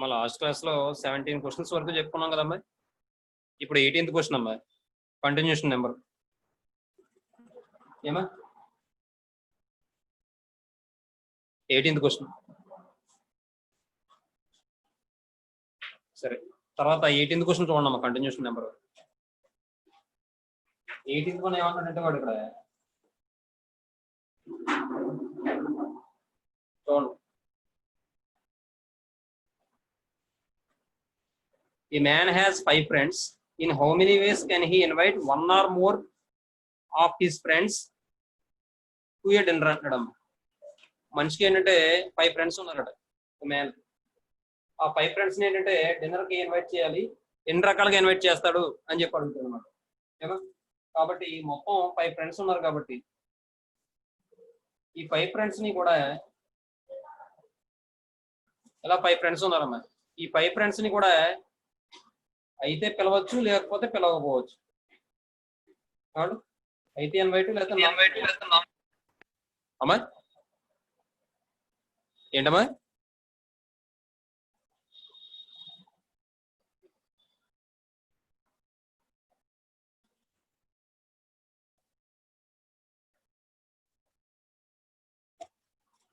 మా లాస్ట్ క్లాస్లో 17 క్వశ్చన్స్ వరకు చెప్పుకున్నాం కదమ్మా. ఇప్పుడు 18th క్వశ్చన్ అమ్మా, కంటిన్యూషన్ నెంబర్ ఏమా 18th క్వశ్చన్. సరే, తర్వాత 18th క్వశ్చన్ చూడండి అమ్మా, కంటిన్యూషన్ నెంబర్. 18th వన్ ఏమంటాడంటే వాడు ఇక్కడ చూడండి. A man has 5 friends. In how many ways can he invite one or more of his friends to a dinner అంటాడమ్మ. మనిషికి ఏంటంటే 5 ఫ్రెండ్స్ ఉన్నారట. మ్యాన్ ఆ 5 ఫ్రెండ్స్ ని ఏంటంటే డిన్నర్ కి ఇన్వైట్ చేయాలి, ఎన్ని రకాలుగా ఇన్వైట్ చేస్తాడు అని చెప్పి అడుగుతాడు అనమాట. కాబట్టి మొత్తం 5 ఫ్రెండ్స్ ఉన్నారు కాబట్టి ఈ 5 ఫ్రెండ్స్ ని కూడా ఇలా 5 ఫ్రెండ్స్ ఉన్నారమ్మా. ఈ 5 ఫ్రెండ్స్ ని కూడా అయితే పిలవచ్చు, లేకపోతే పిలవకపోవచ్చు. అయితే ఇన్వైట్ లేకపోతే అమ్మా ఏంటమ్మా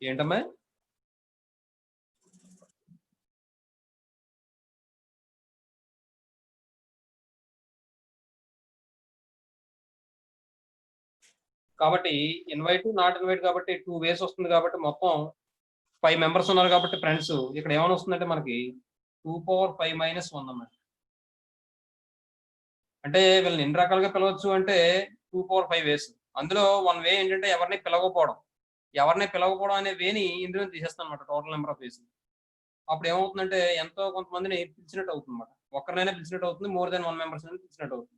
ఏంటమ్మా కాబట్టి ఇన్వైట్ నాట్ ఇన్వైట్ కాబట్టి 2 వేస్ వస్తుంది. కాబట్టి మొత్తం 5 మెంబర్స్ ఉన్నారు కాబట్టి ఫ్రెండ్స్ ఇక్కడ ఏమైనా వస్తుందంటే మనకి 2⁵ - 1 అన్నమాట. అంటే వీళ్ళని ఎన్ని రకాలుగా పిలవచ్చు అంటే 2⁵ వేస్. అందులో 1 వే ఏంటంటే ఎవరిని పిలవకపోవడం అనే వేని ఇందులో తీసేస్తాను అనమాట, టోటల్ నెంబర్ ఆఫ్ వేస్. అప్పుడు ఏమవుతుందంటే ఎంతో కొంతమందిని పిలిచినట్టు అవుతుంది అనమాట. ఒక్కరినైనా పిలిచినట్టు అవుతుంది, మోర్ దెన్ 1 మెంబర్స్ పిలిచినట్టు అవుతుంది.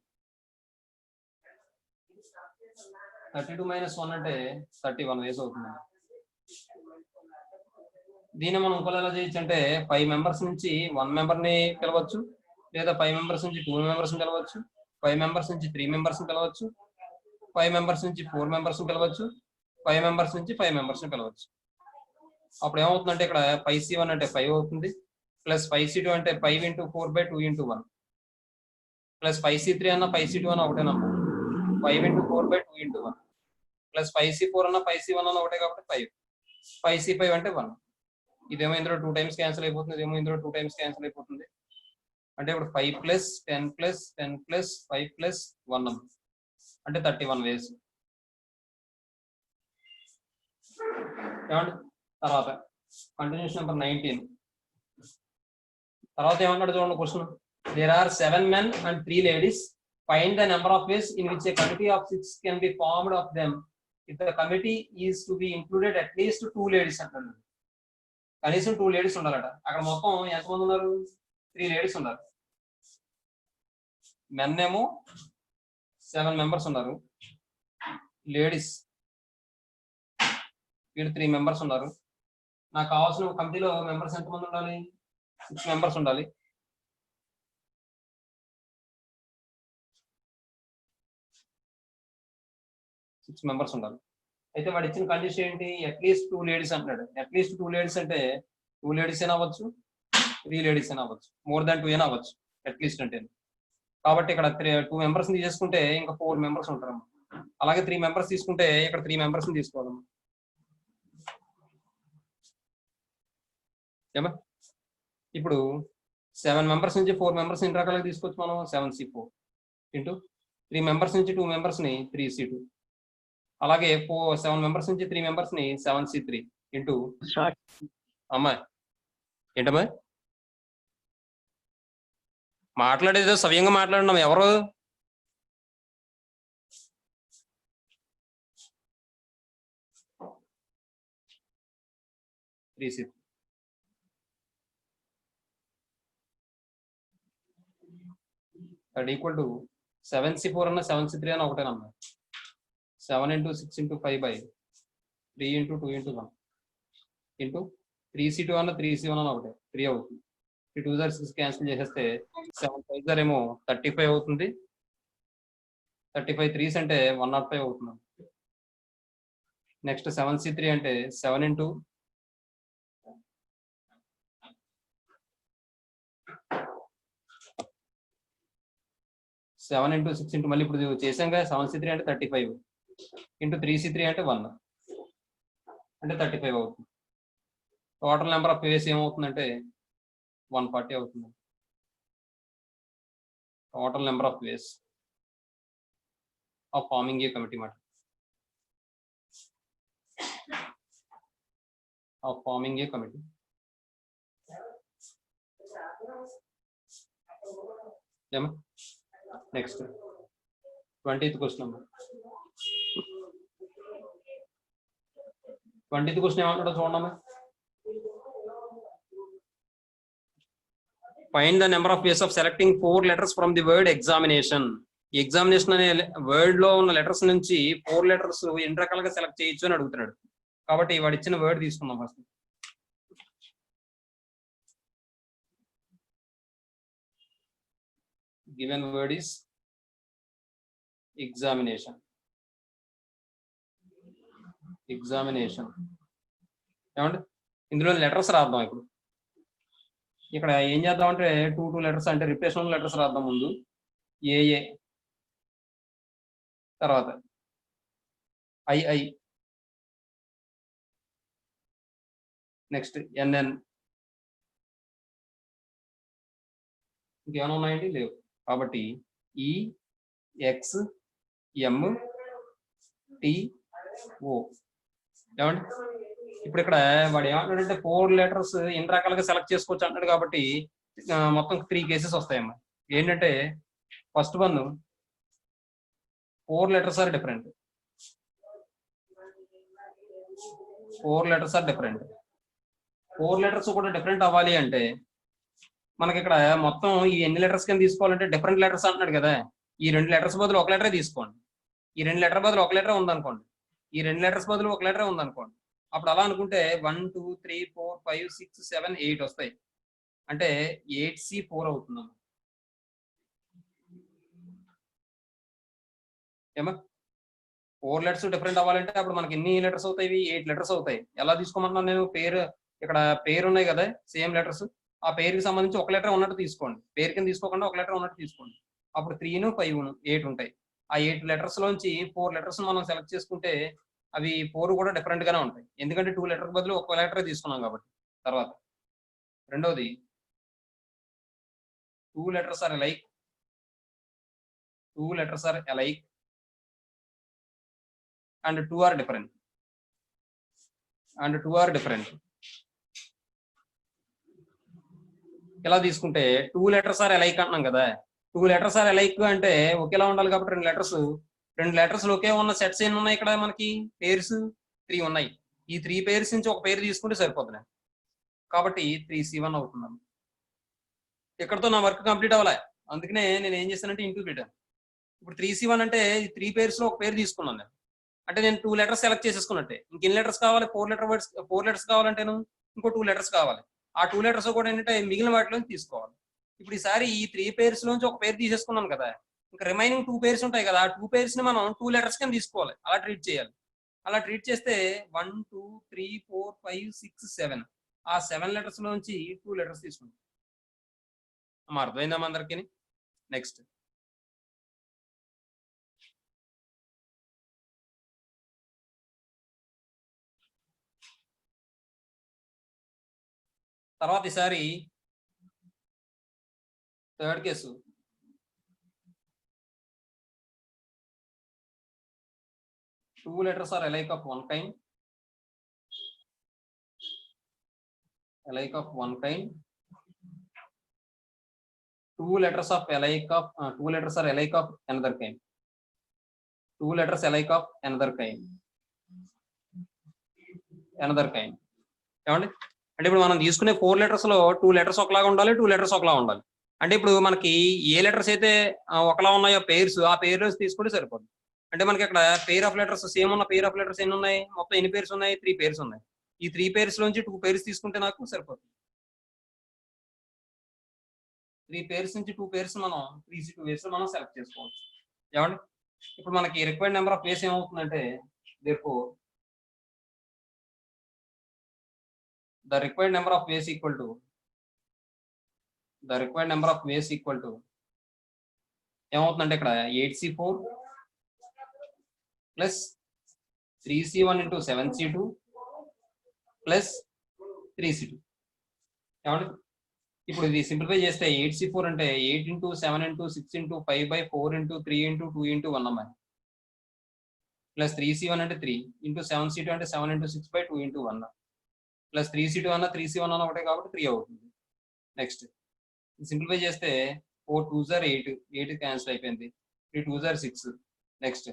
32 - 1 అంటే 31 వేస్ అవుతుంది. దీన్ని మనం ఇంకోలా ఎలా చేయొచ్చు అంటే 5 మెంబర్స్ నుంచి 1 మెంబర్ని పిలవచ్చు, లేదా 5 మెంబర్స్ నుంచి 2 మెంబర్స్ని పిలవచ్చు, 5 మెంబర్స్ నుంచి 3 మెంబర్స్ని పిలవచ్చు, 5 మెంబర్స్ నుంచి 4 మెంబర్స్ని పిలవచ్చు, 5 మెంబర్స్ నుంచి 5 మెంబర్స్ని పిలవచ్చు. అప్పుడు ఏమవుతుందంటే ఇక్కడ 5C1 అంటే 5 అవుతుంది, ప్లస్ 5C2 అంటే 5 × 4/2 × 1, ప్లస్ 5C3 అన్న 5C2 అన్న ఒకటేనమ్మా, 5 × 4/2 × 1, ప్లస్ 5C4 అన్న 5C1 అన్న ఒకటే కాబట్టి 5, 5C5 అంటే 1. ఇదేమో ఇందులో 2 టైమ్స్ క్యాన్సిల్ అయిపోతుంది, ఇదేమో ఇందులో 2 టైమ్స్ క్యాన్సిల్ అయిపోతుంది. అంటే ఇప్పుడు 5 + 10 + 10 + 5 + 1 అంటే 31 వేస్. ఏమండి తర్వాత కంటిన్యూషన్ నెంబర్ 19. తర్వాత ఏమన్నాడు చూడండి question. There are 7 men and 3 ladies. Find the number of ways in which a committee of 6 can be formed of them if the committee is to be included at least 2 ladies అంటాడు. కనీసం 2 ladies ఉండాలట. అక్కడ మొత్తం ఎంతమంది ఉన్నారు? 3 ladies ఉన్నారు. Men ఏమో 7 members ఉన్నారు, లేడీస్ వీళ్ళు 3 మెంబర్స్ ఉన్నారు. నాకు కావాల్సిన కమిటీలో మెంబర్స్ ఎంతమంది ఉండాలి? 6 మెంబర్స్ ఉండాలి. అయితే వాడు ఇచ్చిన కండిషన్ ఏంటి? అట్లీస్ట్ 2 లేడీస్ అంటున్నాడు. అట్లీస్ట్ 2 లేడీస్ అంటే 2 లేడీస్ అయినా అవ్వచ్చు, 3 లేడీస్ అయినా అవ్వచ్చు, మోర్ దాన్ 2 అయినా అవ్వచ్చు అట్లీస్ట్ అంటే. కాబట్టి ఇక్కడ 2 మెంబర్స్ తీసుకుంటే ఇంకా 4 మెంబర్స్ ఉంటారు. అలాగే 3 మెంబర్స్ తీసుకుంటే ఇక్కడ 3 మెంబర్స్ తీసుకోవాలి. ఏమా ఇప్పుడు 7 మెంబర్స్ నుంచి 4 మెంబర్స్ ఎన్ని రకాలుగా తీసుకోవచ్చు మనం? 7C4 ఇంటూ 3 మెంబర్స్ నుంచి 2 మెంబర్స్ని 3C2, అలాగే 7 మెంబర్స్ నుంచి 3 మెంబర్స్ని 7C3 ఇంటూ అమ్మా ఏంటమ్మా మాట్లాడేదో సవ్యంగా మాట్లాడినాం. ఎవరు? ఈక్వల్ టు 7C4 అన్న 7C3 అన్న ఒకటేనమ్మా. 7 × 6 × 5/3 × 2 × 1 ఇంటూ 3C2 అన్న 3C1 అన్న ఒకటే 3 అవుతుంది. 2 × 6 క్యాన్సిల్ చేసేస్తే 7 ఏమో 35 అవుతుంది. 35 3s అంటే 105 అవుతుంది. నెక్స్ట్ 7C3 అంటే 7 × 7 into 6 into మళ్ళీ ఇప్పుడు చేసాం కదా 7C3 అంటే 35 into 3C3 అంటే 1 అంటే 35 అవుతుంది. టోటల్ నెంబర్ ఆఫ్ వేస్ ఏమవుతుందంటే 140 అవుతుంది. Total number of ways of forming a committee మాట of forming a committee. Next 20th question number 20th question ఏమంటాడో చూడండి. Find the number of ways of selecting 4 letters from the word examination. ఈ examination అనే word లో ఉన్న letters నుంచి 4 letters ఎన్ని రకాలుగా సెలెక్ట్ చేయొచ్చు అని అడుగుతున్నాడు. కాబట్టి వాడు ఇచ్చిన వర్డ్ తీసుకుందాం first. Given word is examination. Examination ఏమంటే ఇందులో లెటర్స్ రాద్దాం. ఇప్పుడు ఇక్కడ ఏం చేద్దాం అంటే 2 letters అంటే రిప్లేస్మెంట్ లెటర్స్ రాద్దాం. ముందు ఏఏ, తర్వాత ఐఐ, నెక్స్ట్ ఎన్ఎన్. ఇంకేమైనా ఉన్నాయండి? లేవు. కాబట్టి ఈ ఎక్స్ ఎం టి ఓ. ఏమండి ఇప్పుడు ఇక్కడ వాడు ఏమంటాడంటే 4 letters ఎన్ని రకాలుగా సెలెక్ట్ చేసుకోవచ్చు అంటాడు. కాబట్టి మొత్తం 3 కేసెస్ వస్తాయమ్మా. ఏంటంటే first one 4 letters are different. 4 letters are different. 4 letters కూడా డిఫరెంట్ అవ్వాలి అంటే మనకి ఇక్కడ మొత్తం ఈ ఎన్ని లెటర్స్ కింద తీసుకోవాలంటే డిఫరెంట్ లెటర్స్ అంటున్నాడు కదా. ఈ 2 letters బదులు 1 letter తీసుకోండి. ఈ 2 letter బదులు 1 letter ఉందనుకోండి. ఈ 2 letters బదులు 1 letter ఉందనుకోండి. అప్పుడు అలా అనుకుంటే 1 2 3 4 5 6 7 8 వస్తాయి. అంటే 8C4 అవుతుంది. ఏమా 4 letters డిఫరెంట్ అవ్వాలంటే అప్పుడు మనకి ఎన్ని లెటర్స్ అవుతాయి? 8 letters అవుతాయి. ఎలా తీసుకోమంటున్నాను నేను? పేరు ఇక్కడ పేరు ఉన్నాయి కదా సేమ్ లెటర్స్. ఆ పేరుకి సంబంధించి 1 letter ఉన్నట్టు తీసుకోండి. పేరు కింద తీసుకోకుండా 1 letter ఉన్నట్టు తీసుకోండి. అప్పుడు 3 5 8 ఉంటాయి. ఆ 8 letters లోంచి 4 letters మనం సెలెక్ట్ చేసుకుంటే అవి 4 కూడా డిఫరెంట్ గానే ఉంటాయి. ఎందుకంటే 2 letter బదులు 1 letter తీసుకున్నాం కాబట్టి. తర్వాత రెండోది 2 letters are alike. 2 letters are alike and 2 are different. And 2 are different. ఇలా తీసుకుంటే 2 letters ఆర్ alike అంటున్నాం కదా. 2 letters ఆర్ alike అంటే ఒకేలా ఉండాలి కాబట్టి 2 letters ఒకే ఉన్న సెట్స్ ఎన్ని ఉన్నాయి? ఇక్కడ మనకి పేర్స్ 3 ఉన్నాయి. ఈ 3 పేర్స్ నుంచి ఒక పేరు తీసుకుంటే సరిపోతుంది. కాబట్టి 3C1 అవుతుంది. ఇక్కడతో నా వర్క్ కంప్లీట్ అవ్వలే. అందుకనే నేను ఏం చేశానంటే ఇంటూ పెట్టాను. ఇప్పుడు 3C1 అంటే 3 పేర్స్ లో ఒక పేరు తీసుకున్నాను నేను. అంటే నేను 2 letters సెలెక్ట్ చేసేసుకున్నట్టే. ఇంకెన్ని లెటర్స్ కావాలి? 4 letters కావాలంటేను ఇంకో 2 letters కావాలి. ఆ 2 letters కూడా ఏంటంటే మిగిలిన వాటిలో తీసుకోవాలి. ఇప్పుడు ఈసారి ఈ 3 పేర్స్ లోంచి ఒక పేరు తీసేసుకున్నాను కదా. ఇంకా రిమైనింగ్ 2 పేర్స్ ఉంటాయి కదా. ఆ 2 పేర్స్ ని మనం 2 letters కింద తీసుకోవాలి. అలా ట్రీట్ చేయాలి. అలా ట్రీట్ చేస్తే 1 2 3 4 5 6 7 ఆ 7 letters లోంచి 2 letters తీసుకుంటాం. అర్థమైందమ్మా అందరికి? నెక్స్ట్ తర్వాత ఈసారి third case. Two letters are alike of one kind. Alike of one kind. 2 letters are alike of another kind. 2 letters alike of another kind. ఏమండి అంటే ఇప్పుడు మనం తీసుకునే 4 letters లో 2 letters ఒకలాగా ఉండాలి, 2 letters ఒకలా ఉండాలి. అంటే ఇప్పుడు మనకి ఏ లెటర్స్ అయితే ఒకలా ఉన్నాయో పేర్స్ ఆ పేర్లు తీసుకుంటే సరిపోతుంది. అంటే మనకి ఇక్కడ పేర్ ఆఫ్ లెటర్స్ సేమ్ ఉన్న పేర్ ఆఫ్ లెటర్స్ ఎన్ని ఉన్నాయి? మొత్తం ఎన్ని పేర్స్ ఉన్నాయి? 3 పేర్స్ ఉన్నాయి. ఈ 3 పేర్స్ లోంచి 2 పేర్స్ తీసుకుంటే నాకు సరిపోతుంది. 3 పేర్స్ నుంచి 2 పేర్స్ మనం 3C2 వేస్ మనం సెలెక్ట్ చేసుకోవచ్చు. ఏమండి ఇప్పుడు మనకి రిక్వైర్డ్ నెంబర్ ఆఫ్ వేస్ ఏమవుతుందంటే therefore the required number of ways equal to ఏమవుతుందంటే ఇక్కడ 8C4 plus 3C1 into 7C2 plus 3C2. ఏమండి ఇప్పుడు ఇది సింప్లిఫై చేస్తే 8C4 అంటే 8 into 7 into 6 into 5/4 into 3 into 2 into 1 అమ్మాయి ప్లస్ 3C1 అంటే 3 ఇంటూ 7C2 అంటే 7 ఇంటూ 6/2 ఇంటూ 1 ప్లస్ 3C2 అన్న 3C1 అన్న ఒకటే కాబట్టి 3 అవుతుంది. నెక్స్ట్ సింప్లిఫై చేస్తే 4 2s are 8 క్యాన్సిల్ అయిపోయింది. 3 2s are 6. నెక్స్ట్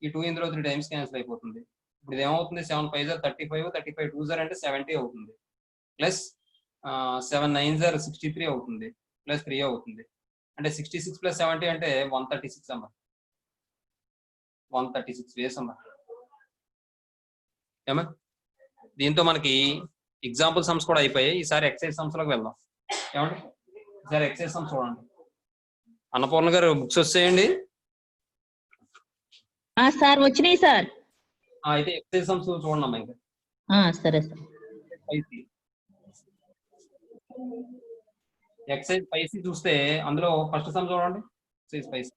ఈ 2 ఇందులో 3 టైమ్స్ క్యాన్సిల్ అయిపోతుంది. ఇప్పుడు ఇది ఏమవుతుంది 7 5s are 35 35 2s are అంటే 70 అవుతుంది ప్లస్ 7 9s are 63 అవుతుంది ప్లస్ 3 అవుతుంది అంటే 66 ప్లస్ 70 అంటే 136 అమ్మా 136 వేస్ అమ్మా. ఏమా దీంతో మనకి ఎగ్జాంపుల్ సమ్స్ కూడా అయిపోయాయి. ఈసారి ఎక్సైజ్ సమ్స్ లోకి వెళ్దాం. ఏమండి ఈసారి ఎక్సైజ్ సమ్స్ చూడండి. అన్నపూర్ణ గారు బుక్స్ వచ్చేయండి. సార్ వచ్చినాయి సార్. అయితే ఎక్సైజ్ సమ్స్ చూడండి అమ్మా. ఇంకా సరే సార్. ఎక్సైజ్ 5C చూస్తే అందులో ఫస్ట్ సమ్ చూడండి. ఎక్సైజ్ 5C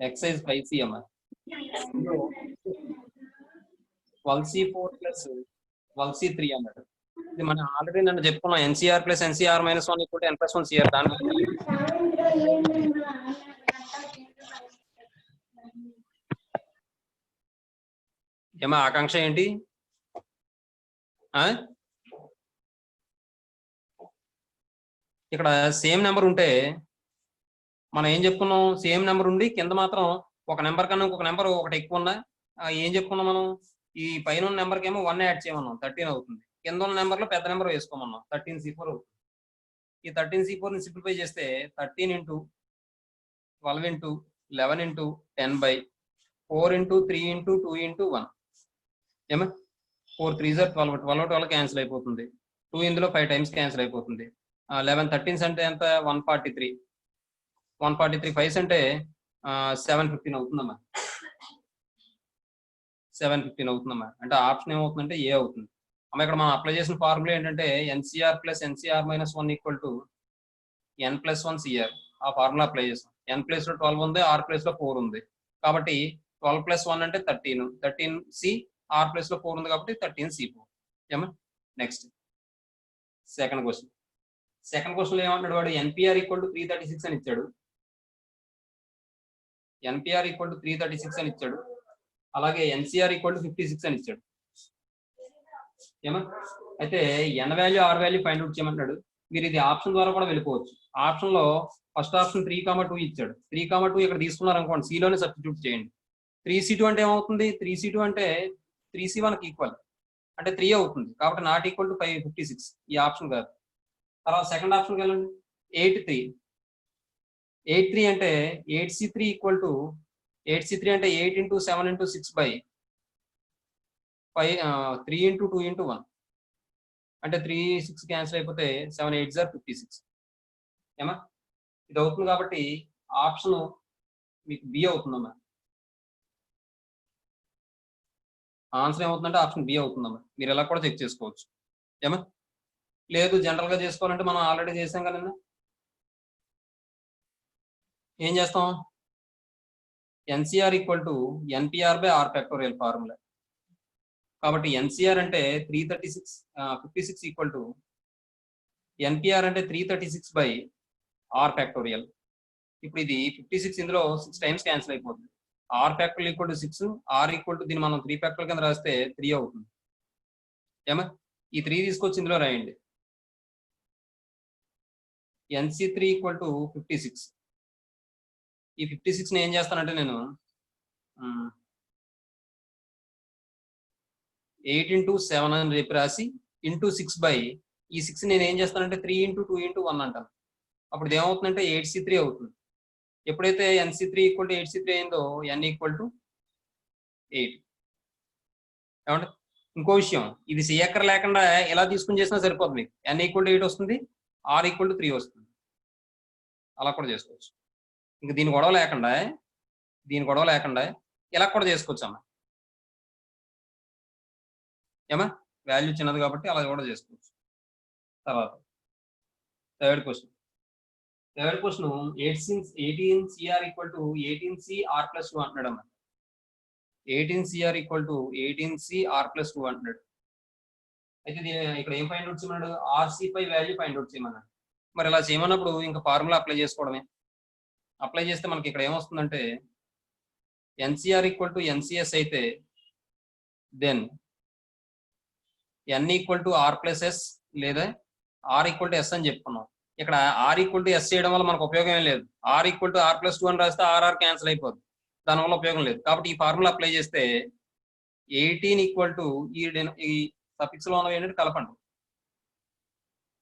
ఎక్సైజ్ 5C అమ్మా 12C4 ప్లస్ 12C3 అన్నట్టు. ఇది మనం ఆల్రెడీ నన్ను చెప్పుకున్నాం NCR plus NCR -1 = N+1 CR. దాని ఏమా ఆకాంక్ష ఏంటి? ఇక్కడ సేమ్ నెంబర్ ఉంటే మనం ఏం చెప్పుకున్నాం, సేమ్ నెంబర్ ఉండి కింద మాత్రం ఒక నెంబర్ కన్నా ఇంకొక నెంబర్ ఒకటి ఎక్కువ ఉన్నా ఏం చెప్పుకున్నాం మనం, ఈ పైన ఉన్న నెంబర్కి ఏమో 1 యాడ్ చేయమన్నాం 13 అవుతుంది. కింద ఉన్న నెంబర్లో పెద్ద నెంబర్ వేసుకోమన్నాం 13C4 అవుతుంది. ఈ 13C4ని సింప్లిఫై చేస్తే 13 into 12 into 11 into 10/4 into 3 into 2 into 1 ఏమా 4 3s are 12 12 12 క్యాన్సిల్ అయిపోతుంది. 2 ఇందులో 5 టైమ్స్ క్యాన్సిల్ అయిపోతుంది. 11 13s అంటే ఎంత 143 143 5s అంటే 715 అవుతుందమ్మా. 715 అవుతుందమ్మా. అంటే ఆప్షన్ ఏమవుతుందంటే ఏ అవుతుంది అమ్మ. ఇక్కడ మనం అప్లై చేసిన ఫార్ములా ఏంటంటే NCR plus NCR -1 = N+1 CR. ఆ ఫార్ములా అప్లై చేసాం. N ప్లేస్ లో 12 ఉంది, R ప్లేస్ లో 4 ఉంది కాబట్టి 12 + 1 అంటే 13 13C, R ప్లేస్ లో 4 ఉంది కాబట్టి 13C4. ఏమా next second question. Second question లో ఏమంటాడు వాడు, NPR = 336 అని ఇచ్చాడు. NPR = 336 అని ఇచ్చాడు. అలాగే NCR = 56 అని ఇచ్చాడు. ఏమా అయితే N value R value find out చేయమంటాడు. మీరు ఇది ఆప్షన్ ద్వారా కూడా వెళ్ళిపోవచ్చు. ఆప్షన్ లో ఫస్ట్ ఆప్షన్ 3,2 ఇచ్చాడు. 3,2 ఇక్కడ తీసుకున్నారు అనుకోండి, సిలోనే సబ్స్టిట్యూట్ చేయండి. 3C2 అంటే ఏమవుతుంది, 3C2 అంటే 3C1కి ఈక్వల్ అంటే 3 అవుతుంది కాబట్టి నాట్ ఈక్వల్ టు 56 ఈ ఆప్షన్ కాదు. తర్వాత సెకండ్ ఆప్షన్కి వెళ్ళండి. 8 3 అంటే 8C3 అంటే 8 ఇంటూ 7 ఇంటూ 6/5 3 ఇంటూ 2 ఇంటూ 1 అంటే 3 6 క్యాన్సిల్ అయిపోతే 7 8s are 56. ఏమా ఇది అవుతుంది కాబట్టి ఆప్షన్ మీకు బి అవుతుందమ్మా. ఆన్సర్ ఏమవుతుందంటే ఆప్షన్ బి అవుతుందమ్మా. మీరు ఎలా కూడా చెక్ చేసుకోవచ్చు. ఏమా లేదు జనరల్ గా చేసుకోవాలంటే మనం ఆల్రెడీ చేసాం కదండి. ఏం చేస్తాం, NCR = NPR/R ఫార్ములా. కాబట్టి NCR అంటే 336 56 = NPR అంటే 336/R. ఇప్పుడు ఇది 56 ఇందులో 6 టైమ్స్ క్యాన్సిల్ అయిపోతుంది. R ఫ్యాక్టోరియల్ = 6, R దీన్ని మనం 3 ఫ్యాక్టోరియల్ కింద రాస్తే 3 అవుతుంది. ఏమా ఈ 3 తీసుకొచ్చి ఇందులో రాయండి. NC3 = 56. ఈ 56ని ఏం చేస్తానంటే నేను 8 ఇంటూ 7 అని రేపు రాసి ఇంటూ 6/, ఈ 6 నేను ఏం చేస్తానంటే 3 ఇంటూ 2 ఇంటూ 1 అంటాను. అప్పుడు ఇది ఏమవుతుందంటే 8C3 అవుతుంది. ఎప్పుడైతే NC3 = 8C3 అయిందో N = 8. ఏమంటే ఇంకో విషయం, ఇది సిఎక్కర లేకుండా ఎలా తీసుకుని చేసినా సరిపోతుంది. N = 8 వస్తుంది, R = 3 వస్తుంది. అలా కూడా చేసుకోవచ్చు. ఇంకా దీని గొడవ లేకుండా ఇలా కూడా చేసుకోవచ్చు అమ్మా. ఏమా వాల్యూ చిన్నది కాబట్టి అలా కూడా చేసుకోవచ్చు. తర్వాత third question 18CR equal to 18CR+2 అంటున్నాడు అమ్మా. 18CR ఈక్వల్ టు 18CR+2 అంటున్నాడు. అయితే ఇక్కడ ఏం ఫైండ్ అవుట్ చేయమన్నాడు? RC5 వాల్యూ ఫైండ్ అవుట్ చేయమన్నాడు. మరి ఇలా చేయమన్నప్పుడు ఇంకా ఫార్ములా అప్లై చేసుకోవడమే. అప్లై చేస్తే మనకి ఇక్కడ ఏమొస్తుందంటే NCR ఈక్వల్ టు NCS అయితే then N equal to R+S లేదా R ఈక్వల్ టు S అని చెప్పుకున్నాం. ఇక్కడ R ఈక్వల్ టు S చేయడం వల్ల మనకు ఉపయోగం ఏం లేదు. R ఈక్వల్ టు R+2 అని రాస్తే RR క్యాన్సిల్ అయిపోద్ది. దానివల్ల ఉపయోగం లేదు. కాబట్టి ఈ ఫార్ములా అప్లై చేస్తే 18 ఈక్వల్ టు ఈ సఫిక్స్ లో ఉన్నవి ఏంటంటే కలపండి.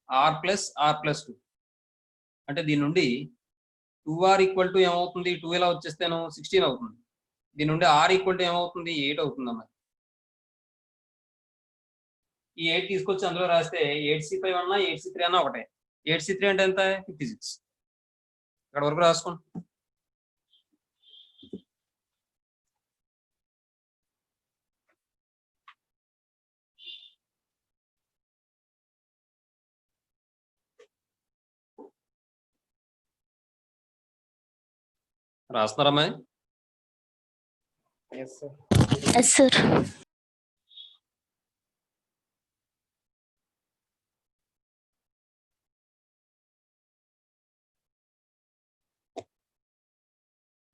R+R+2 అంటే దీని నుండి 2R ఈక్వల్ టు ఏమవుతుంది? 2 ఇలా వచ్చేస్తేను 16 అవుతుంది. దీని నుండి R ఈక్వల్ టు ఏమవుతుంది? 8 అవుతుంది అన్నమాట. ఈ 8 తీసుకొచ్చి అందులో రాస్తే 8C5 అన్నా 8C3 అన్నా ఒకటే. 8C3 అంటే ఎంత? 56. ఇక్కడ వరకు రాసుకోండి. రాస్తున్నారమ్మా? Yes sir.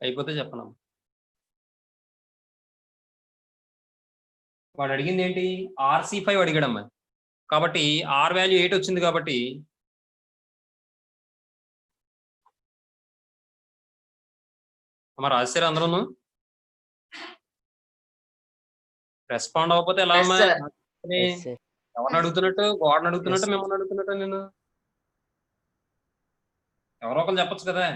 అయిపోతే చెప్పను. వాడు అడిగింది ఏంటి? RC5 అడిగాడమ్మా. కాబట్టి R వాల్యూ 8 వచ్చింది కాబట్టి అమ్మ రాశారు అందరూ? రెస్పాండ్ అవ్వకపోతే ఎలా అమ్మా? ఎవరిని అడుగుతున్నట్టు? గోడని అడుగుతున్నట్టు, మిమ్మల్ని అడుగుతున్నట్టు? నేను ఎవరో ఒకరు చెప్పచ్చు కదా.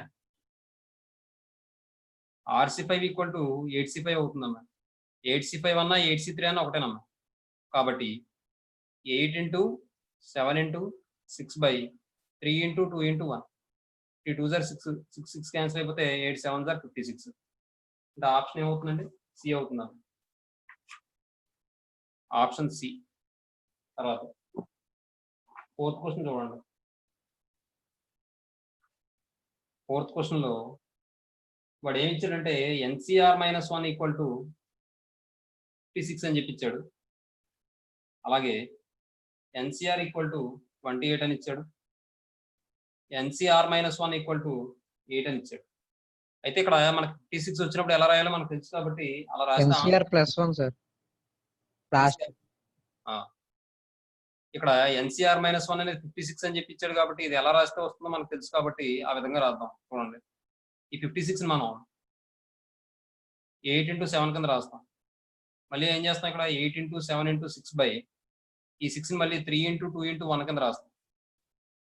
RC5 ఈక్వల్ టు 8C5 అవుతుందమ్మా. 8C5 అన్నా 8C3 అన్నా ఒకటేనమ్మా. కాబట్టి 8 × 7 × 6/3 × 2 × 1. 2 సార్ 6 క్యాన్సిల్ అయిపోతే 8 7 సార్ 56. అంటే ఆప్షన్ ఏమవుతుందండి? సి అవుతుందమ్మా. Option C. తర్వాత 4th క్వశ్చన్ చూడండి. 4th క్వశ్చన్ లో వాడు ఏమి ఇచ్చాడంటే NCR-1 ఈక్వల్ టు 56 అని చెప్పిచ్చాడు. అలాగే NCR ఈక్వల్ టు 28 అని ఇచ్చాడు. NCR-1 ఈక్వల్ టు 8 అని ఇచ్చాడు. అయితే ఇక్కడ మనకి 56 వచ్చినప్పుడు ఎలా రాయాలో మనకు తెలుసు కాబట్టి అలా రాస్తే NCR+1 సార్. లాస్ట్ ఇక్కడ NCR-1 అనేది 56 అని చెప్పి ఇచ్చాడు కాబట్టి ఇది ఎలా రాస్తే వస్తుందో మనకు తెలుసు కాబట్టి ఆ విధంగా రాద్దాం. చూడండి, ఈ 56 మనం 8 × 7 కింద రాస్తాం. మళ్ళీ ఏం చేస్తాం? ఇక్కడ 8 × 7 × 6 ఈ 6 మళ్ళీ 3 × 2 × 1 కింద రాస్తాం.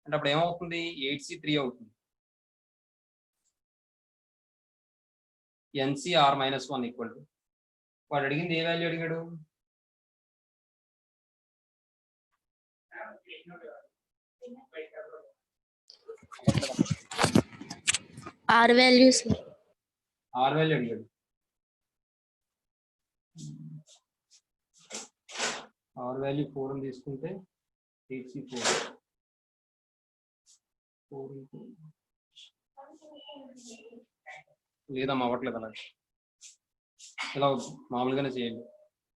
అంటే అప్పుడు ఏమవుతుంది? 8C3 అవుతుంది. NCR-1 ఈక్వల్ టు వాడు అడిగింది ఏ వాల్యూ అడిగాడు? R values. R వాల్యూ అడిగాడు. R వాల్యూ 4 అని తీసుకుంటే 8C4 లేదమ్మా, అవ్వట్లేదు. అలా ఇలా మామూలుగానే చేయండి.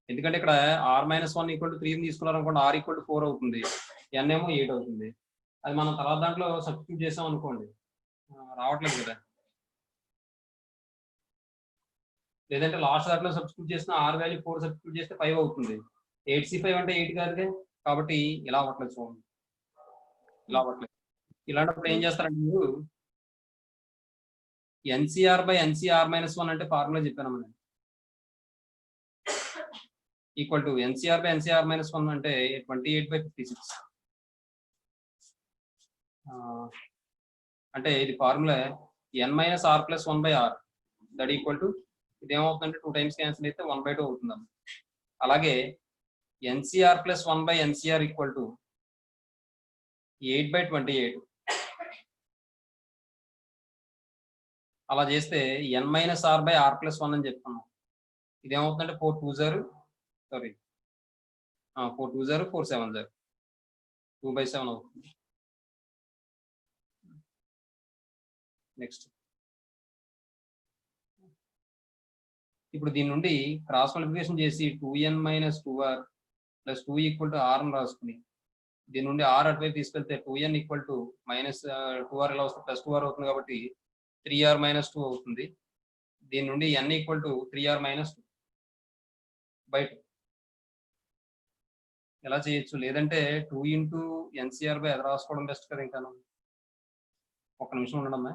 ఎందుకంటే ఇక్కడ R-1 ఈక్వల్ టు 3 తీసుకున్నారు అనుకోండి, R ఈక్వల్ టు 4 అవుతుంది, N ఏమో 8 అవుతుంది. అది మనం తర్వాత దాంట్లో సబ్స్టిట్యూట్ చేసాం అనుకోండి, రావట్లేదు కదా. లేదంటే లాస్ట్ దాంట్లో సబ్స్టిట్యూట్ చేసిన R వాల్యూ 4 సబ్స్టిట్యూట్ చేస్తే 5 అవుతుంది. 8C5 అంటే 8 కాదుగా, కాబట్టి ఇలా అవ్వట్లేదు. చూడండి, ఇలా అవ్వట్లేదు. ఇలాంటప్పుడు ఏం చేస్తారంటే మీరు NCR/NCR-1 అంటే ఫార్ములా చెప్పాను మనం. ఈక్వల్ టు NCR/NCR-1 అంటే 28/56. అంటే ఇది formula N-R+1/R. That equal to ఇది ఏమవుతుందంటే 2 టైమ్స్ క్యాన్సిల్ అయితే 1/2 అవుతుందమ్మా. అలాగే NCR+1/NCR ఈక్వల్ టు 8/28. అలా చేస్తే N-R/R+1 అని చెప్తున్నాం. ఇది ఏమవుతుందంటే 4 2 సారీ 4 2 0 4 7 0 2/7 అవుతుంది. నెక్స్ట్ ఇప్పుడు దీని నుండి క్రాస్ మల్టిప్లికేషన్ చేసి 2n - 2r + 2 = r అని రాసుకుని దీని నుండి r అటువైపు తీసుకెళ్తే 2n = -2r ఇలా వస్తుంది, +2r అవుతుంది కాబట్టి 3r - 2 అవుతుంది. దీని నుండి n = 3r - 2 బయట ఎలా చేయొచ్చు, లేదంటే 2 × NCR/, అది రాసుకోవడం బెస్ట్ కదా. ఇంకా ఒక్క నిమిషం ఉండడమ్మా.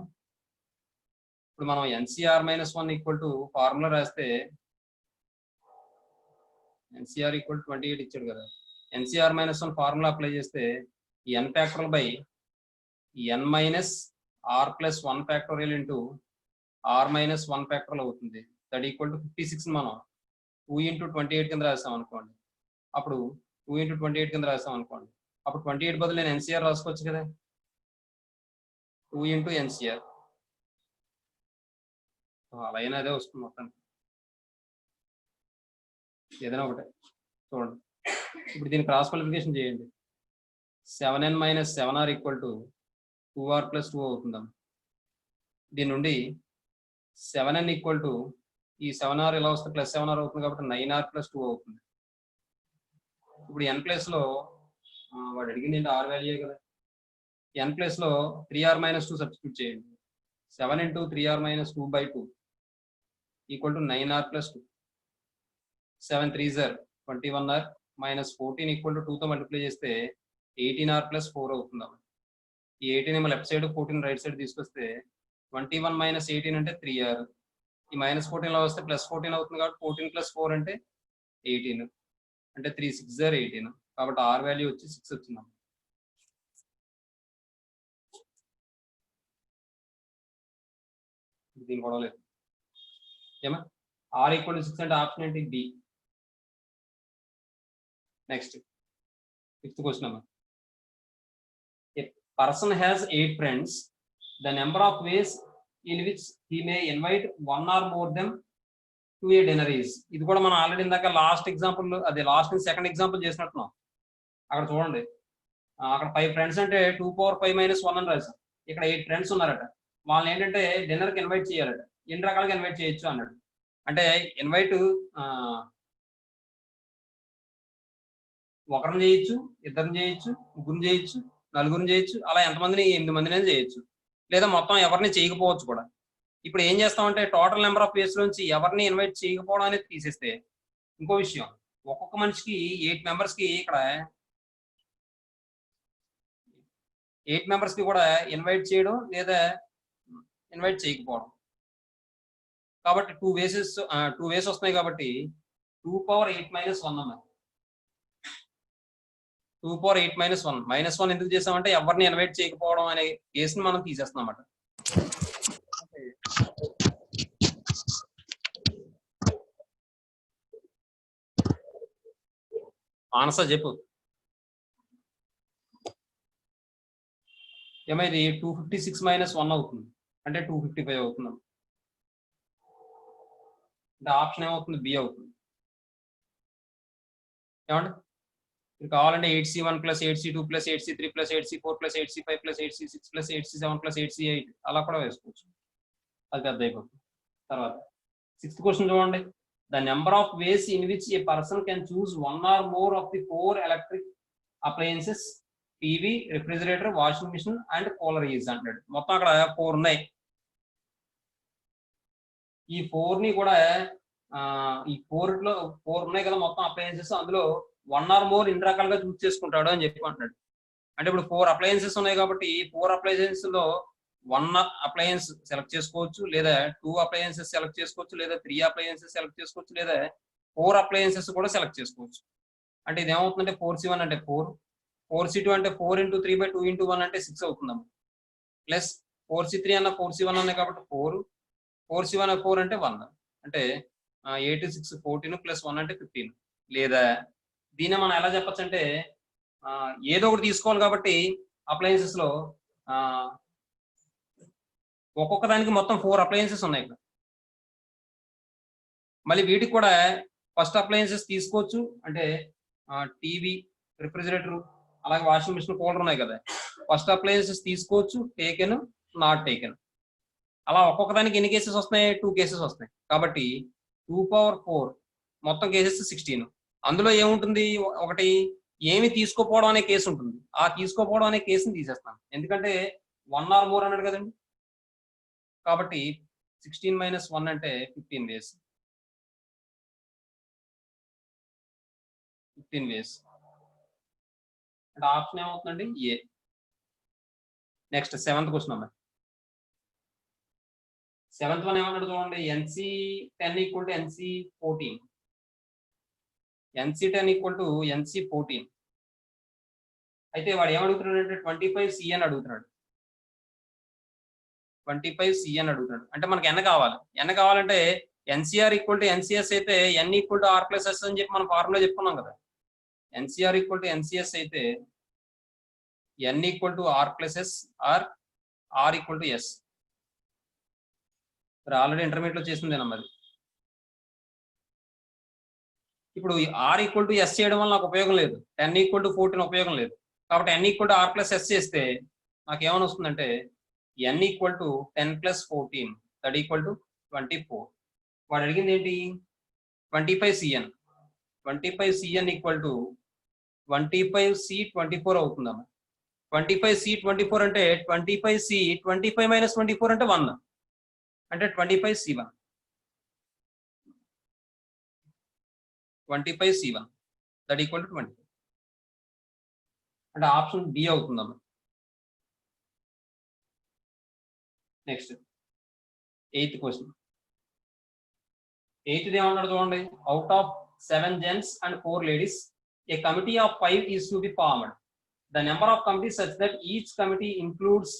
ఇప్పుడు మనం NCR - 1 ఫార్ములా రాస్తే NCR = 28 ఇచ్చాడు కదా. NCR - 1 ఫార్ములా అప్లై చేస్తే n factorial by n - r + 1 factorial into r - 1 factorial అవుతుంది. దట్ ఈక్వల్ టు 56 మనం 2 × 28 కింద రాస్తాం అనుకోండి. అప్పుడు 2 × 28 కింద రాస్తాం అనుకోండి. అప్పుడు 28 బదులు నేను NCR రాసుకోవచ్చు కదా. 2 × NCR అలా అయినా అదే వస్తుంది మొత్తం, ఏదైనా ఒకటే చూడండి. ఇప్పుడు దీన్ని క్రాస్ మల్టిప్లికేషన్ చేయండి. 7n - 7r = 2r + 2 అవుతుందాం. దీని నుండి 7n = ఈ 7r ఇలా వస్తే +7r అవుతుంది కాబట్టి 9r + 2 అవుతుంది. ఇప్పుడు n ప్లేస్లో వాడు అడిగింది ఏంటి, r వాల్యూ కదా. n ప్లేస్లో 3r - 2 సబ్స్టిట్యూట్ చేయండి. 7 × 3r - 2/2 = 9r + 2. 7 3s are 21r - 14 = 2తో మల్టిప్లై చేస్తే 18r + 4 అవుతుంది. ఈ 18 ఏమో లెఫ్ట్ సైడ్, 14 రైట్ సైడ్ తీసుకొస్తే 21 - 18 అంటే 3r. ఈ -14 ఇలా వస్తే +14 అవుతుంది కాబట్టి 14 + 4 అంటే 18. అంటే 3 6 are 18. కాబట్టి r వాల్యూ వచ్చి 6 వచ్చింది. దీని గొడవ లేదు ఏమా. r = 6 అంటే ఆప్షన్ ఏంటి, B. నెక్స్ట్ 5th క్వశ్చన్ అమ్మా. A person has 8 friends. The number of ways in which he may invite one or more them to a dinner is. ఇది కూడా మనం ఆల్రెడీ ఇందాక లాస్ట్ ఎగ్జాంపుల్, అది లాస్ట్ సెకండ్ ఎగ్జాంపుల్ చేసినట్టున్నాం. అక్కడ చూడండి, అక్కడ 5 friends అంటే 2⁵ - 1 అని రాశాం. ఇక్కడ 8 ఫ్రెండ్స్ ఉన్నారట. వాళ్ళని ఏంటంటే డిన్నర్కి ఇన్వైట్ చేయాలట. ఎన్ని రకాలుగా ఇన్వైట్ చేయొచ్చు అన్నాడు. అంటే ఇన్వైట్ ఒకరిని చేయొచ్చు, ఇద్దరిని చేయొచ్చు, ముగ్గురిని చేయొచ్చు, నలుగురిని చేయొచ్చు, అలా ఎంతమందిని 8 మందిని చేయొచ్చు, లేదా మొత్తం ఎవరిని చేయకపోవచ్చు కూడా. ఇప్పుడు ఏం చేస్తామంటే టోటల్ నెంబర్ ఆఫ్ వేస్ నుంచి ఎవరిని ఇన్వైట్ చేయకపోవడం అనేది తీసేస్తే, ఇంకో విషయం, ఒక్కొక్క మనిషికి 8 మెంబర్స్కి ఇక్కడ 8 మెంబర్స్కి కూడా ఇన్వైట్ చేయడం లేదా ఇన్వైట్ చేయకపోవడం. కాబట్టి 2 వేస్ వస్తున్నాయి కాబట్టి 2⁴ - 1 అన్నమాట. 2⁴ - 1 -1 ఎందుకు చేసామంటే ఎవరిని ఇన్వైట్ చేయకపోవడం అనే కేసుని మనం తీసేస్తాం అన్నమాట. ఆన్సర్ చెప్పు ఏమైంది. 256 - 1 అవుతుంది అంటే 255 అవుతుంది. అంటే ఆప్షన్ ఏమవుతుంది, బి అవుతుంది. ఏమండి, ఇది కావాలంటే 8C1 + 8C2 + 8C3 + 8C4 + 8C5 + 8C6 + 8C7 + 8C8 అలా కూడా వేసుకోవచ్చు. అది పెద్ద అయిపోతుంది. తర్వాత 6th క్వశ్చన్ చూడండి. The number of ways in which a person can choose 1 or more of the 4 electric appliances TV, refrigerator, washing machine and cooler is అంటాడు. మొత్తం అక్కడ 4 ఉన్నాయి. ఈ 4ని కూడా ఈ 4లో 4 ఉన్నాయి కదా మొత్తం అప్లయన్సెస్, అందులో 1 or more ఇన్ని రకాలుగా చూస్ చేసుకుంటాడు అని చెప్పి అంటున్నాడు. అంటే ఇప్పుడు 4 అప్లయన్సెస్ ఉన్నాయి కాబట్టి 4 అప్లయన్సెస్ లో 1 అప్లయన్స్ సెలెక్ట్ చేసుకోవచ్చు, లేదా 2 అప్లయన్సెస్ సెలెక్ట్ చేసుకోవచ్చు, లేదా 3 అప్లయన్సెస్ సెలెక్ట్ చేసుకోవచ్చు, లేదా 4 అప్లయన్సెస్ కూడా సెలెక్ట్ చేసుకోవచ్చు. అంటే ఇది ఏమవుతుందంటే 4C1 అంటే 4, 4C2 అంటే 4 × 3/2 × 1 అంటే 6 అవుతుందమ్మా. ప్లస్ 4C3 అన్న 4C1 ఉన్నాయి కాబట్టి 4, 4C1 4 అంటే 1 అంటే 8 6 14 + 1 అంటే 15. లేదా దీన్ని మనం ఎలా చెప్పచ్చు అంటే ఏదో ఒకటి తీసుకోవాలి కాబట్టి అప్లయన్సెస్ లో ఒక్కొక్క దానికి మొత్తం 4 అప్లయన్సెస్ ఉన్నాయి ఇక్కడ. మళ్ళీ వీటికి కూడా ఫస్ట్ అప్లయన్సెస్ తీసుకోవచ్చు, అంటే టీవీ, రిఫ్రిజిరేటర్, అలాగే వాషింగ్ మిషన్, కూలర్ ఉన్నాయి కదా. ఫస్ట్ అప్లయన్సెస్ తీసుకోవచ్చు, టేకెన్, నాట్ టేకెన్. అలా ఒక్కొక్క దానికి ఎన్ని కేసెస్ వస్తున్నాయి? 2 కేసెస్ వస్తాయి. కాబట్టి 2⁴ మొత్తం కేసెస్ 16. అందులో ఏముంటుంది? ఒకటి ఏమి తీసుకోపోవడం అనే కేసు ఉంటుంది. ఆ తీసుకోపోవడం అనే కేసుని తీసేస్తాను, ఎందుకంటే 1 or more అన్నాడు కదండి. కాబట్టి 16 - 1 అంటే 15 days. 15 days అంటే ఆప్షన్ ఏమవుతుందండి? ఏ. నెక్స్ట్ 7th క్వశ్చన్ అమ్మాయి. 7th వన్ ఏమన్నాడు చూడండి. NC10 = NC14. NC10 = NC14. అయితే వాడు ఏమడుగుతున్నాడు అంటే 25C అని అడుగుతున్నాడు. 25C అని అడుగుతున్నాడు. అంటే మనకి ఎన్ కావాలి. ఎన్ కావాలంటే NCR = NCS అయితే N = R+S అని చెప్పి మనం ఫార్ములా చెప్పుకున్నాం కదా. NCR = NCS అయితే N = R+S or R = S. Already intermediate లో చేసిందేనమ్మా అది. ఇప్పుడు R = S చేయడం వల్ల నాకు ఉపయోగం లేదు. 10 = 14 ఉపయోగం లేదు. కాబట్టి N = R+S చేస్తే నాకు ఏమని వస్తుందంటే N = 10 + 14 = 24. వాడు అడిగింది ఏంటి? 25CN. 25CN = 25C24 అవుతుందమ్మా. 25C24 అంటే 25C 25 - 24 అంటే 1 అంటే 25C1. 25C1 = 20 అంటే ఆప్షన్ బి అవుతుందమ్మా. Next 8th question. 8th ఏమన్నాడు చూడండి. Out of 7 gents and 4 ladies, a committee of 5 is to be formed. The number of committees such that each committee includes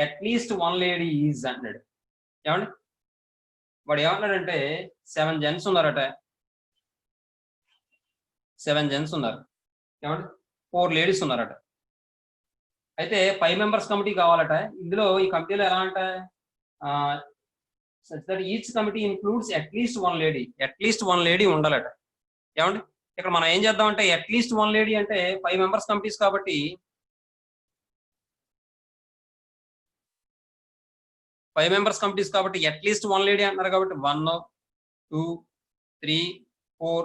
at least 1 lady is అన్నాడు. ఏమండి? వాడు ఏమన్నాడంటే 7 gents ఉన్నారట. 7 gents ఉన్నారు. ఏమండి? 4 ladies ఉన్నారట. అయితే 5 members కమిటీ కావాలట. ఇందులో ఈ కమిటీలో ఎలా అంటే such that each committee includes at least 1 lady. at least 1 lady ఉండాలట. ఏమండి? ఇక్కడ మనం ఏం చేద్దామంటే at least 1 lady అంటే 5 members కమిటీస్ కాబట్టి 5 members కమిటీస్ కాబట్టి at least 1 lady అంటున్నారు కాబట్టి 1 2 3 4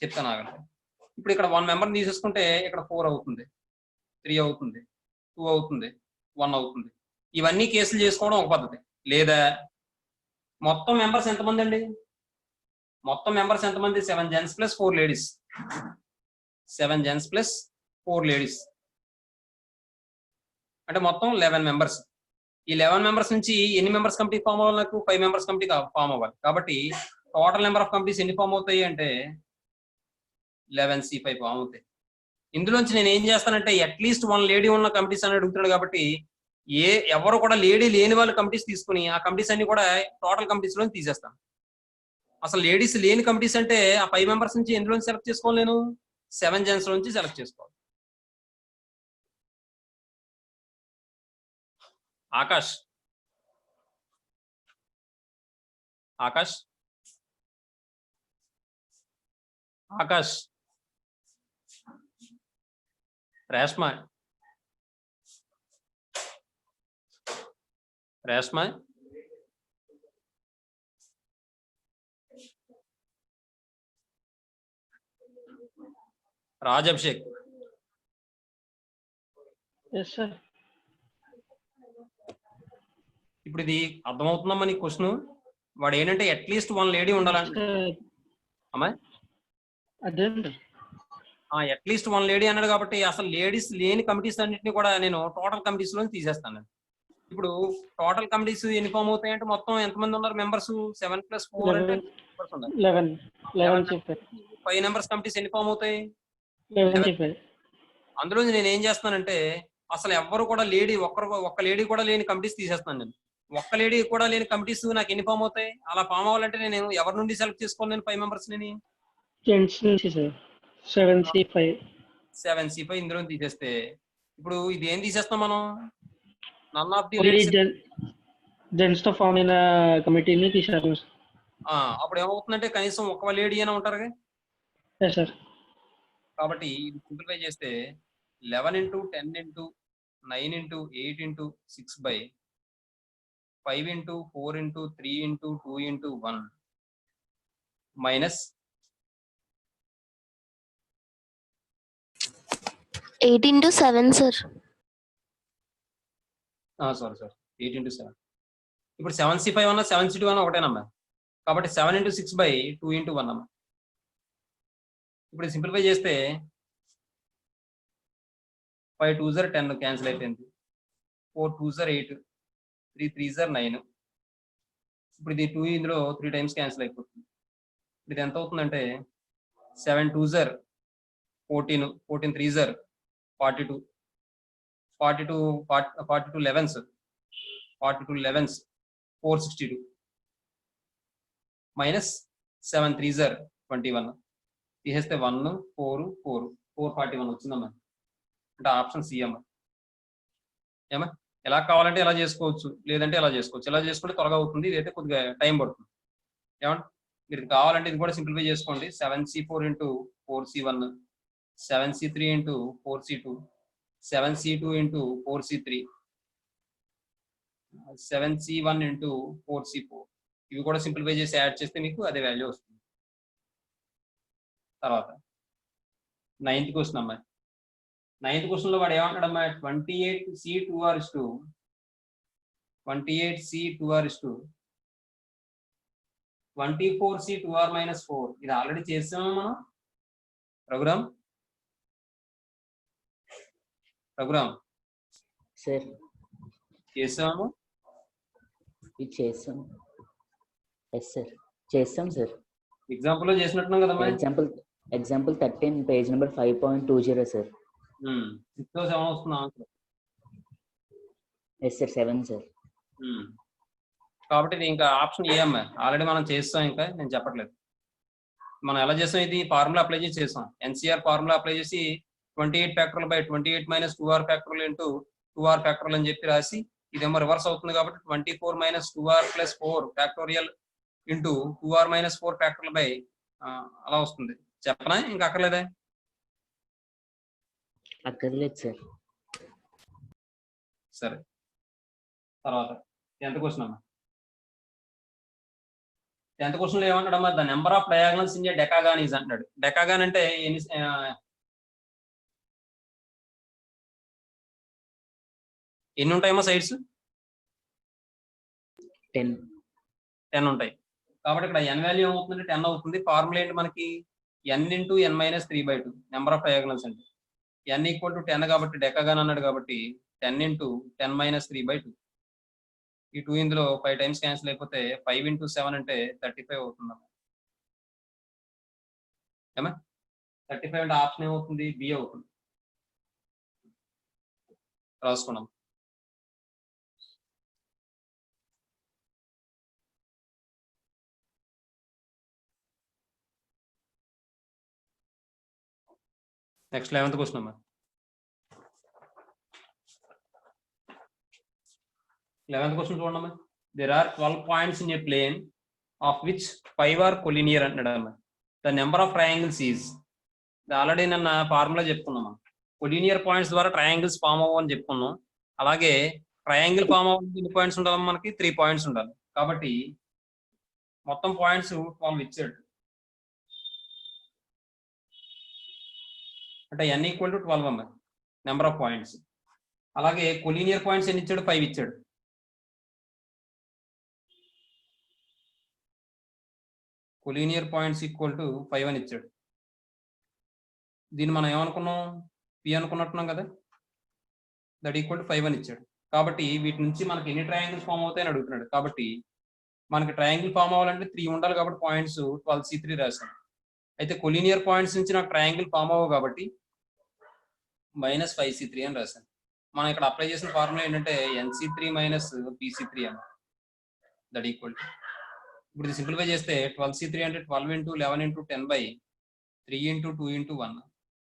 చెప్తాను ఆగండి. ఇప్పుడు ఇక్కడ 1 member తీసేసుకుంటే ఇక్కడ 4 అవుతుంది, 3 అవుతుంది, 2 అవుతుంది, 1 అవుతుంది. ఇవన్నీ కేసులు చేసుకోవడం ఒక పద్ధతి. లేదా మొత్తం మెంబర్స్ ఎంతమంది అండి? మొత్తం మెంబర్స్ ఎంతమంది? 7 gents + 4 ladies. 7 gents + 4 ladies అంటే మొత్తం 11 members. ఈ 11 members నుంచి ఎన్ని మెంబర్స్ కమిటీ ఫామ్ అవ్వాలి? నాకు 5 members కమిటీ ఫామ్ అవ్వాలి. కాబట్టి టోటల్ నెంబర్ ఆఫ్ కమిటీస్ ఎన్ని ఫామ్ అవుతాయి అంటే 11C5 ఫామ్ అవుతాయి. ఇందులోంచి నేను ఏం చేస్తానంటే అట్లీస్ట్ 1 lady ఉన్న కమిటీస్ అని అడుగుతున్నాడు కాబట్టి ఎవరు కూడా లేడీ లేని వాళ్ళ కమిటీస్ తీసుకుని ఆ కమిటీస్ అన్ని కూడా టోటల్ కమిటీస్ లో తీసేస్తాను. అసలు లేడీస్ లేని కమిటీస్ అంటే ఆ 5 members నుంచి ఎందులో సెలెక్ట్ చేసుకోవాలి? నేను 7 gents నుంచి సెలెక్ట్ చేసుకోవాలి. ఆకాష్ ఆకాష్ ఆకాష్ రేష్మ రేష్మ రాజ్ అభిషేక్. Yes, sir. ఇప్పుడు ఇది అర్థమవుతుందమ్మా నీ క్వశ్చన్? వాడు ఏంటంటే అట్లీస్ట్ 1 lady ఉండాలంటే అమ్మాయి అదేంటి అట్లీస్ట్ 1 lady అన్నాడు కాబట్టి అసలు లేడీస్ లేని కమిటీస్ అన్నింటినీ కూడా నేను టోటల్ కమిటీస్ లో తీసేస్తాను. ఇప్పుడు టోటల్ కమిటీస్ ఎన్ని ఫామ్ అవుతాయి అంటే మొత్తం ఎంతమంది ఉన్నారు మెంబర్స్? 7 + 4 అంటే 11 చెప్పారు. 5 members కమిటీస్ ఎన్ని ఫామ్ అవుతాయి? 11 చెప్పారు. అందులో నేను ఏం చేస్తానంటే అసలు ఎవ్వరు కూడా లేడీ ఒక్క లేడీ కూడా లేని కమిటీస్ తీసేస్తాను. నేను ఒక్క లేడీ కూడా లేని కమిటీస్ నాకు ఎన్ని ఫామ్ అవుతాయి? అలా ఫామ్ అవ్వాలంటే నేను ఎవరి నుండి సెలెక్ట్ చేసుకోవాలి? నేను 5 members ని జెంట్స్ నుంచి సార్ 7C5. 7C5 ఇందులో తీసేస్తే ఇప్పుడు ఇది ఏం తీసేస్తాం మనం? నన్ ఆఫ్ ది జెంట్స్ తో ఫామ్ అయిన కమిటీని తీసేస్తాం సార్. అప్పుడు ఏమవుతుందంటే కనీసం ఒక్క లేడీ అయినా ఉంటారు. సార్ కాబట్టి ఇది సింప్లిఫై చేస్తే 11 into 10 into 9 into 8 into 6 by 5 into 4 into 3 into 2 into 1 minus 8 into 7, sir. Sorry 8 into 7. ఇప్పుడు 7C5 అన్న 7C2 అన్న ఒకటేనమ్మా, కాబట్టి 7 ఇంటూ 6 బై 2 ఇంటూ 1 అమ్మా. ఇప్పుడు సింప్లిఫై చేస్తే 5 2 జర్ 10 క్యాన్సిల్ అయిపోయింది, 4 2 జర్ 8, 3 3 జర్ 9. ఇప్పుడు ఇది 2 ఇందులో 3 టైమ్స్ క్యాన్సిల్ అయిపోతుంది. ఇది ఎంత అవుతుందంటే 7 2 జర్ 14, 14 3 జర్ 42, 42 11s 462 మైనస్ 7 3 జర్ 21. తీసేస్తే 1 4 4 441 వచ్చిందమ్మా. అంటే ఆప్షన్ సి అమ్మా. ఏమా ఎలా కావాలంటే ఎలా చేసుకోవచ్చు, లేదంటే ఎలా చేసుకోవచ్చు. ఎలా చేసుకుంటే త్వరగా అవుతుంది, ఇదైతే కొద్దిగా టైం పడుతుంది. ఏమంటే మీరు కావాలంటే ఇది కూడా సింప్లిఫై చేసుకోండి. 7C4 into 4C1, 7C3 into 4C2, 7C2 into 4C3, 7C1 into 4C4. ఇవి కూడా సింప్లిఫై చేసి యాడ్ చేస్తే మీకు అదే వాల్యూ వస్తుంది. తర్వాత 9th క్వశ్చన్ అమ్మాయి. 9th క్వశ్చన్ లో వాడు ఏమంటాడమ్మా, 28C2R 24C2R మైనస్ 4. ఇది ఆల్రెడీ చేసాము మనం రఘురామ్ సార్ చేసాము. ఇది చేస్తాం. ఎస్ సార్ చేస్తాం సార్. ఎగ్జాంపుల్ లో చేసినట్టున్నాం కదమ్మా. Example 13 page number 5.20 sir. 6 7 వస్తుంది ఆన్సర్. Yes sir 7 sir. కాబట్టి ఇది ఇంకా ఆప్షన్ ఏ అమ్మా. ఆల్రెడీ మనం చేస్తాం, ఇంకా నేను చెప్పట్లేదు. మనం ఎలా చేస్తాం, ఇది ఫార్ములా అప్లై చేసి చేస్తాం. ఎన్సీఆర్ ఫార్ములా అప్లై చేసి 28 factorial by 28 minus 2R factorial into 2R factorial అని చెప్పి రాసి, ఇదేమో రివర్స్ అవుతుంది కాబట్టి 24 minus 2R plus 4 factorial into 2R minus 4 factorial by అలా వస్తుంది. చెప్పనా ఇంకా అక్కర్లేదే? అక్కర్లేదు సార్. సరే, తర్వాత 10th క్వశ్చన్ అమ్మా. 10th క్వశ్చన్ లో ఏమంటాడమ్మా, the number of diagonals in a decagon is అంటాడు. డెకాగాన్ అంటే ఎన్ని ఉంటాయమ్మా సైడ్స్? 10 ఉంటాయి. కాబట్టి ఇక్కడ n వాల్యూ ఏమవుతుంది, 10 అవుతుంది. ఫార్ములా ఏంటి మనకి, n into n minus 3/2 number of diagonals అంటే. n ఈక్వల్ టు 10 కాబట్టి డెకాగాన్ అన్నాడు కాబట్టి 10 ఇంటూ 10 మైనస్ 3/2. ఈ 2 ఇందులో 5 టైమ్స్ క్యాన్సిల్ అయిపోతే 5 ఇంటూ 7 అంటే 35 అవుతుందమ్మా. ఏమా 35 అంటే ఆప్షన్ ఏమవుతుంది, బి అవుతుంది. రాసుకున్నాం. నెక్స్ట్ 11th క్వశ్చన్ అమ్మా. 11th క్వశ్చన్ చూడమ్మా. There are 12 points in a plane of which 5 are collinear అంటున్నాడమ్మా. The number of triangles is. Already నన్ను ఫార్ములా చెప్పుకున్నామా. కొలీనియర్ పాయింట్స్ ద్వారా ట్రయాంగిల్స్ ఫామ్ అవ్వని చెప్పుకున్నాం. అలాగే ట్రయాంగిల్ ఫామ్ అవ్వడానికి ఎన్ని పాయింట్స్ ఉండాలి మనకి, 3 పాయింట్స్ ఉండాలి. కాబట్టి మొత్తం పాయింట్స్ 12 ఇచ్చాడు. అంటే n ఈక్వల్ టు 12 అమ్మా నెంబర్ ఆఫ్ పాయింట్స్. అలాగే కొలీనియర్ పాయింట్స్ ఎన్ని ఇచ్చాడు, 5 ఇచ్చాడు. కొలీనియర్ పాయింట్స్ ఈక్వల్ టు 5 అని ఇచ్చాడు. దీన్ని మనం ఏమనుకున్నాం, పి అనుకున్నట్టున్నాం కదా. దట్ ఈక్వల్ టు 5 అని ఇచ్చాడు. కాబట్టి వీటి నుంచి మనకి ఎన్ని ట్రయాంగిల్స్ ఫామ్ అవుతాయని అడుగుతున్నాడు. కాబట్టి మనకి ట్రయాంగిల్ ఫామ్ అవ్వాలంటే 3 ఉండాలి కాబట్టి పాయింట్స్ 12C3 రాశాను. అయితే కొలీనియర్ పాయింట్స్ నుంచి నాకు ట్రయాంగిల్ ఫామ్ అవ్వవు కాబట్టి మైనస్ 5C3 అని రాశాను. మనం ఇక్కడ అప్లై చేసిన ఫార్ములా ఏంటంటే NC3 మైనస్ PC3 అని. దట్ ఈక్వల్ టు, ఇప్పుడు ఇది సింప్లిఫై చేస్తే 12C3 అంటే 12 into 11 into 10 by 3 into 2 into 1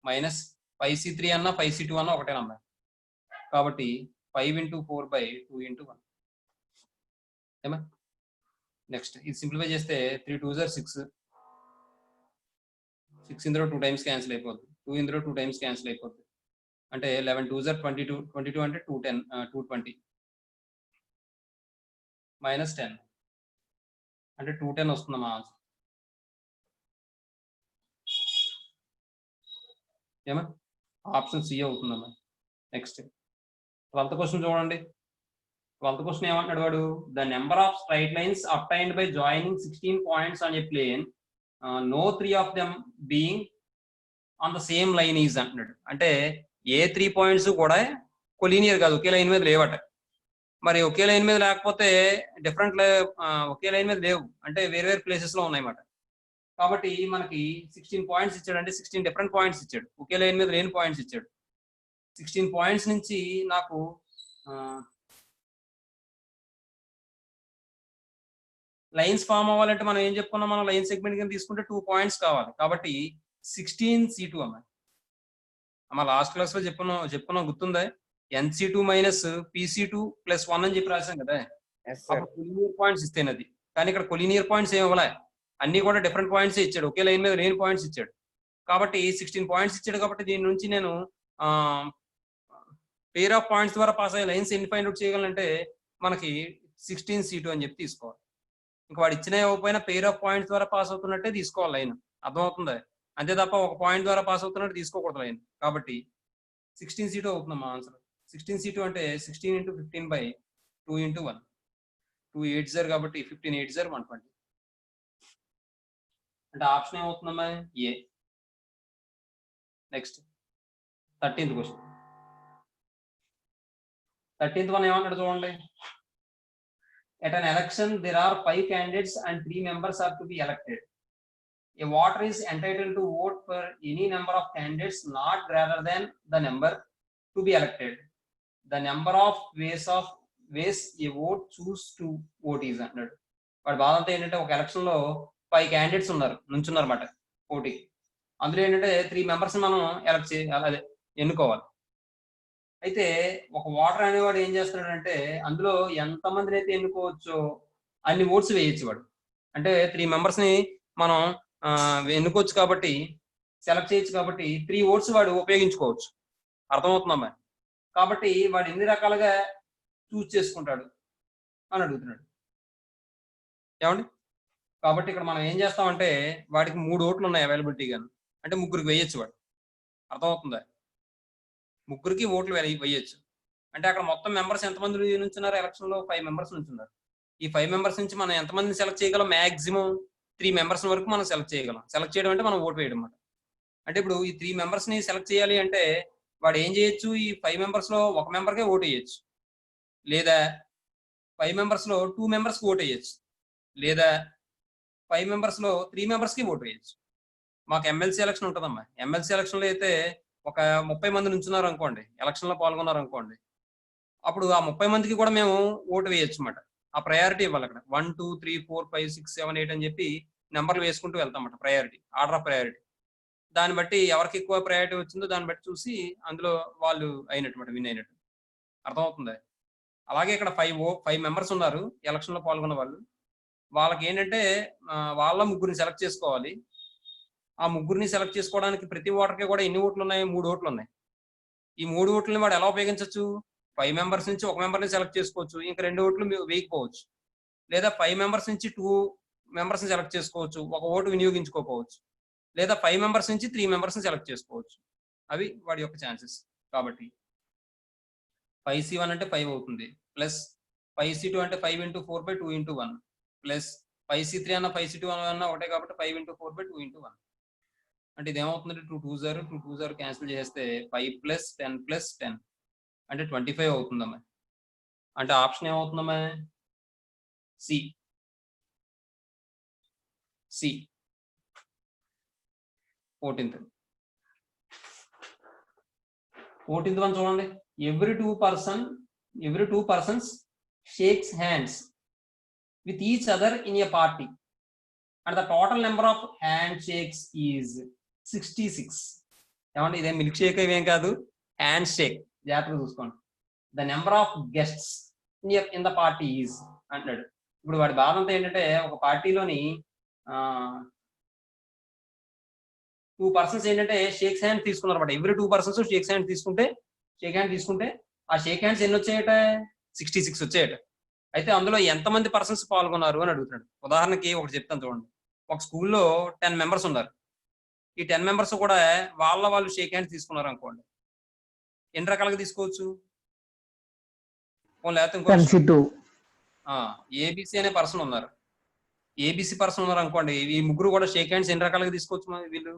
minus 5C3 అన్న 5C2 అన్న ఒకటేనమ్మా. కాబట్టి 5 ఇంటూ 4 బై 2 ఇంటూ 1. ఏమా నెక్స్ట్ ఇది సింప్లిఫై చేస్తే 3 2 6, 6 ఇందులో 2 టైమ్స్ క్యాన్సిల్ అయిపోతుంది. 2 ఇందులో 2 టైమ్స్ క్యాన్సిల్ అయిపోతుంది. అంటే 11 2 జర్ 22, 22 అంటే 210 220 మైనస్ 10 అంటే 210 వస్తుందమ్మా ఆన్సర్. ఏమా ఆప్షన్ సి అవుతుందమ్మా. నెక్స్ట్ 12th క్వశ్చన్ చూడండి. 12th క్వశ్చన్ ఏమంటాడు వాడు, the number of straight lines obtained by joining 16 points on a plane, no 3 of them being on the same line is అంటున్నాడు. అంటే ఏ 3 పాయింట్స్ కూడా కొలీనియర్ కాదు, ఒకే line మీద లేవట. మరి ఒకే లైన్ మీద లేకపోతే డిఫరెంట్ ఒకే లైన్ మీద లేవు అంటే వేరే వేరే ప్లేసెస్ లో ఉన్నాయన్నమాట. కాబట్టి మనకి 16 పాయింట్స్ ఇచ్చాడు, అంటే 16 డిఫరెంట్ పాయింట్స్ ఇచ్చాడు, ఒకే లైన్ మీద లేని పాయింట్స్ ఇచ్చాడు. 16 పాయింట్స్ నుంచి నాకు లైన్స్ ఫామ్ అవ్వాలంటే మనం ఏం చెప్పుకున్నాం, మనం లైన్ సెగ్మెంట్ కింద తీసుకుంటే 2 పాయింట్స్ కావాలి. కాబట్టి 16C2 అమ్మ లాస్ట్ క్లాస్ లో చెప్పుకున్నాం గుర్తుందా, NC2 మైనస్ PC2 ప్లస్ 1 అని చెప్పి రాశాం కదా. కొలీనియర్ పాయింట్స్ ఇస్తేనది, కానీ ఇక్కడ కొలీనియర్ పాయింట్స్ ఏం ఇవ్వలే, అన్ని కూడా డిఫరెంట్ పాయింట్స్ ఇచ్చాడు, ఒకే లైన్ మీద లేని పాయింట్స్ ఇచ్చాడు. కాబట్టి 16 పాయింట్స్ ఇచ్చాడు. కాబట్టి దీని నుంచి నేను పేర్ ఆఫ్ పాయింట్స్ ద్వారా పాస్ అయ్యే లైన్స్ ఎన్ని ఫైండ్ అవుట్ చేయగలంటే మనకి 16C2 అని చెప్పి తీసుకోవాలి. ఇంకా వాడు ఇచ్చిన ఇవ్వకపోయినా పేర్ ఆఫ్ పాయింట్స్ ద్వారా పాస్ అవుతున్నట్టే తీసుకోవాలి లైన్, అర్థమవుతుందా? అంతే తప్ప ఒక పాయింట్ ద్వారా పాస్ అవుతున్నట్టు తీసుకోకూడదు లైన్. కాబట్టి 16C2 అవుతుంది మా ఆన్సర్. 16C2 అంటే 16 × 15/2 × 1, 2 8 జర్ కాబట్టి 15 8 జర్ 120. అంటే ఆప్షన్ ఏమవుతుందమ్మా, A. Next 13th question. 13th one ఏమన్నాడు చూడండి. At an election, there are 5 candidates and 3 members are to be elected. A voter is entitled to vote for any number of candidates not greater than the number to be elected. The number of ways a vote choose to vote is అన్నాడు. వాడు బాధ అంతా ఏంటంటే ఒక election లో 5 candidates నుంచున్నారు అన్నమాట పోటీ. అందులో ఏంటంటే 3 మెంబర్స్ మనం ఎన్నుకోవాలి. అయితే ఒక ఓటర్ అనేవాడు ఏం చేస్తున్నాడంటే అందులో ఎంతమందిని అయితే ఎన్నుకోవచ్చో అన్ని ఓట్స్ వేయచ్చు వాడు. అంటే 3 మెంబర్స్ ని మనం ఎన్నుకోవచ్చు కాబట్టి, సెలెక్ట్ చేయొచ్చు కాబట్టి 3 ఓట్స్ వాడు ఉపయోగించుకోవచ్చు. అర్థమవుతుందమ్మా? కాబట్టి వాడు ఎన్ని రకాలుగా చూస్ చేసుకుంటాడు అని అడుగుతున్నాడు. ఏమండి? కాబట్టి ఇక్కడ మనం ఏం చేస్తామంటే వాడికి 3 ఓట్లు ఉన్నాయి అవైలబిలిటీ గాను, అంటే 3కి వేయచ్చు వాడు. అర్థమవుతుందా? 3కి ఓట్లు వేయచ్చు. అంటే అక్కడ మొత్తం మెంబర్స్ ఎంతమంది నుంచున్నారు ఎలక్షన్ లో, 5 మెంబర్స్ నుంచున్నారు. ఈ 5 మెంబర్స్ నుంచి మనం ఎంతమందిని సెలెక్ట్ చేయగలం, మాక్సిమం 3 మెంబర్స్ వరకు మనం సెలెక్ట్ చేయగలం. సెలెక్ట్ చేయడం అంటే మనం ఓటు వేయడం అన్నమాట. అంటే ఇప్పుడు ఈ 3 మెంబర్స్ ని సెలెక్ట్ చేయాలి అంటే వాడు ఏం చేయొచ్చు, ఈ 5 మెంబర్స్ లో 1 మెంబర్కే ఓటు వేయచ్చు, లేదా 5 మెంబర్స్ లో 2 మెంబర్స్ కి ఓటు వేయచ్చు, లేదా 5 మెంబర్స్ లో 3 మెంబర్స్ కి ఓటు వేయచ్చు. మాకు ఎమ్మెల్సీ ఎలక్షన్ ఉంటుందమ్మా. ఎమ్మెల్సీ ఎలక్షన్ లో అయితే ఒక 30 మంది నుంచున్నారు అనుకోండి, ఎలక్షన్ లో పాల్గొన్నారు అనుకోండి, అప్పుడు ఆ 30 మందికి కూడా మేము ఓటు వేయచ్చు అన్నమాట. ఆ ప్రయారిటీ ఇవ్వాలి. అక్కడ 1 2 3 4 5 6 7 8 అని చెప్పి నెంబర్లు వేసుకుంటూ వెళ్తాం అన్నమాట. Priority, order of priority. దాన్ని బట్టి ఎవరికి ఎక్కువ ప్రయారిటీ వచ్చిందో దాన్ని బట్టి చూసి అందులో వాళ్ళు అయినట్టు, విన్ అయినట్టు. అర్థమవుతుందా? అలాగే ఇక్కడ 5 మెంబర్స్ ఉన్నారు ఎలక్షన్ లో పాల్గొన్న వాళ్ళు. వాళ్ళకి ఏంటంటే వాళ్ళ 3 సెలెక్ట్ చేసుకోవాలి. ఆ 3 సెలెక్ట్ చేసుకోవడానికి ప్రతి ఓటర్కి కూడా ఎన్ని ఓట్లు ఉన్నాయి, 3 ఓట్లు ఉన్నాయి. ఈ 3 ఓట్లని వాడు ఎలా ఉపయోగించవచ్చు, 5 మెంబర్స్ నుంచి 1 మెంబర్ని సెలెక్ట్ చేసుకోవచ్చు, ఇంకా 2 ఓట్లు వేయకపోవచ్చు. లేదా 5 మెంబర్స్ నుంచి 2 మెంబర్స్ని సెలెక్ట్ చేసుకోవచ్చు, 1 ఓటు వినియోగించుకోకపోవచ్చు. లేదా 5 మెంబర్స్ నుంచి 3 మెంబర్స్ని సెలెక్ట్ చేసుకోవచ్చు. అవి వాడి యొక్క ఛాన్సెస్. కాబట్టి 5C1 అంటే 5 అవుతుంది, ప్లస్ 5C2 అంటే 5 × 4/2 × 1, ప్లస్ 5C3 అన్న 5C2 అన్న ఒకటే కాబట్టి 5 × 4/2 × 1. అంటే ఇది ఏమవుతుందంటే 2 2 0 క్యాన్సిల్ చేస్తే 5 + 10 + 10 అంటే 25 అవుతుందమ్మా. అంటే ఆప్షన్ ఏమవుతుందమ్మా, సి. 14th వన్ చూడండి. every two persons shakes hands with each other in a party and the total number of handshakes is 66. ఏమంటే ఇదే మిల్క్ షేక్ ఇవేం కాదు, హ్యాండ్ షేక్. జాగ్రత్తగా చూసుకోండి. The number of guests in the party is అంటాడు. ఇప్పుడు వాడి బాధ అంతా ఏంటంటే ఒక పార్టీలోని 2 పర్సన్స్ ఏంటంటే షేక్ హ్యాండ్ తీసుకున్నారు అనమాట. ఎవ్రీ 2 పర్సన్స్ షేక్ హ్యాండ్ తీసుకుంటే ఆ షేక్ హ్యాండ్స్ ఎన్ని వచ్చాయట? 66 వచ్చాయట. అయితే అందులో ఎంతమంది పర్సన్స్ పాల్గొన్నారు అని అడుగుతున్నాడు. ఉదాహరణకి ఒకటి చెప్తాను చూడండి. ఒక స్కూల్లో 10 మెంబర్స్ ఉన్నారు. ఈ 10 మెంబర్స్ కూడా వాళ్ళు షేక్ హ్యాండ్ తీసుకున్నారు అనుకోండి. ఎన్ని రకాలుగా తీసుకోవచ్చు? NC2 ఏబిసి అనే పర్సన్ ఉన్నారు. ఏబిసి పర్సన్ ఉన్నారు అనుకోండి. ఈ ముగ్గురు కూడా షేక్ హ్యాండ్స్ ఎన్ని రకాలుగా తీసుకోవచ్చు? వీళ్ళు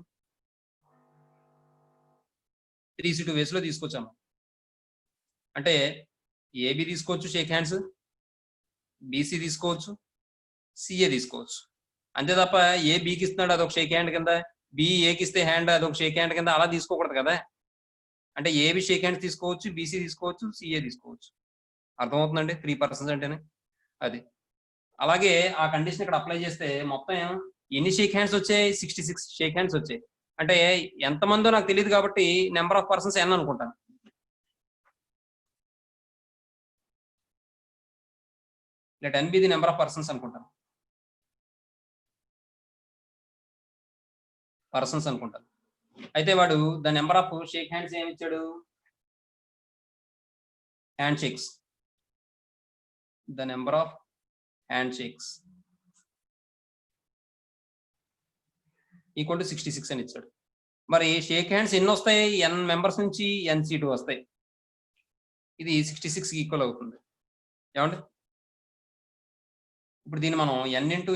3C2 వేస్ లో తీసుకొచ్చాము. అంటే ఏబి తీసుకోవచ్చు షేక్ హ్యాండ్స్, బీసీ తీసుకోవచ్చు, సిఏ తీసుకోవచ్చు. అంతే తప్ప ఏ బికి ఇస్తున్నాడు అదొక షేక్ హ్యాండ్ కింద, బి ఏకి ఇస్తే హ్యాండ్ అదొక షేక్ హ్యాండ్ కింద అలా తీసుకోకూడదు కదా. అంటే ఏబి షేక్ హ్యాండ్ తీసుకోవచ్చు, బీసీ తీసుకోవచ్చు, సిఏ తీసుకోవచ్చు. అర్థమవుతుందండి? 3 పర్సన్స్ అంటేనే అది. అలాగే ఆ కండిషన్ ఇక్కడ అప్లై చేస్తే మొత్తం ఎన్ని షేక్ హ్యాండ్స్ వచ్చాయి? 66 షేక్ హ్యాండ్స్ వచ్చాయి. అంటే ఎంతమందో నాకు తెలియదు కాబట్టి నెంబర్ ఆఫ్ పర్సన్స్ ఎన్ అనుకుంటాను. Let n be the number of persons అనుకుంటాను. అయితే వాడు the number of shake hands ఏమి ఇచ్చాడు? Hand shakes. The number of hand shakes equal to 66 అని ఇచ్చాడు. మరి షేక్ హ్యాండ్స్ ఎన్ని వస్తాయి? n మెంబర్స్ నుంచి NC2 వస్తాయి. ఇది 66 ఈక్వల్ అవుతుంది. ఏమండి? ఇప్పుడు దీన్ని మనం n × n-1/2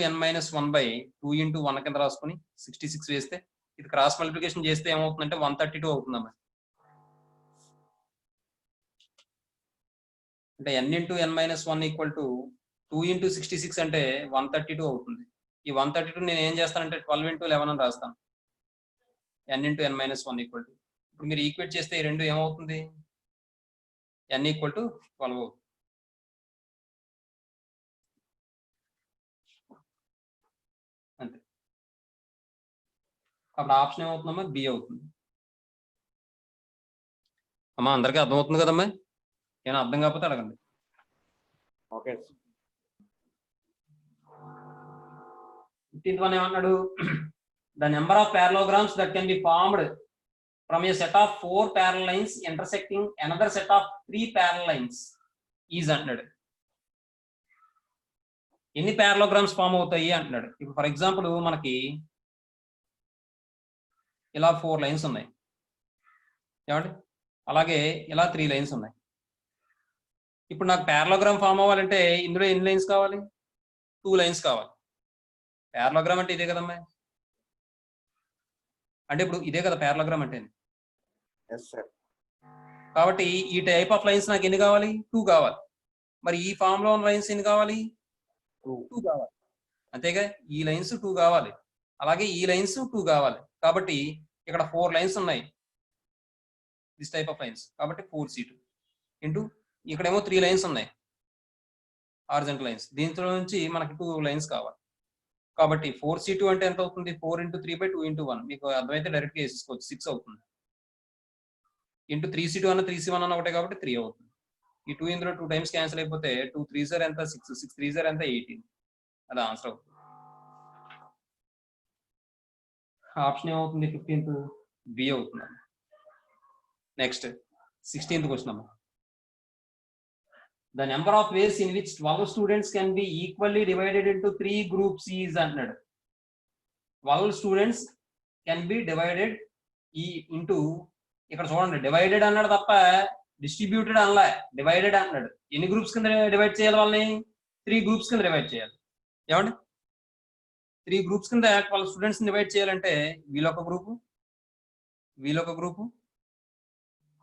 × 1 కింద రాసుకుని 66 వేస్తే ఇది క్రాస్ మల్టిప్లికేషన్ చేస్తే ఏమవుతుందంటే 132 అవుతుందమ్మా. అంటే n × n-1 ఈక్వల్ టు 2 × 66 అంటే 132 అవుతుంది. ఈ 132 నేను ఏం చేస్తానంటే 12 × 11 అని రాస్తాను. n × n-1 ఈక్వల్ టు, ఇప్పుడు మీరు ఈక్వేట్ చేస్తే ఈ రెండు ఏమవుతుంది? n ఈక్వల్ టు 12 అవుతుంది. అంతే. అప్పుడు ఆప్షన్ ఏమవుతుందమ్మా? బి అవుతుంది. అమ్మా అందరికీ అర్థమవుతుంది కదమ్మా? ఏమైనా అర్థం కాకపోతే అడగండి. ఓకే. 15th వన్ ఏమన్నాడు? The number of parallelograms that can be formed from a set of 4 parallel lines intersecting another set of 3 parallel lines is అంటున్నాడు. ఎన్ని parallelograms ఫామ్ అవుతాయి అంటున్నాడు. ఇప్పుడు ఫర్ ఎగ్జాంపుల్ మనకి ఇలా 4 లైన్స్ ఉన్నాయి ఏమండి? అలాగే ఇలా 3 లైన్స్ ఉన్నాయి. ఇప్పుడు నాకు ప్యారలోగ్రామ్ ఫామ్ అవ్వాలంటే ఇందులో ఎన్ని లైన్స్ కావాలి? 2 లైన్స్ కావాలి. ప్యారలోగ్రామ్ అంటే ఇదే కదమ్మా. అంటే ఇప్పుడు ఇదే కదా ప్యారలోగ్రామ్ అంటే. కాబట్టి ఈ టైప్ ఆఫ్ లైన్స్ నాకు ఎన్ని కావాలి? 2 కావాలి. మరి ఈ ఫామ్ లో ఉన్న లైన్స్ ఎన్ని కావాలి? 2 కావాలి. అంతేగా, ఈ లైన్స్ 2 కావాలి, అలాగే ఈ లైన్స్ 2 కావాలి. కాబట్టి ఇక్కడ 4 లైన్స్ ఉన్నాయి, దిస్ టైప్ ఆఫ్ లైన్స్. కాబట్టి 4C2 ఇంటూ ఇక్కడేమో 3 లైన్స్ ఉన్నాయి, హారిజాంటల్ లైన్స్. దీంట్లో నుంచి మనకి 2 లైన్స్ కావాలి. కాబట్టి 4C2 అంటే ఎంత అవుతుంది? 4 × 3/2 × 1. మీకు అర్థమైతే డైరెక్ట్ గా వేసుకోవచ్చు, 6 అవుతుంది. ఇంటూ 3C2 అన్న 3C1 అన్న ఒకటే కాబట్టి 3 అవుతుంది. ఈ 2 ఇందులో 2 టైమ్స్ క్యాన్సిల్ అయిపోతే 2 3s ఎంత? 6, 6 3s ఎంత? 18. అది ఆన్సర్ అవుతుంది. ఆప్షన్ ఏమవుతుంది? 15th బి అవుతుంది. నెక్స్ట్ 16th క్వశ్చన్ అమ్మా. The number of ways in which 12 students can be equally divided into 3 groups is అంటున్నాడు. 12 students can be divided into, ఇక్కడ చూడండి డివైడెడ్ అన్నాడు తప్ప డిస్ట్రిబ్యూటెడ్ అనలే, డివైడెడ్ అన్నాడు. ఎన్ని గ్రూప్స్ కింద డివైడ్ చేయాలి వాళ్ళని? 3 గ్రూప్స్ కింద డివైడ్ చేయాలి. ఏమండి? 3 గ్రూప్స్ కింద 12 స్టూడెంట్స్ డివైడ్ చేయాలంటే వీళ్ళొక గ్రూపు, వీళ్ళొక గ్రూపు,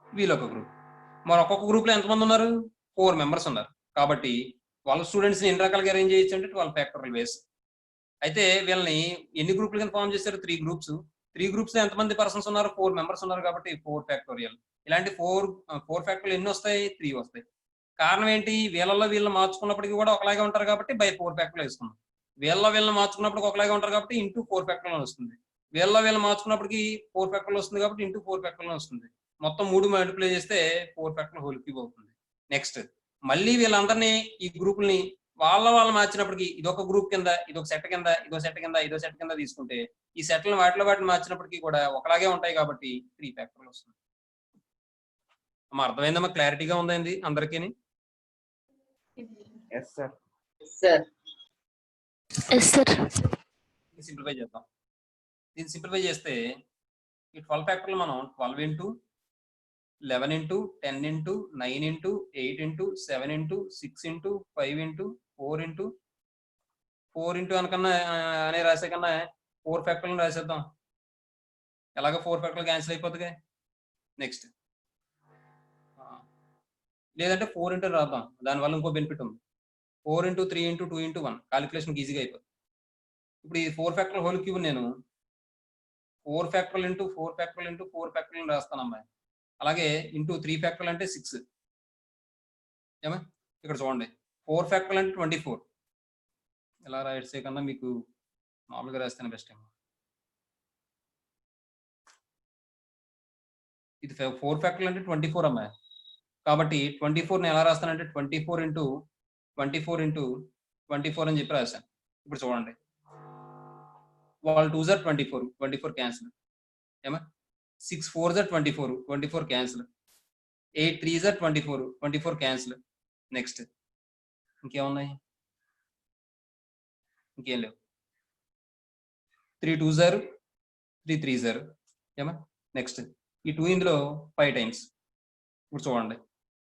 వీళ్ళొక గ్రూప్. మరి ఒక్కొక్క గ్రూప్ లో ఎంతమంది ఉన్నారు? 4 మెంబర్స్ ఉన్నారు. కాబట్టి 12 స్టూడెంట్స్ ని ఎన్ని రకాలుగా అరేంజ్ చేయొచ్చు అంటే 12 ఫ్యాక్టోరియల్ వేస్. అయితే వీళ్ళని ఎన్ని గ్రూపుల కింద ఫామ్ చేశారు? 3 గ్రూప్స్. 3 గ్రూప్స్ లో ఎంతమంది పర్సన్స్ ఉన్నారు? 4 మెంబర్స్ ఉన్నారు. కాబట్టి 4 ఫ్యాక్టోరియల్. ఇలాంటి 4 ఫ్యాక్టోరియల్ ఎన్ని వస్తాయి? 3 వస్తాయి. కారణం ఏంటి? వీళ్ళలో వీళ్ళని మార్చుకున్నప్పటికీ కూడా ఒకలాగే ఉంటారు కాబట్టి బై 4 ఫ్యాక్టోరియల్ వేసుకున్నాం. వీళ్ళని మార్చుకున్నప్పుడు ఒకలాగే ఉంటారు కాబట్టి ఇంటూ 4 ఫ్యాక్టోరియల్ వస్తుంది. వీళ్ళని మార్చుకున్నప్పటికీ 4 ఫ్యాక్టోరియల్ వస్తుంది కాబట్టి ఇంటూ 4 ఫ్యాక్టోరియల్ వస్తుంది. మొత్తం 3 మల్టిప్లై చేస్తే 4 ఫ్యాక్టోరియల్ హోల్ క్యూబ్ అవుతుంది. నెక్స్ట్ మళ్ళీ వీళ్ళందరినీ ఈ గ్రూపుల్ని వాళ్ళు మార్చినప్పటికి ఇదొక గ్రూప్ కింద, ఇదొక సెట్ కింద, ఇదో సెట్ కింద, ఇదో సెట్ కింద తీసుకుంటే ఈ సెట్లను వాటిని మార్చినప్పటికీ కూడా ఒకలాగే ఉంటాయి కాబట్టి 3 ఫ్యాక్టర్లు వస్తుంది. అమ్మా అర్థమైందమ్మా? క్లారిటీగా ఉందండి అందరికీ? Yes, sir. Yes sir. Simplify చేద్దాం. దీన్ని సింప్లిఫై చేస్తే ఈ 12 ఫ్యాక్టర్లు మనం 12 into 11 into 10 into 9 into 8 into 7 into 6 into 5 into 4 into 4 into అనకన్నా అనే రాసే కన్నా 4 ఫ్యాక్టర్లను రాసేద్దాం. ఎలాగో 4 ఫ్యాక్టర్లు క్యాన్సిల్ అయిపోతుంది. నెక్స్ట్ లేదంటే 4 ఇంటూ రాద్దాం, దానివల్ల ఇంకో బెనిఫిట్ ఉంది. 4 ఇంటూ 3 ఇంటూ 2 ఇంటూ 1 క్యాలిక్యులేషన్ ఈజీగా అయిపోతుంది. ఇప్పుడు ఈ 4 ఫ్యాక్టర్ల హోల్ క్యూబ్ నేను 4 ఫ్యాక్టర్లు ఇంటూ 4 ఫ్యాక్టర్లు ఇంటూ 4 ఫ్యాక్టర్లు రాస్తాను అమ్మాయి. అలాగే ఇంటూ 3 ఫ్యాక్టర్లు అంటే 6 ఏమా? ఇక్కడ చూడండి 4 ఫ్యాక్టర్లు అంటే 24. ఎలా రాయట్సే కన్నా మీకు మామూలుగా రాస్తేనే బెస్ట్ ఏమో. ఇది 4 ఫ్యాక్టర్లు అంటే 24 అమ్మాయి. కాబట్టి 24ని ఎలా రాస్తానంటే 24 ఇంటూ 24 ఇంటూ 24 అని చెప్పి రాశాను. ఇప్పుడు చూడండి వాళ్ళు 2s are 24 క్యాన్సిల్ ఏమా? 6 4s are 24 cancel. 8 3s are 24 cancel. Next ఇంకేమున్నాయి? ఇంకేం లేవు. 3 2s are 3 3s are ఏమా? నెక్స్ట్ ఈ 2 ఇందులో 5 టైమ్స్. ఇప్పుడు చూడండి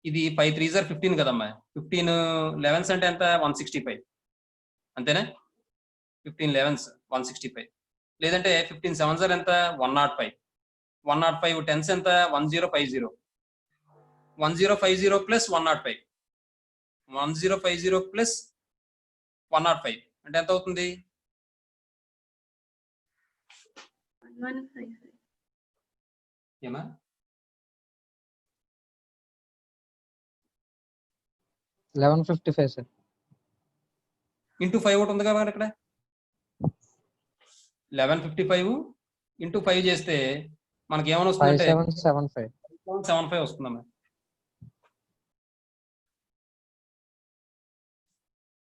ఇది 5 3s are 15 కదమ్మా. 15 11s అంటే ఎంత? 165 అంతేనా? 15 11s 165. లేదంటే 15 7s are ఎంత? 105. 105 10s ఎంత? 1050. 1050 ప్లస్ 105. 1050 ప్లస్ 105 అంటే ఎంత అవుతుంది? 1155. ఏమా? $1155 సార్. ఇంటూ 5 ఒకటి ఉంది కాబట్టి ఇక్కడ 1155 ఇంటూ 5 చేస్తే మనకి ఏమైనా వస్తుందంటే 5775 వస్తుందమ్మా.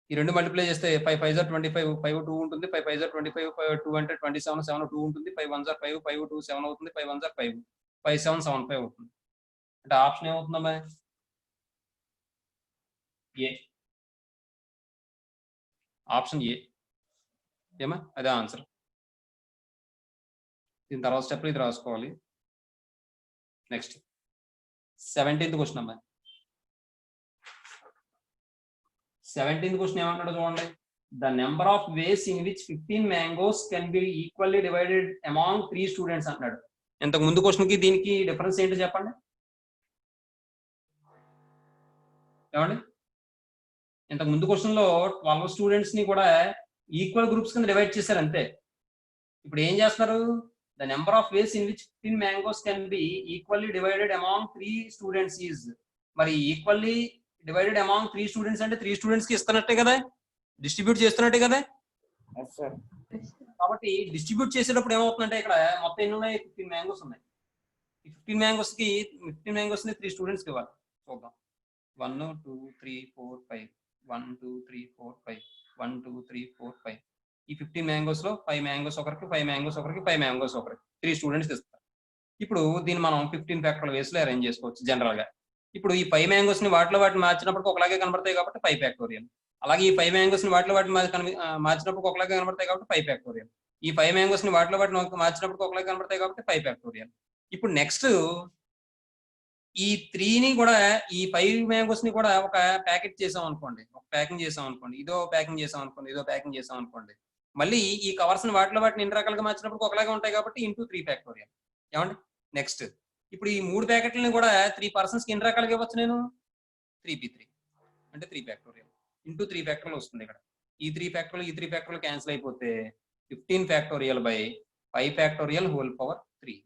ఈ రెండు మల్టిప్లై చేస్తే 5 5s are 25 5 2 ఉంటుంది. 5 5s are 25 5 2 అంటే 27 7 2 ఉంటుంది. 5 1s are 5 5 2 7 అవుతుంది. 5 1s are 5 5 7 75 అవుతుంది. అంటే ఆప్షన్ ఏమవుతుందమ్మా? ఏ. ఆప్షన్ ఏ ఏమా? అదే ఆన్సర్. దీని తర్వాత స్టెప్ ఇది రాసుకోవాలి. నెక్స్ట్ 17th క్వశ్చన్ అమ్మా. 17th క్వశ్చన్ ఏమంటాడో చూడండి. The number of ways in which 15 mangoes can be equally divided among 3 students అంటున్నాడు. ఇంతకు ముందు క్వశ్చన్ కి దీనికి డిఫరెన్స్ ఏంటో చెప్పండి. ఏమండి? ఇంతకు ముందు క్వశ్చన్ లో 12 స్టూడెంట్స్ ని కూడా ఈక్వల్ గ్రూప్స్ కింద డివైడ్ చేశారు అంతే. ఇప్పుడు ఏం చేస్తున్నారు? The number of ways in which 15 mangoes can be equally divided among 3 students is. మరి ఈక్వల్లీ డివైడెడ్ అమాంగ్ 3 స్టూడెంట్స్ అంటే 3 స్టూడెంట్స్ కి ఇస్తున్నట్టే కదా, డిస్ట్రిబ్యూట్ చేస్తున్నట్టే కదా. Yes, sir. కాబట్టి డిస్ట్రిబ్యూట్ చేసేటప్పుడు ఏమవుతుందంటే ఇక్కడ మొత్తం ఎన్ని ఉన్నాయి? 15 మ్యాంగోస్ ఉన్నాయి. ఈ 15 మ్యాంగోస్ ని 3 స్టూడెంట్స్ కి ఇవ్వాలి. చూద్దాం. 1 2 3 4 5 1 2 3 4 5 1 2 3 4 5. ఈ 15 మ్యాంగోస్ లో 5 మ్యాంగోస్ ఒకరికి, 5 మ్యాంగోస్ ఒకరికి, 5 మ్యాంగోస్ ఒకరికి 3 స్టూడెంట్స్ ఇస్తారు. ఇప్పుడు దీన్ని మనం 15 ఫ్యాక్టర్ల వేస్ లో అరేంజ్ చేసుకోవచ్చు జనరల్ గా. ఇప్పుడు ఈ 5 మ్యాంగోస్ ని వాటిలో మార్చినప్పుడు ఒకలాగే కనబడతాయి కాబట్టి 5 ఫ్యాక్టోరియల్. అలాగే ఈ 5 మ్యాంగోస్ ని వాటిలో మార్చినప్పుడు ఒకలాగే కనబడతాయి కాబట్టి 5 ఫ్యాక్టోరియల్. ఈ 5 మ్యాంగోస్ ని వాటిలో మార్చినప్పుడు ఒకలాగే కనబడతాయి కాబట్టి 5 ఫ్యాక్టోరియల్. ఇప్పుడు నెక్స్ట్ ఈ 3ని కూడా ఈ 5 మ్యాంగోస్ ని కూడా ఒక ప్యాకెట్ చేసాం అనుకోండి, ఒక ప్యాకింగ్ చేసాం అనుకోండి, ఇదో ప్యాకింగ్ చేసాం అనుకోండి, ఇదో ప్యాకింగ్ చేసాం అనుకోండి. మళ్ళీ ఈ కవర్స్ ని వాటిలో ఎన్ని రకాలుగా మార్చినప్పుడు ఒకలాగే ఉంటాయి కాబట్టి ఇంటూ 3 ఫ్యాక్టోరియల్. ఏమండి? నెక్స్ట్ ఇప్పుడు ఈ 3 ప్యాకెట్లని కూడా 3 పర్సన్స్ కి ఎన్ని రకాలుగా ఇవ్వచ్చు నేను? 3p3 అంటే 3 ఫ్యాక్టోరియల్ ఇంటూ 3 ఫ్యాక్టోరియల్ వస్తుంది. ఇక్కడ ఈ 3 ఫ్యాక్టోరియల్ క్యాన్సిల్ అయిపోతే 15 factorial by 5 factorial whole power 3.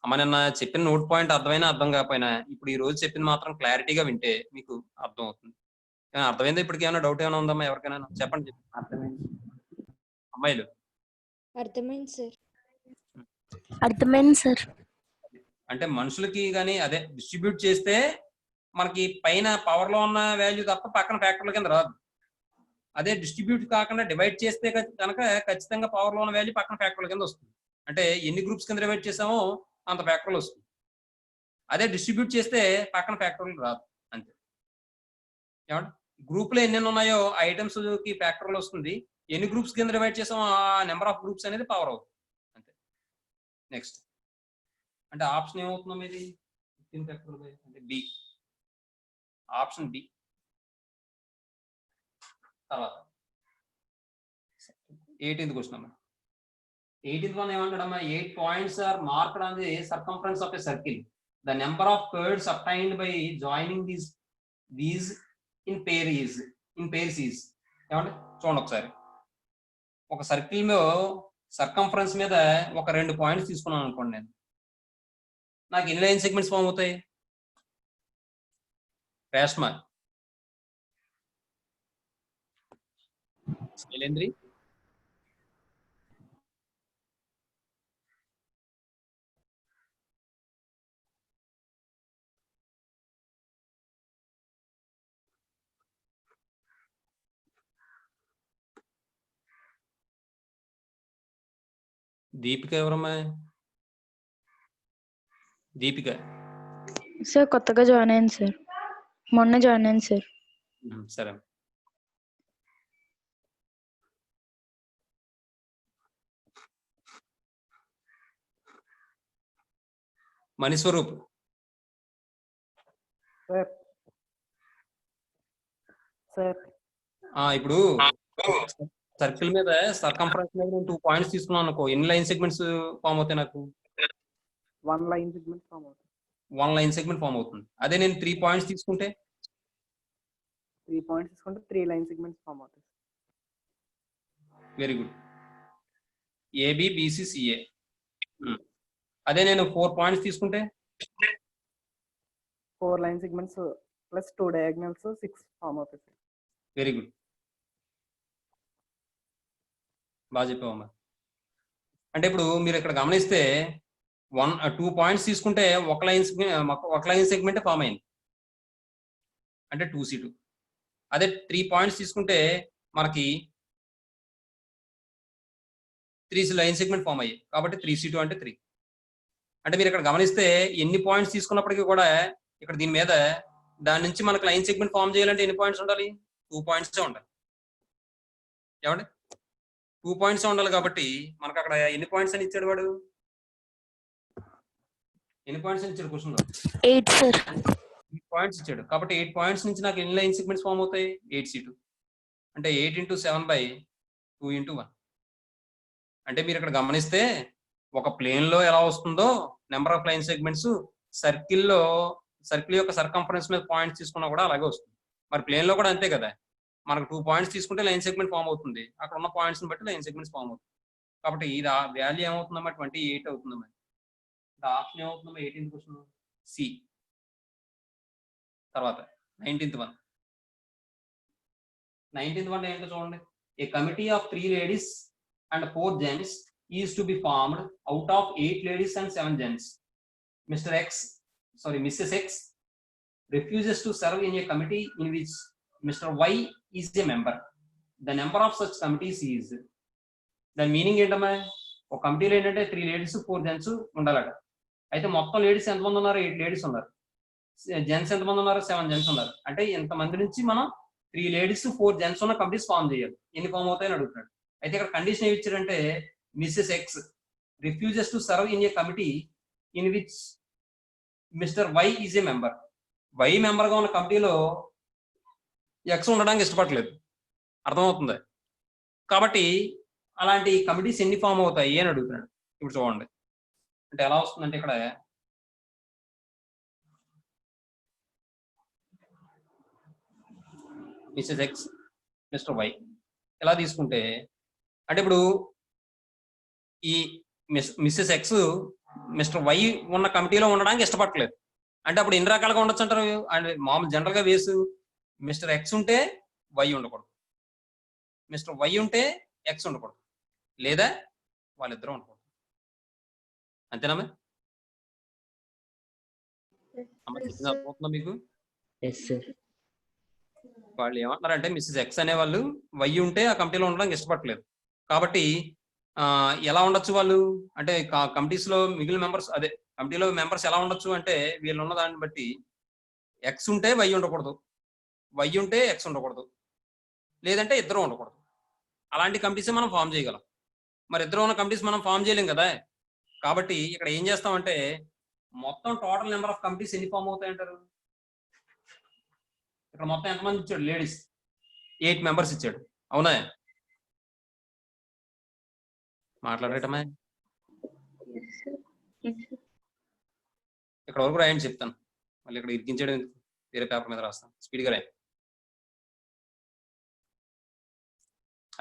అమ్మ నిన్న చెప్పిన నోట్ పాయింట్ అర్థమైనా అర్థం కాకపోయినా ఇప్పుడు ఈ రోజు చెప్పింది మాత్రం క్లారిటీగా వింటే మీకు అర్థం అవుతుంది. అర్థమైందా? ఇప్పటికి ఏమైనా డౌట్ ఏమైనా ఉందమ్మా ఎవరికైనా? చెప్పండి. అర్థమైంది. అమ్మాయిలు అర్థమైంది సార్. అర్థమైంది సార్. అంటే మనుషులకి కానీ అదే డిస్ట్రిబ్యూట్ చేస్తే మనకి పైన పవర్ లో ఉన్న వాల్యూ తప్ప పక్కన ఫ్యాక్టర్ల కింద రాదు. అదే డిస్ట్రిబ్యూట్ కాకుండా డివైడ్ చేస్తే కనుక ఖచ్చితంగా పవర్ లో ఉన్న వాల్యూ పక్కన ఫ్యాక్టర్ల కింద వస్తుంది. అంటే ఎన్ని గ్రూప్స్ కింద డివైడ్ చేసామో అంత ఫ్యాక్టర్లు వస్తుంది. అదే డిస్ట్రిబ్యూట్ చేస్తే పక్కన ఫ్యాక్టర్లు రాదు. అంతే. ఏమంటే గ్రూప్ లో ఎన్ని ఉన్నాయో ఐటమ్స్ కి ఫ్యాక్టర్లు వస్తుంది. ఎన్ని గ్రూప్స్ కింద డివైడ్ చేసామో ఆ నెంబర్ ఆఫ్ గ్రూప్స్ అనేది పవర్ అవుతుంది. అంతే. నెక్స్ట్ అంటే ఆప్షన్ ఏమవుతుందో మీది 15 ఫ్యాక్టర్లు అంటే బి. Option B. తర్వాత 18th క్వశ్చన్ అమ్మా. 18th one ఏమంటాడమ్మా, 8 points are marked on the circumference of a circle. The number of curves obtained by joining these in pairs is ఏమంటే చూడండి ఒకసారి. ఒక సర్కిల్ లో సర్కంఫరెన్స్ మీద ఒక 2 పాయింట్స్ తీసుకున్నాను అనుకోండి. నేను నాకు ఎన్ని లైన్ సెగ్మెంట్స్ ఫామ్ అవుతాయి? రేష్మా, శైలేంద్రి, దీపిక ఎవరమ్మా? దీపిక సార్ కొత్తగా జాయిన్ అయ్యాను సార్, మొన్న జాయిన్ అయ్యాను సార్. సరే. మణిస్వరూప్ ఇప్పుడు సర్కిల్ మీద సర్కంఫరెన్స్ మీద 2 పాయింట్స్ తీసుకున్నాను అనుకో, ఎన్ని లైన్ సెగ్మెంట్స్ ఫామ్ అవుతాయి నాకు? 1 లైన్ సెగ్మెంట్ ఫామ్ అవుతుంది. 1 లైన్ సెగ్మెంట్ ఫామ్ అవుతుంది. అదే నేను 3 పాయింట్స్ తీసుకుంటే 3 పాయింట్స్ తీసుకుంటే 3 లైన్ సెగ్మెంట్స్ ఫామ్ అవుతాయి. Very good. AB BC CA. అదే నేను 4 పాయింట్స్ తీసుకుంటే 4 line segments plus 2 diagonals 6 form అవుతాయి. వెరీ గుడ్, బాగా చెప్పావమ్మా. అంటే ఇప్పుడు మీరు ఇక్కడ గమనిస్తే 2 పాయింట్స్ తీసుకుంటే ఒక లైన్ సెగ్మెంట్ ఫామ్ అయింది అంటే 2C2. అదే 3 పాయింట్స్ తీసుకుంటే మనకి 3 లైన్ సెగ్మెంట్ ఫామ్ అయ్యాయి కాబట్టి 3C2 అంటే 3. అంటే మీరు ఇక్కడ గమనిస్తే ఎన్ని పాయింట్స్ తీసుకున్నప్పటికీ కూడా ఇక్కడ దీని మీద దాని నుంచి మనకు లైన్ సెగ్మెంట్ ఫామ్ చేయాలంటే ఎన్ని పాయింట్స్ ఉండాలి? 2 పాయింట్స్ ఉండాలి. ఏమండి 2 పాయింట్స్ ఉండాలి కాబట్టి మనకు అక్కడ ఎన్ని పాయింట్స్ అని ఇచ్చాడు వాడు? ఎన్ని పాయింట్స్ అని ఇచ్చాడు క్వశ్చన్ లో? 8 సార్. 8 పాయింట్స్ ఇచ్చాడు కాబట్టి 8 పాయింట్స్ నుంచి నాకు ఎన్ని లైన్ సెగ్మెంట్స్ ఫామ్ అవుతాయి? 8C2 అంటే 8 × 7/2 × 1. అంటే మీరు ఇక్కడ గమనిస్తే ఒక ప్లేన్ లో ఎలా వస్తుందో number of line segments, circle యొక్క సర్కంఫరెన్స్ మీద పాయింట్స్ తీసుకున్నా కూడా అలాగే వస్తుంది. మరి ప్లేన్ లో కూడా అంతే కదా, మనకు 2 పాయింట్స్ తీసుకుంటే లైన్ సెగ్మెంట్ ఫామ్ అవుతుంది. అక్కడ ఉన్న పాయింట్స్ బట్టి లైన్ సెగ్మెంట్స్ ఫామ్ అవుతుంది. కాబట్టి ఇది వాల్యూ ఏమవుతుందమ్మా? 28 అవుతుందమ్మా. ఆప్షన్ ఏమవుతుందమ్మా? 18th question C. తర్వాత 19th one. 19th one ఏంటో చూడండి. A committee of 3 ladies and 4 gents is to be formed out of 8 ladies and 7 gents. Mrs. X refuses to serve in a committee in which Mr. Y is a member. The number of such committees is. దాని meaning ఏంటమ్మా? ఒక కమిటీలో ఏంటంటే 3 ladies 4 gents ఉండాలట. అయితే మొత్తం ladies ఎంతమంది ఉన్నారు? 8 ladies ఉన్నారు. జెంట్స్ ఎంతమంది ఉన్నారు? 7 జెంట్స్ ఉన్నారు. అంటే ఎంతమంది నుంచి మనం 3 ladies 4 జెంట్స్ ఉన్న కమిటీస్ ఫామ్ చేయాలి. ఎన్ని ఫామ్ అవుతాయని అడుగుతున్నాడు. అయితే ఇక్కడ కండిషన్ ఏమి ఇచ్చారంటే Mrs X refuses to serve in a committee in which Mr Y is a member. Y member గా ఉన్న కమిటీలో ఎక్స్ ఉండడానికి ఇష్టపడలేదు. అర్థమవుతుంది. కాబట్టి అలాంటి కమిటీస్ ఎన్ని ఫామ్ అవుతాయి అని అడుగుతున్నాడు. ఇప్పుడు చూడండి అంటే ఎలా వస్తుందంటే ఇక్కడ మిస్సెస్ ఎక్స్ మిస్టర్ వై ఎలా తీసుకుంటే అంటే ఇప్పుడు ఈ మిస్సెస్ ఎక్స్ మిస్టర్ వై ఉన్న కమిటీలో ఉండడానికి ఇష్టపడలేదు. అంటే అప్పుడు ఎన్ని రకాలుగా ఉండొచ్చు అంటారు? అంటే మామూలు జనరల్ గా వేసు మిస్టర్ ఎక్స్ ఉంటే వై ఉండకూడదు, మిస్టర్ వై ఉంటే ఎక్స్ ఉండకూడదు, లేదా వాళ్ళిద్దరూ ఉండకూడదు. అంతేనా అమ్మ? చెప్పింది అర్థమవుతుందా మీకు? Yes, sir. వాళ్ళు ఏమంటున్నారంటే మిస్సెస్ ఎక్స్ అనే వాళ్ళు వై ఉంటే ఆ కమిటీలో ఉండడానికి ఇష్టపడలేదు. కాబట్టి ఎలా ఉండొచ్చు వాళ్ళు అంటే కమిటీస్ లో మిగిలిన మెంబర్స్ అదే కమిటీలో మెంబర్స్ ఎలా ఉండొచ్చు అంటే వీళ్ళు ఉన్న దాన్ని బట్టి ఎక్స్ ఉంటే వై ఉండకూడదు, వై ఉంటే ఎక్స్ ఉండకూడదు, లేదంటే ఇద్దరు ఉండకూడదు. అలాంటి కమిటీస్ మనం ఫామ్ చేయగలం. మరి ఇద్దరు ఉన్న కమిటీస్ మనం ఫామ్ చేయలేం కదా. కాబట్టి ఇక్కడ ఏం చేస్తామంటే మొత్తం టోటల్ నెంబర్ ఆఫ్ కమిటీస్ ఎన్ని ఫామ్ అవుతాయి అంటారు? ఇక్కడ మొత్తం ఎంతమంది ఇచ్చాడు? లేడీస్ 8 మెంబర్స్ ఇచ్చాడు. అవునా? మాట్లాడటమే ఇక్కడ వరకు రాయండి చెప్తాను. మళ్ళీ ఇక్కడ ఇరికించడం వేరే పేపర్ మీద రాస్తాను. స్పీడ్గా రాయండి.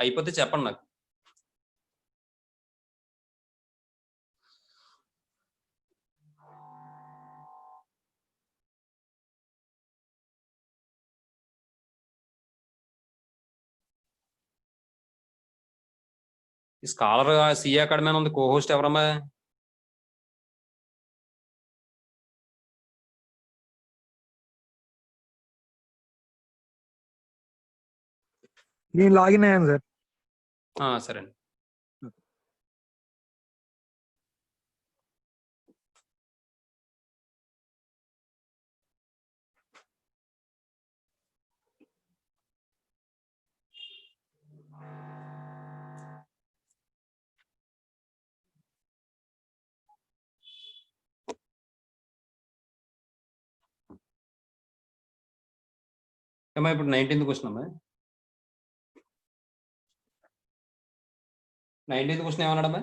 అయిపోతే చెప్పండి నాకు. ఈ స్కాలర్ సిఏ అకాడమీ ఉంది, కో హోస్ట్ ఎవరమ్మా? నేను లాగిన్ అయ్యాను సార్. సరే అండి. ఏమో ఇప్పుడు 19th క్వశ్చన్ అమ్మా. 19th క్వశ్చన్ ఏమన్నాడమ్మా?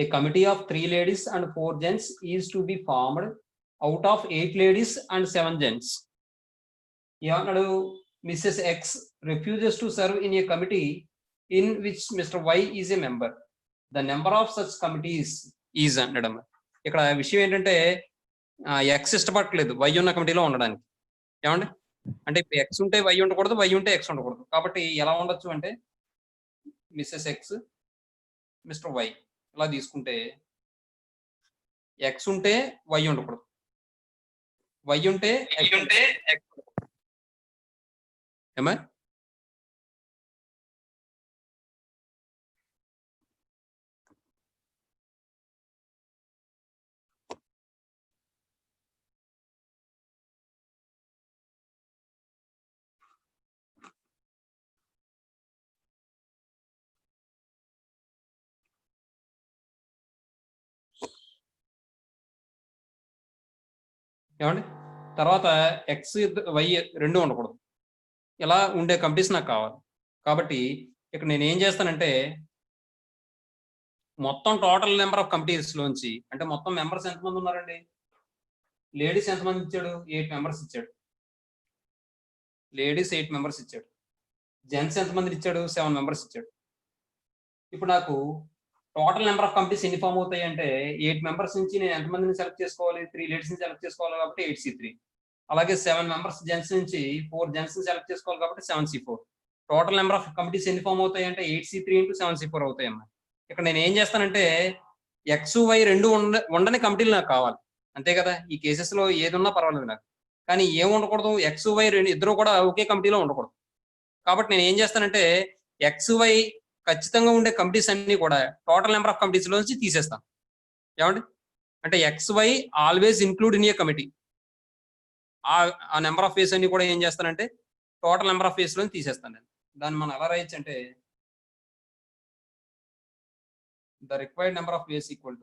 A committee of 3 ladies and 4 gents is to be formed out of 8 ladies and 7 gents. ఏమన్నాడు? Mrs. X refuses to serve in a committee in which Mr. Y is a member. The number of such committees is అన్నాడమ్మా. ఇక్కడ విషయం ఏంటంటే X ఇష్టపడట్లేదు why ఉన్న కమిటీలో ఉండడానికి. ఏమండి అంటే ఇప్పుడు ఎక్స్ ఉంటే వై ఉండకూడదు, వై ఉంటే ఎక్స్ ఉండకూడదు. కాబట్టి ఎలా ఉండొచ్చు అంటే మిస్సెస్ ఎక్స్ మిస్టర్ వై ఇలా తీసుకుంటే ఎక్స్ ఉంటే వై ఉండకూడదు, వై ఉంటే ఏమా ఏమండి తర్వాత ఎక్స్ వై రెండు ఉండకూడదు. ఇలా ఉండే కమిటీస్ నాకు కావాలి. కాబట్టి ఇక్కడ నేను ఏం చేస్తానంటే మొత్తం టోటల్ నెంబర్ ఆఫ్ కమిటీస్ లోంచి అంటే మొత్తం మెంబర్స్ ఎంతమంది ఉన్నారండి? లేడీస్ ఎంతమంది ఇచ్చాడు? 8 మెంబర్స్ ఇచ్చాడు. లేడీస్ 8 మెంబర్స్ ఇచ్చాడు. జెంట్స్ ఎంతమంది ఇచ్చాడు? 7 మెంబర్స్ ఇచ్చాడు. ఇప్పుడు నాకు టోటల్ నెంబర్ ఆఫ్ కమిటీస్ ఎన్ని ఫామ్ అవుతాయి అంటే 8 మెంబర్స్ నుంచి నేను ఎంతమందిని సెలెక్ట్ చేసుకోవాలి? 3 లేడీస్ ని సెలెక్ట్ చేసుకోవాలి కాబట్టి 8C3. అలాగే 7 మెంబర్స్ జెంట్స్ నుంచి 4 జెంట్స్ ని సెలెక్ట్ చేసుకోవాలి కాబట్టి 7C4. Total number of committees ఎన్ని ఫామ్ అవుతాయి అంటే 8C3 × 7C4 అవుతాయి అమ్మా. ఇక్కడ నేను ఏం చేస్తానంటే ఎక్స్ వై రెండు ఉండని కమిటీలు నాకు కావాలి, అంతే కదా. ఈ కేసెస్ లో ఏది ఉన్నా పర్వాలేదు నాకు, కానీ ఏం ఉండకూడదు? ఎక్స్ వై ఇద్దరు కూడా ఒకే కమిటీలో ఉండకూడదు. కాబట్టి నేను ఏం చేస్తానంటే ఎక్స్ వై ఖచ్చితంగా ఉండే కమిటీస్ అన్ని కూడా టోటల్ నెంబర్ ఆఫ్ కమిటీస్ లోంచి తీసేస్తాను. ఏమండి అంటే X Y always include in a committee. ఆ నెంబర్ ఆఫ్ వేస్ అన్ని కూడా ఏం చేస్తానంటే టోటల్ నెంబర్ ఆఫ్ వేస్ లోంచి తీసేస్తాను నేను. దాన్ని మనం ఎలా రాయొచ్చు అంటే the required number of ways equal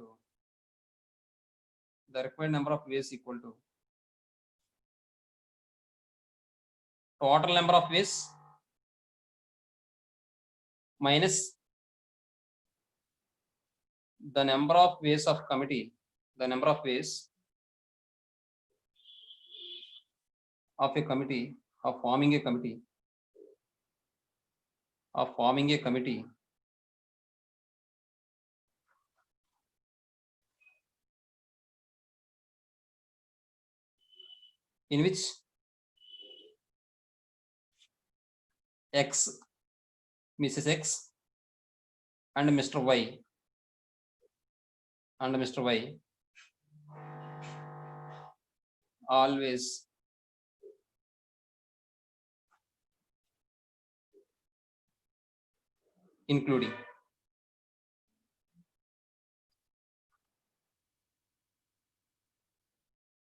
to total number of ways minus the number of ways of committee, the number of ways of a committee, of forming a committee, in which X, Mrs. X and Mr. Y always including.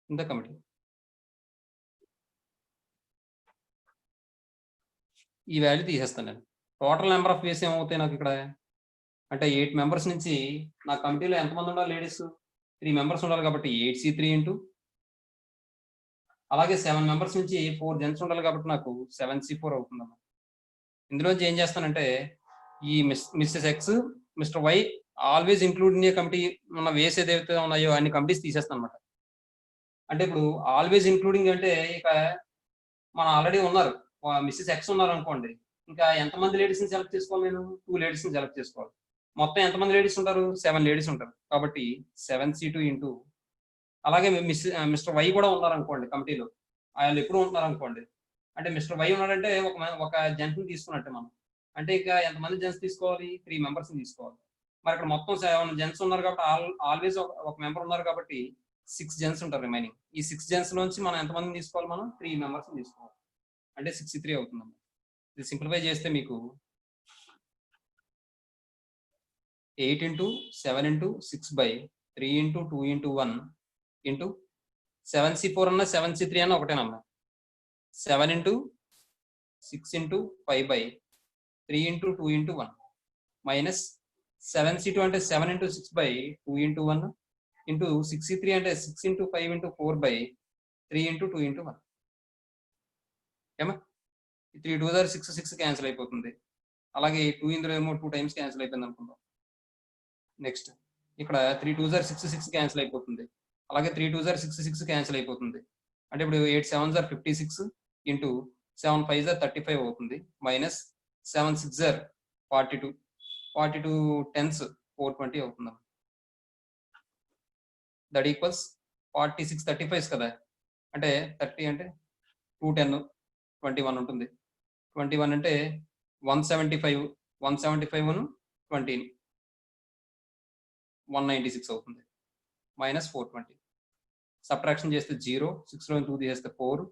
In the committee. ఈ value తీసేస్తాను నేను. Total number of వేస్ ఏమవుతాయి నాకు ఇక్కడ అంటే 8 members నుంచి నా కమిటీలో ఎంతమంది ఉండాలి లేడీస్ 3 మెంబర్స్ ఉండాలి కాబట్టి 8C3 ఇంటూ అలాగే 7 మెంబర్స్ నుంచి 4 జెంట్స్ ఉండాలి కాబట్టి నాకు 7C4 అవుతుందన్నమాట. ఇందులోంచి ఏం చేస్తానంటే ఈ Mrs X Mr Y always include in a committee ఉన్న వేస్ ఏదైతే ఉన్నాయో అన్ని కమిటీస్ తీసేస్తాను అనమాట. అంటే ఇప్పుడు ఆల్వేస్ ఇంక్లూడింగ్ అంటే ఇక మన ఆల్రెడీ ఉన్నారు మిస్సెస్ ఎక్స్ ఉన్నారు అనుకోండి, ఇంకా ఎంతమంది లేడీస్ని సెలెక్ట్ చేసుకోవాలి నేను 2 లేడీస్ని సెలెక్ట్ చేసుకోవాలి. మొత్తం ఎంతమంది లేడీస్ ఉంటారు 7 లేడీస్ ఉంటారు కాబట్టి 7C2 ఇంటూ అలాగే మిస్టర్ వై కూడా ఉన్నారు అనుకోండి కమిటీలో, వాళ్ళు ఎప్పుడు ఉంటున్నారు అనుకోండి అంటే మిస్టర్ వై ఉన్నాడంటే ఒక జెంట్ని తీసుకున్నట్టే మనం. అంటే ఇక ఎంతమంది జెంట్స్ తీసుకోవాలి 3 మెంబర్స్ని తీసుకోవాలి. మరి ఇక్కడ మొత్తం 7 జెంట్స్ ఉన్నారు కాబట్టి ఆల్వేస్ ఒక మెంబర్ ఉన్నారు కాబట్టి 6 జెంట్స్ ఉంటారు రిమైనింగ్. ఈ 6 జెంట్స్ నుంచి మనం ఎంతమందిని తీసుకోవాలి మనం 3 మెంబర్స్ని తీసుకోవాలి అంటే 63 అవుతుందన్నమాట. ఇది సింప్లిఫై చేస్తే మీకు 8 into 7 into 6/3 into 2 into 1 into 7C4 అన్న 7C3 అన్న ఒకటేనమ్మా. 7 into 6 into 5/3 into 2 into 1 minus 7C2 అంటే 7 ఇంటూ 6/2 ఇంటూ 1 ఇంటూ 6C3 అంటే 6 ఇంటూ 5 ఇంటూ 4/3 ఇంటూ 2 ఇంటూ 1. ఏమా 3 2 6 6 క్యాన్సిల్ అయిపోతుంది. అలాగే 2 ఇందులో ఏమో 2 టైమ్స్ క్యాన్సిల్ అయిపోయింది అనుకుందాం. నెక్స్ట్ ఇక్కడ 3 2 6 6 క్యాన్సిల్ అయిపోతుంది. అలాగే 3 2 6 6 క్యాన్సిల్ అయిపోతుంది. అంటే ఇప్పుడు 8 7 56 ఇంటూ 7 5 35 అవుతుంది మైనస్ 7 6 42 42 10s 420 అవుతుంది. దట్ ఈక్వల్స్ 46 35 కదా, అంటే 30 అంటే 210 21 ఉంటుంది. 21 అంటే 175 20 196 అవుతుంది మైనస్ 420. సబ్ట్రాక్షన్ చేస్తే 0 6లో 2 తీసేస్తే 4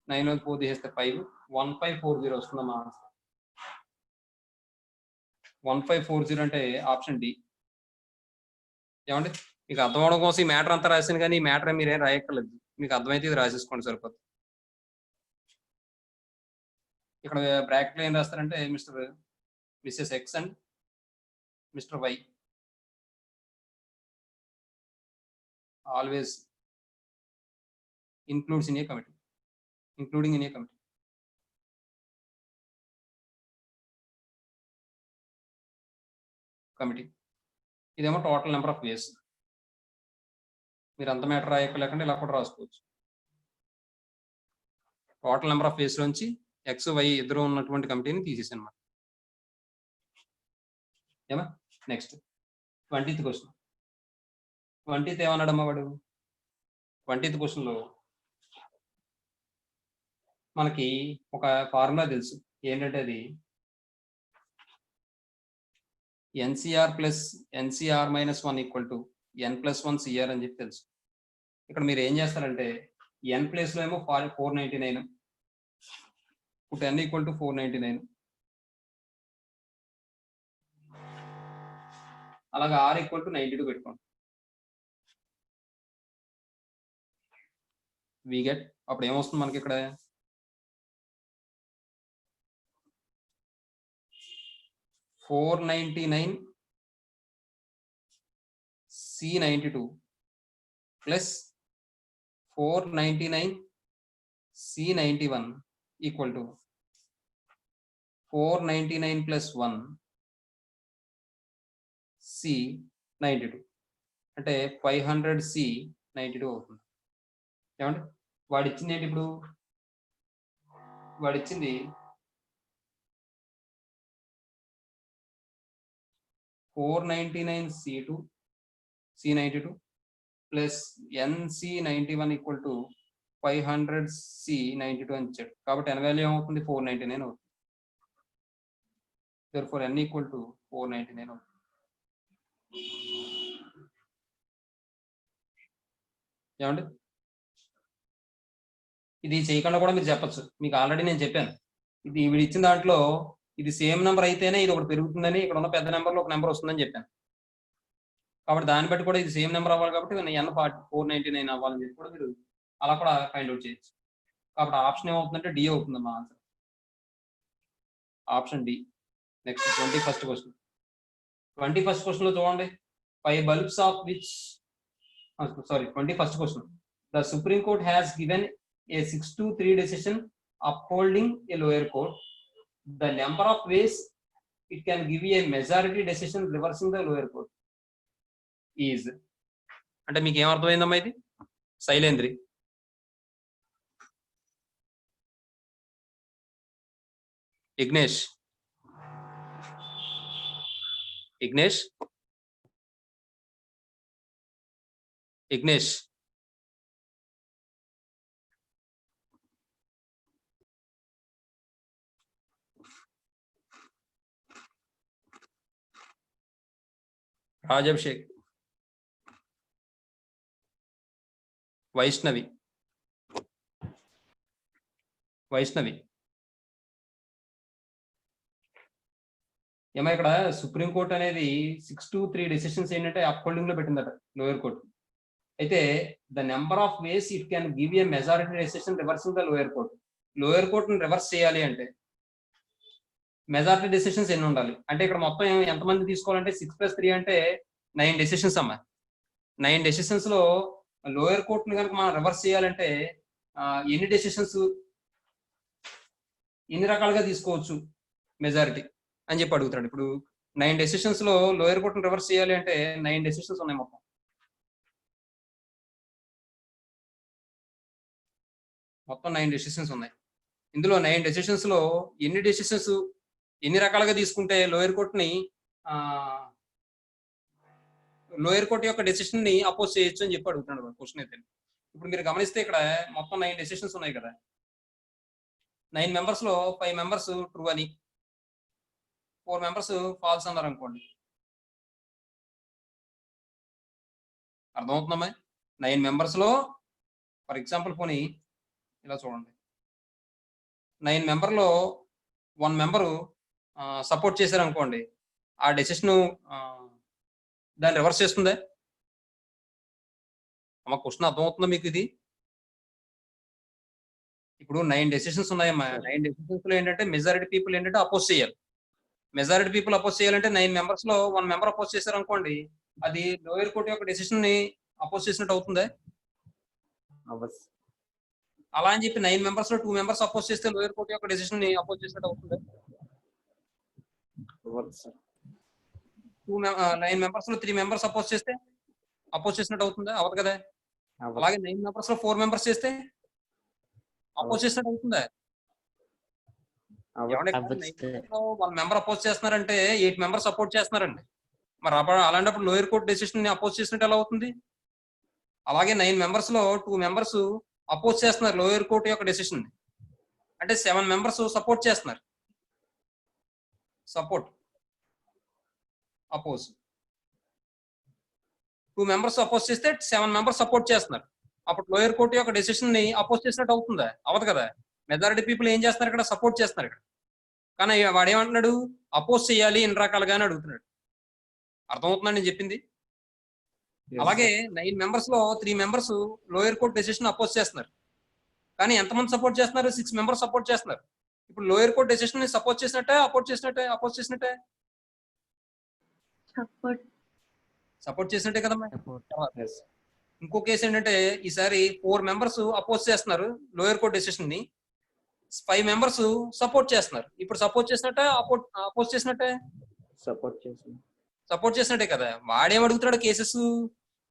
9లో 4 తీసేస్తే 5 1540 వస్తుందమ్మా. 1540 అంటే ఆప్షన్ డి. ఏమండి మీకు అర్థం అవడం కోసం ఈ మ్యాటర్ అంతా రాశాను, కానీ ఈ మ్యాటర్ మీరేం రాయక్కర్లేదు, మీకు అర్థమైతే ఇది రాసేసుకోండి సరిపోతుంది. ఇక్కడ బ్రాకెట్లో ఏం రాస్తారంటే Mrs X and Mr Y always includes in a committee, including in a committee. Committee. ఇదేమో టోటల్ నెంబర్ ఆఫ్ వేస్. మీరు అంత మ్యాటర్ రాయలేకుండా ఇలా కూడా రాసుకోవచ్చు. టోటల్ నెంబర్ ఆఫ్ వేస్ నుంచి ఎక్స్ వై ఇద్దరు ఉన్నటువంటి కమిటీని తీసేసాను అన్నమాట. ఏమా నెక్స్ట్ 20th క్వశ్చన్. 20th ఏమన్నాడమ్మా వాడు 20th క్వశ్చన్లో మనకి ఒక ఫార్ములా తెలుసు, ఏంటంటే అది NCR plus NCR -1 equal to N+1 CR అని చెప్పి తెలుసు. ఇక్కడ మీరు ఏం చేస్తారంటే N ప్లేస్లో ఏమో 499, ఇప్పుడు N ఈక్వల్ టు 499, అలాగే R ఈక్వల్ టు 92 పెట్టుకోండి. వి గెట్ అప్పుడు ఏమొస్తుంది మనకి ఇక్కడ 499 C92 plus 499 C91 equal to 499 plus 1 C92 అంటే 500 C92 అవుతుంది. ఏమంటే వాడు ఇచ్చింది ఏంటి, ఇప్పుడు వాడు ఇచ్చింది 499 C92 plus NC91 equal to 500 C92 అని ఇచ్చాడు. కాబట్టి N వాల్యూ ఏమవుతుంది 499 అవుతుంది. therefore N ఈక్వల్ టు 499 అవుతుంది. ఏమండి ఇది చేయకుండా కూడా మీరు చెప్పచ్చు, మీకు ఆల్రెడీ నేను చెప్పాను. ఇది వీడు ఇచ్చిన దాంట్లో ఇది సేమ్ నెంబర్ అయితేనే ఇది ఒకటి పెరుగుతుందని, ఇక్కడ ఉన్న పెద్ద నెంబర్లో ఒక నెంబర్ వస్తుందని చెప్పాను. కాబట్టి దాన్ని బట్టి కూడా ఇది సేమ్ నెంబర్ అవ్వాలి కాబట్టి n 499 అవ్వాలని చెప్పి కూడా మీరు అలా కూడా ఫైండ్ అవుట్ చేయొచ్చు. కాబట్టి ఆప్షన్ ఏమవుతుందంటే డి అవుతుంది మా answer. Option D. Next 21st question. 21st question లో చూడండి. 5 bulbs of which 21st question. The Supreme Court has given a 6-3 decision upholding a lower court. The number of ways it can give a majority decision reversing the lower court is. అంటే మీకు ఏం అర్థమైందమ్మా ఇది? శైలేంద్రి. ఇగ్నేష్. రాజాభిషేక్. వైష్ణవి. ఏమో ఇక్కడ supreme court అనేది 6-3 decisions ఏంటంటే upholding లో పెట్టిందట లోయర్ కోర్టు. అయితే the number of ways it can give a majority decision reversing the lower court. Lower కోర్టును రివర్స్ చేయాలి అంటే మెజారిటీ డెసిషన్స్ ఎన్ని ఉండాలి అంటే ఇక్కడ మొత్తం ఎంతమంది తీసుకోవాలంటే 6+3 అంటే 9 డెసిషన్స్ అమ్మా. 9 డెసిషన్స్ లో లోయర్ కోర్టును కనుక మనం రివర్స్ చేయాలంటే ఎన్ని డెసిషన్స్ ఎన్ని రకాలుగా తీసుకోవచ్చు మెజారిటీ అని చెప్పి అడుగుతాడు. ఇప్పుడు 9 డెసిషన్స్ లో లోయర్ కోర్టును రివర్స్ చేయాలి అంటే 9 డెసిషన్స్ ఉన్నాయి మొత్తం. మొత్తం 9 డెసిషన్స్ ఉన్నాయి. ఇందులో 9 డెసిషన్స్ లో ఎన్ని రకాలుగా తీసుకుంటే లోయర్ కోర్టు యొక్క డెసిషన్ ని అపోజ్ చేయొచ్చు అని చెప్పి అడుగుతున్నాడు క్వశ్చన్ అయితే. ఇప్పుడు మీరు గమనిస్తే ఇక్కడ మొత్తం 9 డెసిషన్స్ ఉన్నాయి కదా. 9 మెంబర్స్ లో 5 మెంబర్స్ ట్రూ అని, 4 మెంబర్స్ ఫాల్స్ అన్నారు అనుకోండి. అర్థమవుతుందమ్మా? 9 మెంబర్స్ లో ఫర్ ఎగ్జాంపుల్ పోనీ ఇలా చూడండి. 9 మెంబర్లో 1 మెంబరు సపోర్ట్ చేశారు అనుకోండి, ఆ డెసిషన్ దాన్ని రివర్స్ చేస్తుందే అమ్మ? క్వశ్చన్ అర్థమవుతుందా మీకు ఇది? ఇప్పుడు 9 డెసిషన్స్ ఉన్నాయమ్మా. 9 డెసిషన్స్ లో ఏంటంటే మెజారిటీ పీపుల్ ఏంటంటే అపోజ్ చేయాలి. మెజారిటీ పీపుల్ అపోజ్ చేయాలంటే 9 మెంబర్స్ లో 1 మెంబర్ అపోజ్ చేశారు అనుకోండి, అది లోయర్ కోర్టు యొక్క డెసిషన్ ని అపోజ్ చేసినట్టు అవుతుందే? అలా అని చెప్పి 9 మెంబర్స్ లో 2 మెంబర్స్ అపోజ్ చేస్తే లోయర్ కోర్టు యొక్క డెసిషన్ ని అపోజ్ చేసినట్టు అవుతుంది. 9 మెంబర్స్ లో 3 మెంబర్స్ అపోజ్ చేస్తే అపోజ్ చేసినట్టు అవుతుందా? అవ్వదు కదా. అలాగే 9 మెంబర్స్ లో 4 మెంబర్స్ చేస్తే అపోజ్ చేసినట్టు అవుతుందా? 1 మెంబర్ అపోజ్ చేస్తున్నారంటే 8 మెంబర్స్ సపోర్ట్ చేస్తున్నారండి. మరి అలాంటప్పుడు లోయర్ కోర్టు డెసిషన్ ని అపోజ్ చేసినట్టు ఎలా అవుతుంది? అలాగే 9 మెంబర్స్ లో 2 మెంబర్స్ అపోజ్ చేస్తున్నారు లోయర్ కోర్టు యొక్క డెసిషన్, అంటే 7 మెంబర్స్ సపోర్ట్ చేస్తున్నారు. సపోర్ట్ అపోజ్ 2 మెంబర్స్ అపోజ్ చేస్తే 7 మెంబర్స్ సపోర్ట్ చేస్తున్నారు. అప్పుడు లోయర్ కోర్టు యొక్క డెసిషన్ ని అపోజ్ చేసినట్టు అవుతుందా? అవ్వదు కదా. మెజారిటీ పీపుల్ ఏం చేస్తున్నారు ఇక్కడ? సపోర్ట్ చేస్తున్నారు ఇక్కడ. కానీ వాడు ఏమంటున్నాడు? అపోజ్ చేయాలి ఎన్ని రకాలుగానే అడుగుతున్నాడు. అర్థమవుతుందని నేను చెప్పింది? అలాగే 9 మెంబర్స్ లో 3 members lower court decision oppose చేస్తున్నారు. కానీ ఎంతమంది సపోర్ట్ చేస్తున్నారు? 6 మెంబర్స్ సపోర్ట్ చేస్తున్నారు. ఇప్పుడు లోయర్ కోర్ట్ డెసిషన్ ని సపోర్ట్ చేసినట్టే అపోజ్ చేసినట్టే సపోర్ట్ చేసినట్టే కదమ్మా. ఇంకో కేసు ఏంటంటే ఈసారి 4 మెంబర్స్ అపోజ్ చేస్తున్నారు లోయర్ కోర్ట్ డెసిషన్ ని, 5 మెంబర్స్ సపోర్ట్ చేస్తున్నారు. ఇప్పుడు సపోర్ట్ చేసినట్టే అపోజ్ చేసినట్టే? సపోర్ట్ చేసినట్టే కదా. వాడేం అడుగుతున్నాడు? కేసెస్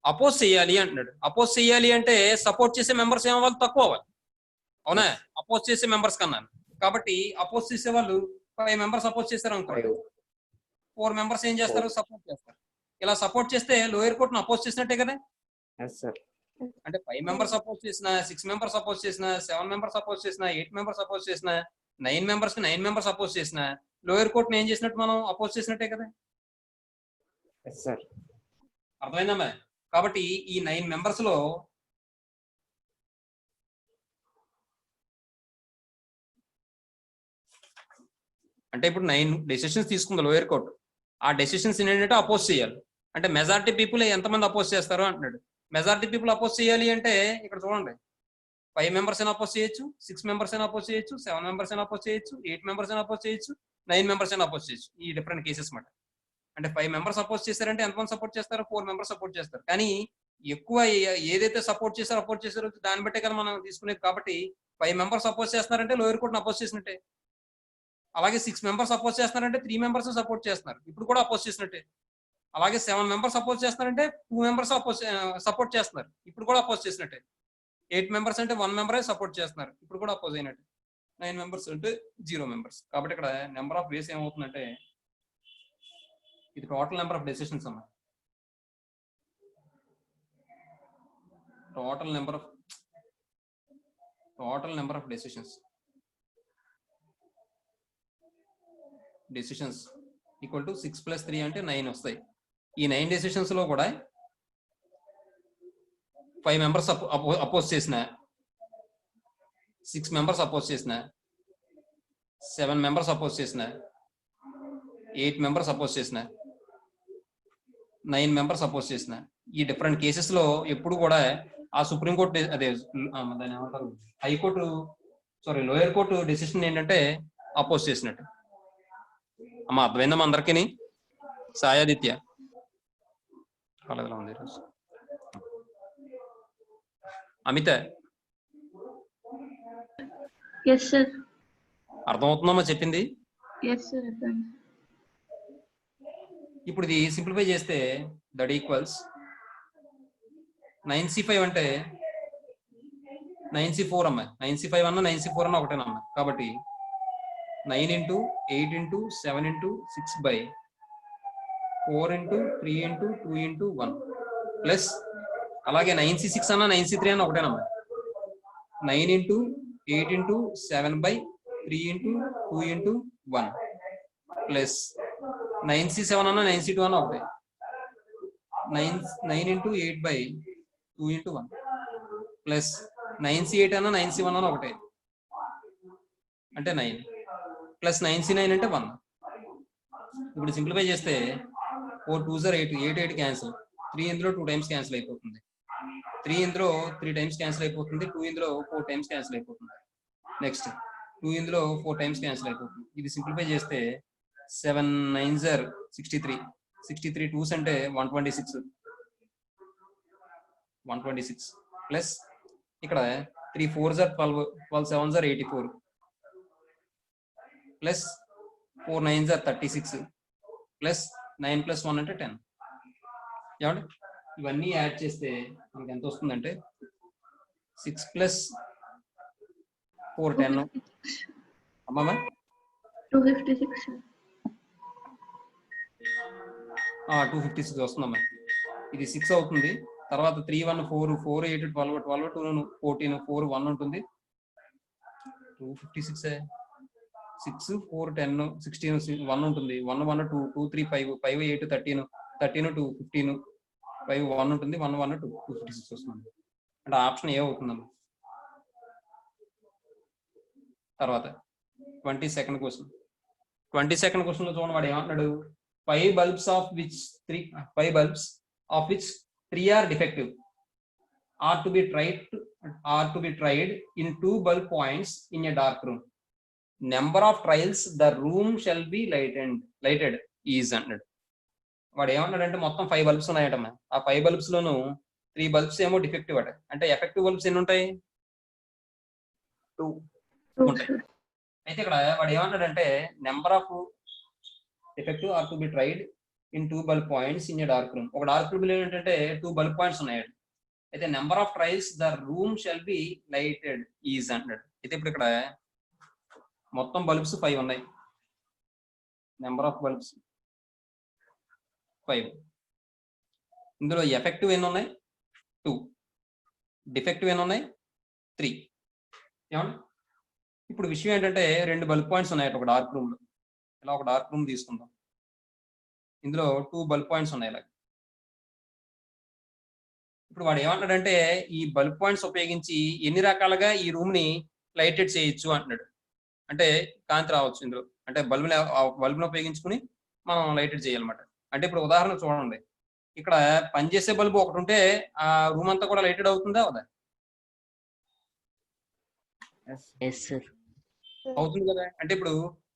అపోజ్ చేయాలి అంటున్నాడు. అపోజ్ చేయాలి అంటే సపోర్ట్ చేసే మెంబర్స్ ఏమవ్వాలి? తక్కువ అవ్వాలి. అవునా? అపోజ్ చేసే మెంబర్స్ కన్నా. కాబట్టి అపోజ్ చేసే వాళ్ళు 5 మెంబర్స్ అపోజ్ చేస్తారు అనుకో, 4 మెంబర్స్ ఏం చేస్తారు? సపోర్ట్ చేస్తారు. ఇలా సపోర్ట్ చేస్తే లోయర్ కోర్టును అపోజ్ చేసినట్టే కదా. అంటే 5 మెంబర్స్ అపోజ్ చేసిన, 6 మెంబర్స్ అపోజ్ చేసిన, 7 మెంబర్స్ అపోజ్ చేసిన, 8 మెంబర్స్ అపోజ్ చేసిన, 9 మెంబర్స్ 9 మెంబర్స్ అపోజ్ చేసిన లోయర్ కోర్టును ఏం చేసినట్టు? మనం అపోజ్ చేసినట్టే కదా. అర్థమైందమ్మా? కాబట్టి ఈ 9 మెంబర్స్ లో అంటే ఇప్పుడు 9 డెసిషన్స్ తీసుకుంది లోయర్ కోర్టు. ఆ డెసిషన్స్ ఏంటంటే అపోజ్ చేయాలి. అంటే మెజారిటీ పీపుల్ ఎంతమంది అపోజ్ చేస్తారు అంటున్నాడు. మెజారిటీ పీపుల్ అపోజ్ చేయాలి అంటే ఇక్కడ చూడండి, 5 మెంబర్స్ అయినా అపోజ్ చేయొచ్చు, 6 మెంబర్స్ అయినా అపోజ్ చేయొచ్చు, 7 మెంబర్స్ అయినా అపోజ్ చేయొచ్చు, 8 మెంబర్స్ అయినా అపోజ్ చేయొచ్చు, 9 మెంబర్స్ అయినా అపోజ్ చేయొచ్చు. ఈ డిఫరెంట్ కేసెస్ మాట. అంటే 5 మెంబర్స్ అపోజ్ చేశారంటే ఎంతమంది సపోర్ట్ చేస్తారు? 4 మెంబర్స్ సపోర్ట్ చేస్తారు. కానీ ఎక్కువ ఏదైతే సపోర్ట్ చేశారో దాన్ని బట్టే కదా మనం తీసుకునేది. కాబట్టి 5 మెంబర్స్ అపోజ్ చేస్తున్నారంటే లోయర్ కోర్టును అపోజ్ చేసినట్టే. అలాగే 6 మెంబర్స్ అపోజ్ చేస్తున్నారంటే 3 మెంబర్స్ సపోర్ట్ చేస్తున్నారు, ఇప్పుడు కూడా అపోజ్ చేసినట్టే. అలాగే 7 మెంబర్స్ అపోజ్ చేస్తున్నారంటే 2 మెంబర్స్ సపోర్ట్ చేస్తున్నారు, ఇప్పుడు కూడా అపోజ్ చేసినట్టే. 8 మెంబర్స్ అంటే 1 మెంబరే సపోర్ట్ చేస్తున్నారు, ఇప్పుడు కూడా అపోజ్ అయినట్టు. 9 మెంబర్స్ అంటే 0 మెంబర్స్. కాబట్టి ఇక్కడ నెంబర్ ఆఫ్ వేస్ ఏమవుతుందంటే ఇది టోటల్ నెంబర్ ఆఫ్ డెసిషన్స్ అన్నమాట. Total number of decisions equal to 6 + 3 అంటే 9 వస్తాయి. ఈ 9 డెసిషన్స్ లో కూడా 5 మెంబర్స్ అపోజ్ చేసిన, 6 మెంబర్స్ అపోజ్ చేసిన, 7 మెంబర్స్ అపోజ్ చేసిన, 8 మెంబర్స్ అపోజ్ చేసిన, 9 మెంబర్స్ అపోజ్ చేసిన. ఈ డిఫరెంట్ కేసెస్ లో ఎప్పుడు కూడా ఆ సుప్రీంకోర్టు అదే దాన్ని ఏమంటారు, హైకోర్టు లోయర్ కోర్టు డెసిషన్ ఏంటంటే అపోజ్ చేసినట్టు. అమ్మా అర్థమైందమ్మా అందరికీ? సాయాదిత్య కాలేజీలో ఉంది ఈరోజు. అమిత yes sir అర్థమవుతుందమ్మా చెప్పింది? yes sir ఇప్పుడు ఇది సింప్లిఫై చేస్తే దట్ ఈక్వల్స్ 9C5 అంటే 9C4 అమ్మా. 9C5 అన్న 9C4 అన్న ఒకటేనమ్మా. కాబట్టి 9 × 8 × 7 × 6/4 × 3 × 2 × 1 ప్లస్ అలాగే 9C6 అన్న 9C3 అన్న ఒకటేనమ్మా. 9 × 8 × 7/3 × 2 × 1 ప్లస్ 9C7 అన్న 9C2 అన్న ఒకటే. 9 × 8/2 × 1 ప్లస్ 9C8 అన్న 9C1 అన్న ఒకటే అంటే 9 ప్లస్ 9C9 అంటే 1. ఇప్పుడు సింప్లిఫై చేస్తే 4 2s are 8, 8 8 క్యాన్సిల్, 3 ఇందులో 2 టైమ్స్ క్యాన్సిల్ అయిపోతుంది, 3 ఇందులో 3 టైమ్స్ క్యాన్సిల్ అయిపోతుంది, 2 ఇందులో 4 టైమ్స్ క్యాన్సిల్ అయిపోతుంది, నెక్స్ట్ 2 ఇందులో 4 టైమ్స్ క్యాన్సిల్ అయిపోతుంది. ఇది సింప్లిఫై చేస్తే 7 9s are 63, 63 2s అంటే 126 ప్లస్ ఇక్కడ 3 4s are 12, 12 7s are 84 plus 4 9s are 36 plus 9 + 1 అంటే 10. ఏమండి ఇవన్నీ యాడ్ చేస్తే మనకి ఎంత వస్తుందంటే 6 + 4 10 అమ్మా 256 256 వస్తుందమ్మా. ఇది 6 అవుతుంది. తర్వాత 3 1 4 4 8 12 12 2 14 4 1 ఉంటుంది. 256 6 4 10 16 1 ఉంటుంది. 1 1 2 2 3 5 5 8 13 13 2 15 5 1 ఉంటుంది. 1 1 2 256 వస్తుంది. అంటే ఆప్షన్ ఏ అవుతుందమ్మా. తర్వాత 22nd క్వశ్చన్. 22nd క్వశ్చన్ లో చూడండి వాడు ఏమంటున్నాడు, 5 bulbs of which 3 are defective are to be tried in 2 bulb points in a dark room. Number of trials the room shall be lighted is అన్నాడు. వాడు ఏమన్నాడంటే మొత్తం 5 బల్బ్స్ ఉన్నాయటమ్మా. ఆ 5 బల్బ్స్ లోను 3 bulbs ఏమో డిఫెక్టివ్ అట. అంటే ఎఫెక్టివ్ బల్బ్స్ ఎన్ని ఉంటాయి? 2 ఉంటాయి. అయితే ఇక్కడ వాడు ఏమన్నాడంటే number of defective are to be tried in 2 bulb points in a dark room. ఒక డార్క్ రూమ్ లో ఏంటంటే 2 bulb points ఉన్నాయి. అయితే number of trials the room shall be lighted is అంటాడు. అయితే ఇప్పుడు ఇక్కడ మొత్తం బల్బ్స్ 5 ఉన్నాయి. Number of bulbs 5. ఇందులో ఎఫెక్టివ్ ఎన్ని ఉన్నాయి? 2. డిఫెక్టివ్ ఎన్ని ఉన్నాయి? 3. ఏమండి ఇప్పుడు విషయం ఏంటంటే 2 బల్బ్ పాయింట్స్ ఉన్నాయి ఒక డార్క్ రూమ్ లో. ఇలా ఒక డార్క్ రూమ్ తీసుకుందాం. ఇందులో 2 బల్బ్ పాయింట్స్ ఉన్నాయి. ఇలా ఇప్పుడు వాడు ఏమంటాడంటే ఈ బల్బ్ పాయింట్స్ ఉపయోగించి ఎన్ని రకాలుగా ఈ రూమ్ ని లైటెడ్ చేయొచ్చు అంటున్నాడు. అంటే కాంతి రావచ్చు ఇందులో, అంటే బల్బును ఉపయోగించుకుని మనం లైటెడ్ చేయాలన్నమాట. అంటే ఇప్పుడు ఉదాహరణ చూడండి, ఇక్కడ పనిచేసే బల్బు ఒకటి ఉంటే ఆ రూమ్ అంతా కూడా లైటెడ్ అవుతుందా అవుదా? Yes sir. అవుతుంది కదా. అంటే ఇప్పుడు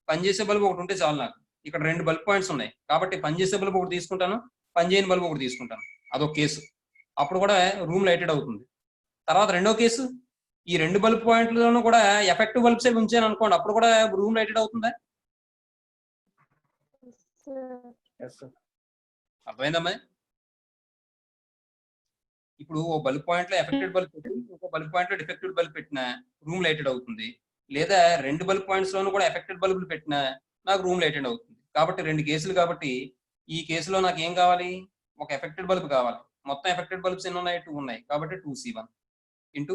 పనిచేసే బల్బు ఒకటి ఉంటే చాలు నాకు. ఇక్కడ 2 బల్బ్ పాయింట్స్ ఉన్నాయి కాబట్టి పనిచేసే బల్బు ఒకటి తీసుకుంటాను, పనిచేయని బల్బు ఒకటి తీసుకుంటాను. అదొక కేసు, అప్పుడు కూడా రూమ్ లైటెడ్ అవుతుంది. తర్వాత రెండో కేసు, ఈ 2 బల్బ్ పాయింట్లను కూడా ఎఫెక్టివ్ బల్బ్సే ఉంచాను అనుకోండి, అప్పుడు కూడా రూమ్ లైటెడ్ అవుతుందా? అర్థమైందమ్మా? ఇప్పుడు ఓ బల్బ్ పాయింట్ లో ఎఫెక్టెడ్ బల్బ్ పెట్టి ఇంకో బల్బ్ పాయింట్ లో డిఫెక్టెడ్ బల్బ్ పెట్టినా రూమ్ లైటెడ్ అవుతుంది. లేదా 2 బల్బ్ పాయింట్స్ లోనూ కూడా ఎఫెక్టెడ్ బల్బులు పెట్టినా నాకు రూమ్ లైటెడ్ అవుతుంది. కాబట్టి 2 కేసులు. కాబట్టి ఈ కేసులో నాకు ఏం కావాలి? ఒక ఎఫెక్టెడ్ బల్బ్ కావాలి. మొత్తం ఎఫెక్టెడ్ బల్బ్స్ ఎన్ని ఉన్నాయి? 2 ఉన్నాయి. కాబట్టి 2C1 ఇంటూ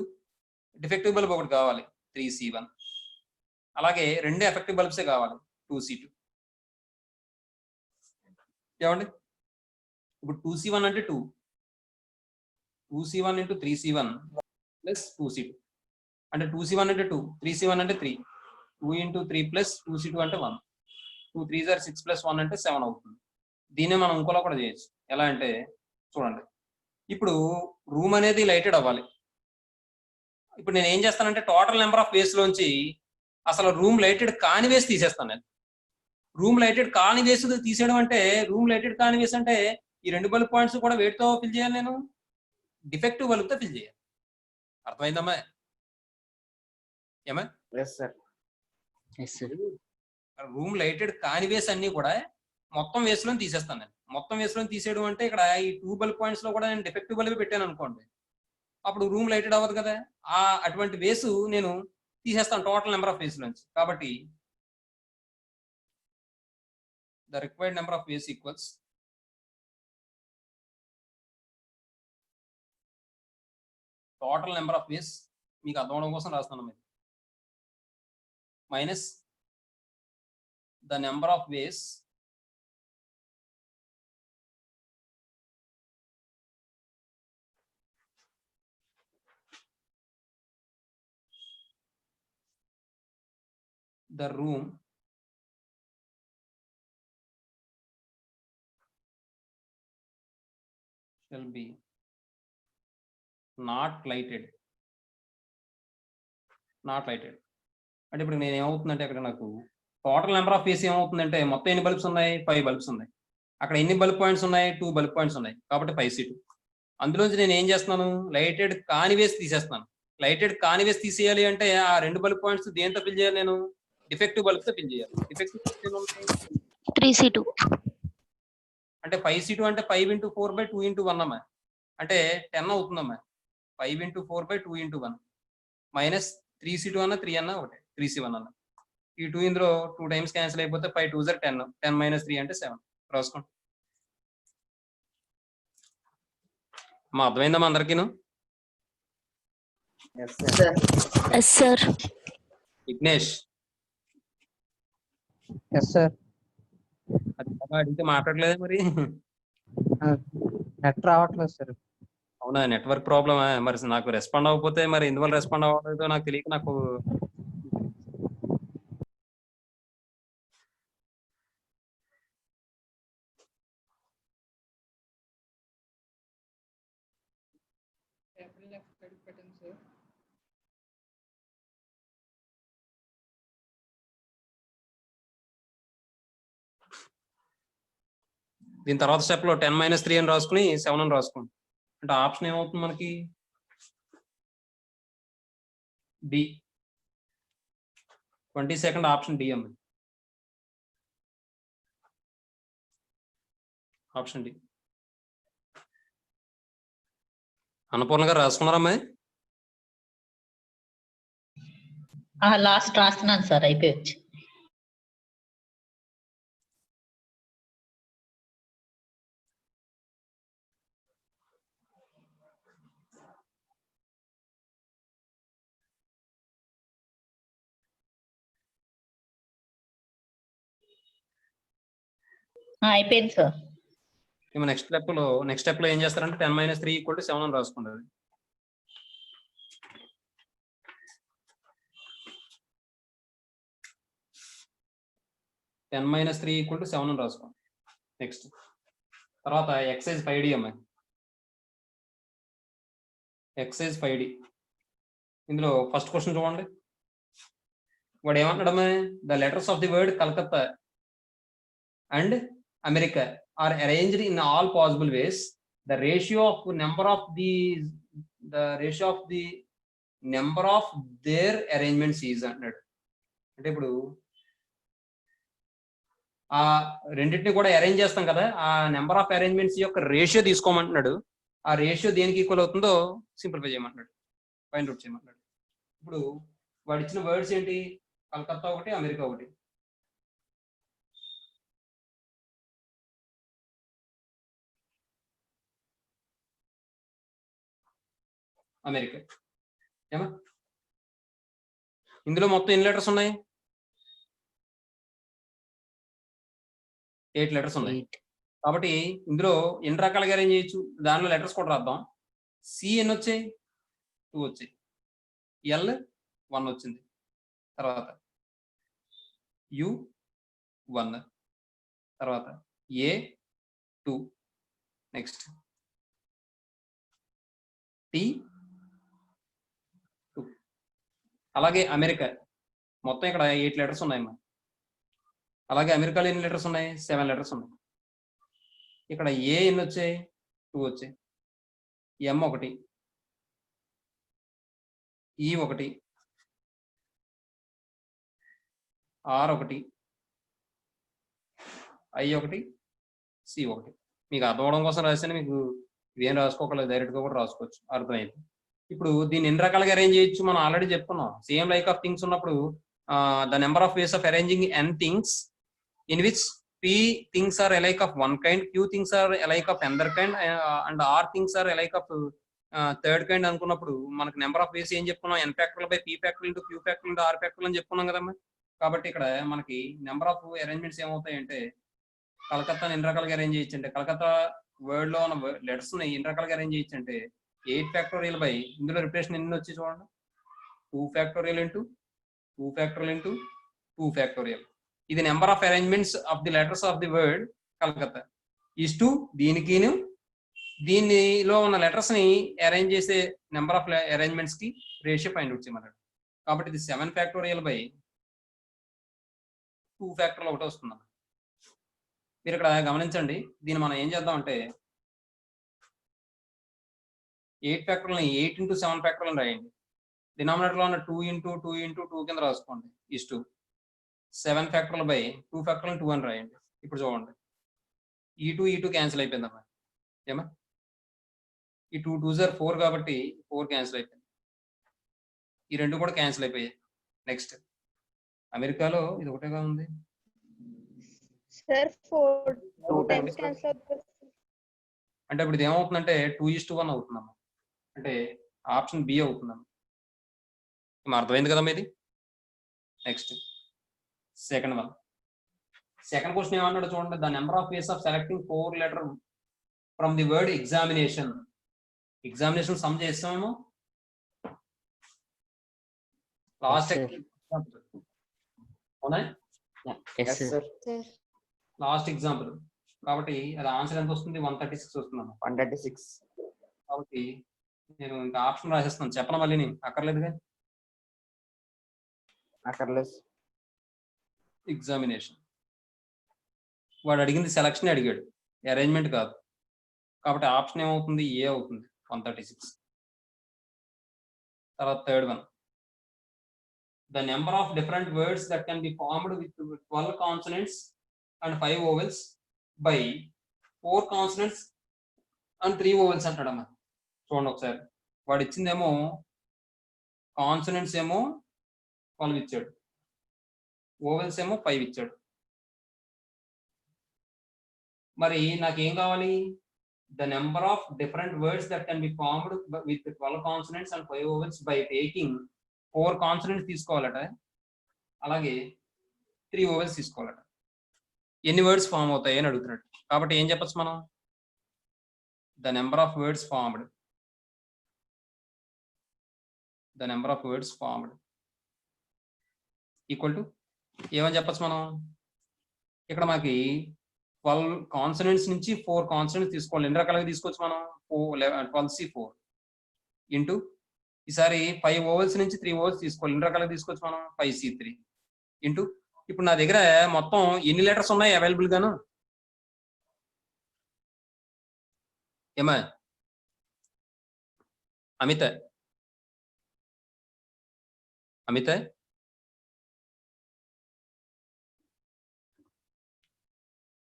డిఫెక్టివ్ బల్బ్ ఒకటి కావాలి 3C1. అలాగే 2 ఎఫెక్టివ్ బల్బ్సే కావాలి 2C2. ఏమండి? ఇప్పుడు 2C1 అంటే 2C1 into 3C1 plus 2C2 అంటే 2C1 అంటే 2, 3C1 అంటే 3, 2 ఇంటూ 3 ప్లస్ 2C2 అంటే 1, 2 3 6 ప్లస్ 1 అంటే 7 అవుతుంది. దీన్నే మనం ఇంకోలా కూడా చేయొచ్చు. ఎలా అంటే చూడండి, ఇప్పుడు రూమ్ అనేది లైటెడ్ అవ్వాలి. ఇప్పుడు నేను ఏం చేస్తానంటే టోటల్ నెంబర్ ఆఫ్ వేస్ లోంచి అసలు రూమ్ లైటెడ్ కాని వేసి తీసేస్తాను. నేను రూమ్ లైటెడ్ కాని వేస్ తీసేయడం అంటే, రూమ్ లైటెడ్ కాని వేస్ అంటే ఈ 2 బల్బ్ పాయింట్స్ కూడా వేటితో ఫిల్ చేయాలి? నేను డిఫెక్టివ్ బల్బ్తో ఫిల్ చేయాలి. అర్థమైందమ్మా? ఏమా? Yes sir. రూమ్ లైటెడ్ కాని వేస్ అన్ని కూడా మొత్తం వేస్ లో తీసేస్తాను నేను. మొత్తం వేస్ లో తీసేయడం అంటే ఇక్కడ ఈ 2 బల్బ్ పాయింట్స్ లో కూడా నేను డిఫెక్టివ్ బల్బ్ పెట్టాను అనుకోండి, అప్పుడు రూమ్ లైటెడ్ అవ్వదు కదా. అటువంటి వేసు నేను తీసేస్తాను టోటల్ నెంబర్ ఆఫ్ వేస్ నుంచి. కాబట్టి the required number of ways equals total number of వేస్, మీకు అర్థం అవడం కోసం రాస్తున్నాను మీరు, minus the number of ways the room shall be not lighted. అంటే ఇప్పుడు నేను ఏమవుతుందంటే అక్కడ నాకు టోటల్ నెంబర్ ఆఫ్ వేస్ ఏమవుతుందంటే మొత్తం ఎన్ని బల్బ్స్ ఉన్నాయి? 5 బల్బ్స్ ఉన్నాయి. అక్కడ ఎన్ని బల్బ్ పాయింట్స్ ఉన్నాయి? 2 బల్బ్ పాయింట్స్ ఉన్నాయి. కాబట్టి 5C2. అందులోంచి నేను ఏం చేస్తున్నాను? లైటెడ్ కాని వేస్ తీసేస్తున్నాను. లైటెడ్ కాని వేస్ తీసేయాలి అంటే ఆ 2 బల్బ్ పాయింట్స్ దేంతో ఫిల్ చేయాలి? నేను డిఫెక్టివ్ బల్బ్తో ఫిల్ చేయాలి. డిఫెక్టివ్ 3C2 అంటే 5C2 అంటే 5 ఇంటూ 4/2 ఇంటూ 1 అమ్మా, అంటే 10 అవుతుందమ్మా. 5 ఇంటూ 4/2 ఇంటూ 1 మైనస్ 3C2 అన్న 3 అన్న ఒకటే, 3C1 అన్న. ఈ 2 ఇందులో 2 టైమ్స్ క్యాన్సిల్ అయిపోతే 5 2 10, 10 మైనస్ 3 అంటే 7. రాసుకోండి. మా అర్థమైందమ్మా అందరికీను? Yes sir. Vignesh yes sir. అది అడిగితే మాట్లాడలేదు మరి. నెట్ రావట్లేదు సార్. అవునా, నెట్వర్క్ ప్రాబ్లమా? మరి నాకు రెస్పాండ్ అవ్వకపోతే మరి ఎందువల్ల రెస్పాండ్ అవ్వలేదో నాకు తెలియక నాకు దీని తర్వాత స్టెప్ లో 10 మైనస్ 3 అని రాసుకుని 7 అని రాసుకోండి. అంటే ఆప్షన్ ఏమవుతుంది మనకి? డి. 22nd ఆప్షన్ డి అమ్మ. Option D. అన్నపూర్ణ గారు రాసుకున్నారమ్మా? లాస్ట్ రాస్తున్నాను సార్, అయిపోయచ్చు. అయిపోయింది సార్. నెక్స్ట్ స్టెప్ లో ఏం చేస్తారంటే 10 మైనస్ 3 ఈక్వల్ టు 7 అని రాసుకుంటారు. 10 - 3 = 7 అని రాసుకోండి. నెక్స్ట్ తర్వాత ఎక్సైజ్ 5D అమ్మాయి, ఎక్సైజ్ 5D. ఇందులో ఫస్ట్ క్వశ్చన్ చూడండి. వాడు ఏమంటాడమ్మా, the letters of the word Calcutta and America are arranged in all possible ways. The ratio of number of their arrangements is అన్నాడు. అంటే ఇప్పుడు ఆ రెండింటిని కూడా అరేంజ్ చేస్తాం కదా, ఆ నెంబర్ ఆఫ్ అరేంజ్మెంట్స్ యొక్క రేషియో తీసుకోమంటున్నాడు. ఆ రేషియో దేనికి ఈక్వల్ అవుతుందో సింప్లిఫై చేయమంటున్నాడు, ఫైండ్ అవుట్ చేయమంటున్నాడు. ఇప్పుడు వాడు ఇచ్చిన వర్డ్స్ ఏంటి, కలకత్తా ఒకటి, అమెరికా ఒకటి. అమెరికా ఏమా, ఇందులో మొత్తం ఎన్ని లెటర్స్ ఉన్నాయి? 8 లెటర్స్ ఉన్నాయి. కాబట్టి ఇందులో ఎన్ని రకాలుగా అరేంజ్ చేయొచ్చు, దానిలో లెటర్స్ కూడా రాద్దాం. సి ఎన్ని వచ్చాయి? 2 వచ్చాయి. ఎల్ 1 వచ్చింది. తర్వాత యు 1, తర్వాత ఏ 2, నెక్స్ట్ టి 2. అలాగే అమెరికా మొత్తం ఇక్కడ 8 లెటర్స్ ఉన్నాయమ్మా. అలాగే అమెరికాలో ఎన్ని లెటర్స్ ఉన్నాయి? 7 లెటర్స్ ఉన్నాయి. ఇక్కడ ఏ ఎన్ని వచ్చాయి? 2 వచ్చాయి. ఎం 1, ఈ 1, ఆర్ 1, ఐ 1, సి 1. మీకు అర్థం అవడం కోసం రాస్తే మీకు ఇవేం రాసుకోకలేదు, డైరెక్ట్గా కూడా రాసుకోవచ్చు, అర్థమైంది. ఇప్పుడు దీన్ని ఎన్ని రకాలుగా అరేంజ్ చేయొచ్చు మనం ఆల్రెడీ చెప్పుకున్నాం. సేమ్ లైక్ ఆఫ్ థింగ్స్ ఉన్నప్పుడు the number of ways of arranging N things in which p things are alike of one kind, q things are alike of another kind, and r things are alike of third kind అనుకున్నప్పుడు మనకు number of వేస్ ఏం చెప్పుకున్నాం, n factorial by p factorial into q factorial into r factorial అని చెప్పుకున్నాం కదమ్మా. కాబట్టి ఇక్కడ మనకి నెంబర్ ఆఫ్ అరేంజ్మెంట్స్ ఏమవుతాయంటే, కలకత్తాని ఎన్ని రకాలుగా అరేంజ్ చేయొచ్చు అంటే, కలకత్తా వర్డ్ లో ఉన్న లెటర్స్ ని ఎన్ని రకాలుగా అరేంజ్ చేయొచ్చు అంటే 8 ఫ్యాక్టోరియల్ బై, ఇందులో రిప్లేషన్ ఎన్ని వచ్చి చూడండి, 2 factorial into 2 factorial into 2 factorial. ఇది number of arrangements of the letters of the word Calcutta is to దీనికిను దీనిలో ఉన్న లెటర్స్ ని అరేంజ్ చేసే నెంబర్ ఆఫ్ అరేంజ్మెంట్స్ కి రేషియో ఫైండ్ అవుట్ చేయమన్నాడు. కాబట్టి ఇది 7 ఫ్యాక్టోరియల్ బై 2 ఫ్యాక్టోరియల్ ఒకటి వస్తుంది. మీరు ఇక్కడ గమనించండి, దీన్ని మనం ఏం చేద్దామంటే 8 ఫ్యాక్టోరియల్ 8 ఇంటూ 7 ఫ్యాక్టోరియల్ రాయండి. డినామినేటర్ లో ఉన్న 2 ఇంటూ 2 ఇంటూ 2 కింద రాసుకోండి. Is to 7 factorial by 2 factorial 2 అని రాయండి. ఇప్పుడు చూడండి, ఈ 2 క్యాన్సిల్ అయిపోయిందమ్మా. ఏమా, ఈ 2 2s are 4 కాబట్టి 4 క్యాన్సిల్ అయిపోయింది. ఈ 2 కూడా క్యాన్సిల్ అయిపోయాయి. నెక్స్ట్ అమెరికాలో ఇది ఒకటేగా ఉంది సార్ 4 టైమ్స్ క్యాన్సిల్ అవుతుంది. అంటే ఇప్పుడు ఇది ఏమవుతుందంటే 2:1 అవుతుందమ్మా. అంటే ఆప్షన్ బి అవుతుందమ్మా. అర్థమైంది కదమ్మా ఇది. Next second one, second question ఏమన్నాడు చూడండి, the number of ways of selecting 4 letter from the word examination. Examination sum చేస్తామేమో లాస్ట్ అవునా, లాస్ట్ ఎగ్జాంపుల్. కాబట్టి అది ఆన్సర్ ఎంత వస్తుంది? 136 వస్తుందమ్మా. 136. కాబట్టి నేను ఇంకా ఆప్షన్ రాసేస్తాను, చెప్పను మళ్ళీ నేను అక్కర్లేదుగా. అక్కర్లేదు. ఎగ్జామినేషన్ వాడు అడిగింది సెలక్షన్ అడిగాడు, అరేంజ్మెంట్ కాదు. కాబట్టి ఆప్షన్ ఏమవుతుంది? ఏ అవుతుంది, 136. తర్వాత third one, the number of different words that can be formed with 12 consonants and 5 vowels by 4 consonants and 3 vowels అంటాడమ్మా. చూడండి ఒకసారి, వాడు ఇచ్చిందేమో కాన్సనెంట్స్ ఏమో 12 ఇచ్చాడు, వోవెల్స్ ఏమో 5 ఇచ్చాడు. మరి నాకేం కావాలి? The number of different words that can be formed with 12 consonants and 5 vowels by taking 4 consonants తీసుకోవాలట, అలాగే 3 వోవెల్స్ తీసుకోవాలట. ఎన్ని వర్డ్స్ ఫామ్ అవుతాయి అని అడుగుతున్నాడు. కాబట్టి ఏం చెప్పచ్చు మనం? The number of words formed, the number of words formed equal to ఏమని చెప్పచ్చు మనం? ఇక్కడ మనకి 12 కాన్సనెంట్స్ నుంచి 4 కాన్సనెంట్స్ తీసుకోవాలి. ఎన్ని రకాలుగా తీసుకోవచ్చు మనం? 12C4 ఇంటూ ఈసారి 5 ఓవెల్స్ నుంచి 3 ఓవెల్స్ తీసుకోవాలి. ఎన్ని రకాలుగా తీసుకోవచ్చు మనం? 5C3 ఇంటూ ఇప్పుడు నా దగ్గర మొత్తం ఎన్ని లెటర్స్ ఉన్నాయి అవైలబుల్ గాను? ఏమా అమిత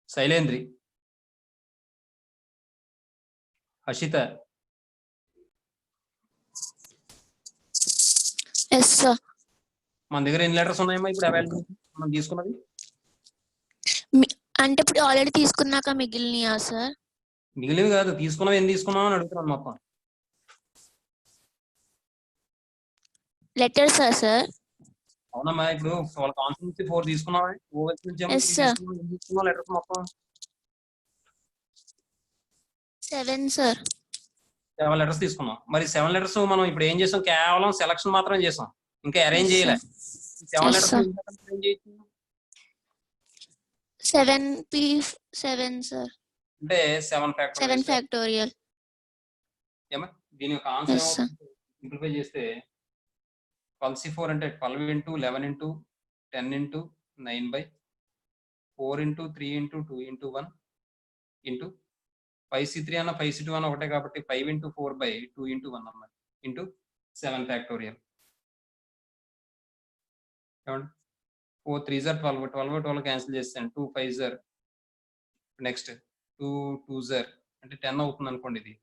శైలేంద్రి, హర్షిత, ఎస్ సార్. మన దగ్గర ఎన్ని లెటర్స్ ఉన్నాయమ్మా ఇప్పుడు అవైలబుల్ మనం తీసుకున్నది? అంటే ఇప్పుడు ఆల్రెడీ తీసుకున్నాక మిగిలినయా సార్? మిగిలినవి కాదు, తీసుకున్నావు ఎన్ని తీసుకున్నావు అని అడుగుతున్నాను మొత్తం. Letters sir? అవునమ్మా, ఇప్పుడు వాళ్ళ కాన్సెప్ట్ నుంచి 4 తీసుకున్నావా? ఓవెల్స్ నుంచి Yes, sir. తీసుకున్నావు లెటర్స్ మొత్తం 7 సార్. 7 లెటర్స్ తీసుకున్నాం. మరి 7 లెటర్స్ మనం ఇప్పుడు ఏం చేసాం? కేవలం సెలక్షన్ మాత్రం చేసాం, ఇంకా అరేంజ్ చేయలే. 7 Yes, లెటర్స్ sir. అరేంజ్ చేయొచ్చు 7 సార్. అంటే 7 7 ఫ్యాక్టోరియల్. ఏమా దీని యొక్క ఆన్సర్ Yes, sir. సింప్లిఫై చేస్తే 12C4 అంటే 12 into 11 into 10 into 9/4 into 3 into 2 into 1 into 5C3 అన్న 5C2 అన్న ఒకటే కాబట్టి 5 ఇంటూ 4/2 ఇంటూ 1 అన్నమాట ఇంటూ 7 ఫ్యాక్టోరియల్. ఏమండి 4 3s are 12, 12 క్యాన్సిల్ చేస్తాను. 2 5s are next 2 2s are అంటే 10 అవుతుంది అనుకోండి. ఇది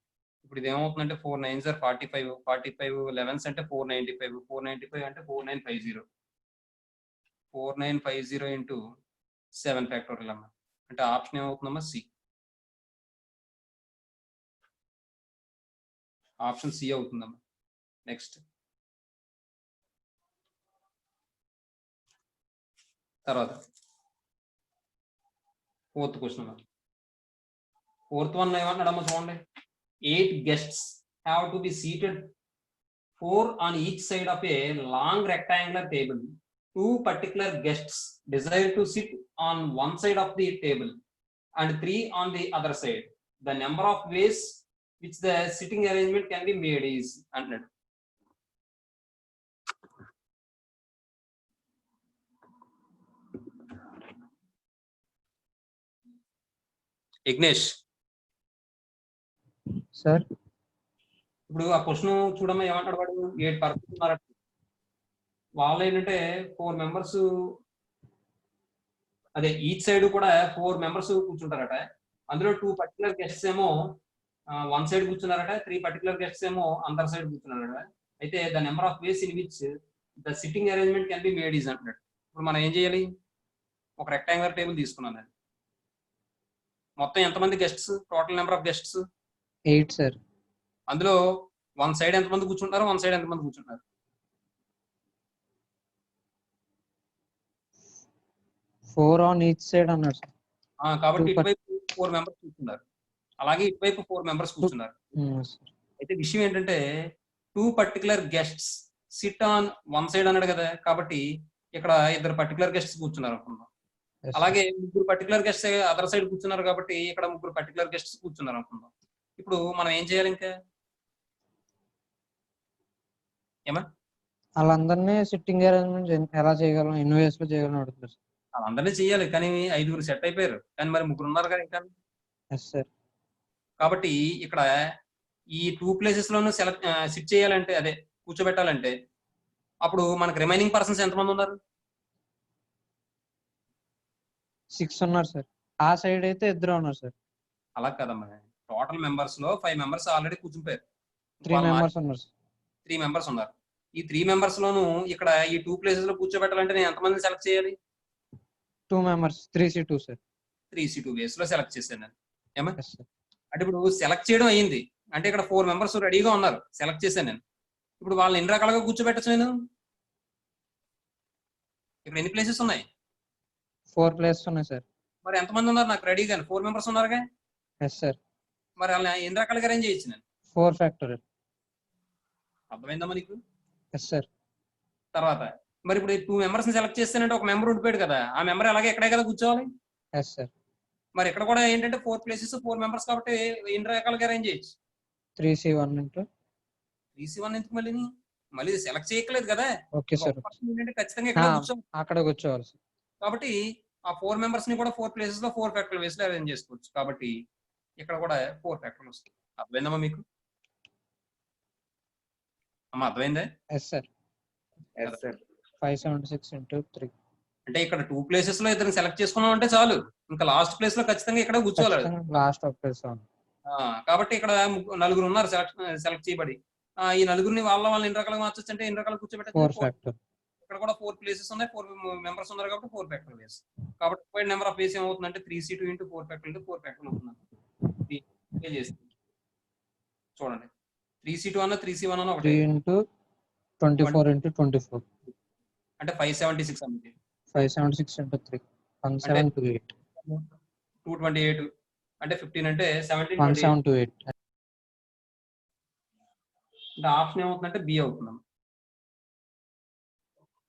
ఇప్పుడు ఇది ఏమవుతుందంటే 4 9s are 45, 45 11s అంటే 495, 495 అంటే 4950, 4950 ఇంటూ 7 ఫ్యాక్టోరియల్ అమ్మా. అంటే ఆప్షన్ ఏమవుతుందమ్మా? సి. ఆప్షన్ సి అవుతుందమ్మా. నెక్స్ట్ తర్వాత 4th క్వశ్చన్ అమ్మా. 4th వన్ ఏమన్నాడమ్మా చూడండి. 8 guests have to be seated 4 on each side of a long rectangular table. 2 particular guests desire to sit on one side of the table and 3 on the other side. The number of ways which the sitting arrangement can be made is 100. Ignesh, sir ఇప్పుడు ఆ question చూడమ్మా ఏమంటాడు వాడు? 8 persons ఉన్నారట. వాళ్ళు ఏంటంటే 4 members, అదే each side కూడా 4 మెంబర్స్ కూర్చుంటారట. అందులో 2 పర్టికులర్ గెస్ట్స్ ఏమో 1 సైడ్ కూర్చున్నారట, 3 పర్టికులర్ గెస్ట్స్ ఏమో అందర్ సైడ్ కూర్చున్నారట. అయితే the number of ways in which the sitting arrangement can be made is అంటున్నాడు. ఇప్పుడు మనం ఏం చేయాలి? ఒక రెక్టాంగులర్ టేబుల్ తీసుకున్నాను. మొత్తం ఎంతమంది guests? Total number of guests 8 sir. అందులో 1 సైడ్ ఎంతమంది కూర్చుంటారు, 1 సైడ్ ఎంతమంది కూర్చుంటారు? 4 on each side అన్నాడు సార్. కాబట్టి ఇటువైపు 4 మెంబర్స్ కూర్చున్నారు, అలాగే ఇటువైపు 4 మెంబర్స్ కూర్చున్నారు. అయితే విషయం ఏంటంటే 2 particular guests SIT on 1 side అన్నాడు కదా, కాబట్టి ఇక్కడ 2 పర్టికులర్ గెస్ట్స్ కూర్చున్నారు అనుకుందాం. అలాగే 3 పర్టికులర్ గెస్ట్స్ అదర్ సైడ్ కూర్చున్నారు కాబట్టి ఇక్కడ 3 పర్టికులర్ గెస్ట్స్ కూర్చున్నారు అనుకుందాం. ఇప్పుడు మనం ఏం చేయాలి? ఇంకా ఏమా వాళ్ళందరినీ సిట్టింగ్ అరేంజ్మెంట్ ఎలా చేయగలం, ఎన్ని వేస్ లో చేయగలం అడుగుతారు. వాళ్ళందరినీ చేయాలి, కానీ 5 సెట్ అయిపోయారు, కానీ మరి 3 ఉన్నారు కదా ఇంకా. Yes sir. కాబట్టి ఇక్కడ ఈ 2 ప్లేసెస్ లోనూ సిట్ చేయాలంటే, అదే కూర్చోబెట్టాలంటే, అప్పుడు మనకు రిమైనింగ్ పర్సన్స్ ఎంతమంది ఉన్నారు? 6 ఉన్నారు సార్. ఆ సైడ్ అయితే 2 ఉన్నారు సార్. అలా కదమ్మా, టోటల్ మెంబర్స్ లో 5 మెంబర్స్ ఆల్రెడీ కూర్చుంటారు. 3 మెంబర్స్ ఉన్నారు సార్. 3 మెంబర్స్ ఉన్నారు. ఈ 3 మెంబర్స్ లోను ఇక్కడ ఈ 2 ప్లేసెస్ లో కూర్చోబెట్టాలంటే నేను ఎంతమంది సెలెక్ట్ చేయాలి? 2 మెంబర్స్ 3C2 సార్. 3C2 వేస్ లో సెలెక్ట్ చేశాను నేను. ఏమా ఎస్ సార్. అంటే ఇప్పుడు సెలెక్ట్ చేయడం అయ్యింది అంటే ఇక్కడ 4 మెంబర్స్ రెడీగా ఉన్నారు, సెలెక్ట్ చేశాను నేను. ఇప్పుడు వాళ్ళని ఎన్ని రకాలుగా కూర్చోబెట్టచ్చు నేను? ఇక్కడ ఎన్ని ప్లేసెస్ ఉన్నాయి? 4 ప్లేసెస్ ఉన్నాయి సార్. మరి ఎంతమంది ఉన్నారు నాకు రెడీగా? 4 మెంబర్స్ ఉన్నారుగా. Yes sir. మరి వాళ్ళని ఎన్ని రకాలుగా అరేంజ్ చేయొచ్చు నేను? 4 ఫ్యాక్టోరియల్. అర్థమైందమ్మా నీకు? Yes sir. తర్వాత మరి ఇప్పుడు 2 మెంబర్స్ ని సెలెక్ట్ చేస్తానంటే ఒక మెంబర్ ఉండిపోయాడు కదా, ఆ మెంబర్ అలాగే ఎక్కడే కదా కూర్చోవాలి. Yes sir. మరి ఇక్కడ కూడా ఏంటంటే 4 ప్లేసెస్ 4 మెంబర్స్ కాబట్టి ఎన్ని రకాలుగా అరేంజ్ చేయొచ్చు? 3C1 ఇంటూ 3C1 ఎందుకు మళ్ళీ సెలెక్ట్ చేయట్లేదు కదా. Okay sir. ఏంటంటే ఖచ్చితంగా ఇక్కడ కూర్చోవాలి అక్కడ కూర్చోవాలి సార్. కాబట్టి ఆ 4 మెంబర్స్ ని కూడా 4 ప్లేసెస్ లో 4 ఫ్యాక్టర్లు వేసి అరేంజ్ చేసుకోవచ్చు. కాబట్టి ఇక్కడ కూడా 4 ఫ్యాక్టర్లు వస్తాయి. అర్థమైందమ్మా మీకు? అమ్మా అర్థమైందే? Yes sir. Yes sir. 576 into 3. అంటే ఇక్కడ 2 ప్లేసెస్ లో ఇద్దరిని సెలెక్ట్ చేసుకున్నాం అంటే చాలు, ఇంకా లాస్ట్ ప్లేస్ లో ఖచ్చితంగా ఇక్కడ కూర్చోవాలి. లాస్ట్ ఒక ప్లేస్. కాబట్టి ఇక్కడ నలుగురు ఉన్నారు సెలెక్ట్ చేయబడి. ఈ నలుగురిని వాళ్ళ ఎన్ని రకాలుగా మార్చొచ్చు అంటే ఎన్ని రకాలు 4 కూర్చోబెట్టారు. ఫ్యాక్టర్. ఇక్కడ కూడా 4 ప్లేసెస్ ఉన్నాయి, 4 మెంబర్స్ ఉన్నారు కాబట్టి 4 ఫ్యాక్టర్ వేస్. కాబట్టి రిక్వైర్డ్ నెంబర్ ఆఫ్ వేస్ ఏమవుతుందంటే 3C2 into 4 factor into 4 factor అవుతుంది. చూడండి 3C2 అన్న 3C1 అన్న ఒకటి. 3 ఇంటూ 24 ఇంటూ 24 అంటే 576 అన్నది. 576 ఇంటూ 3 1728. 228 అంటే 15 అంటే 1728. 1728. అంటే ఆప్షన్ ఏమవుతుందంటే బి అవుతుంది.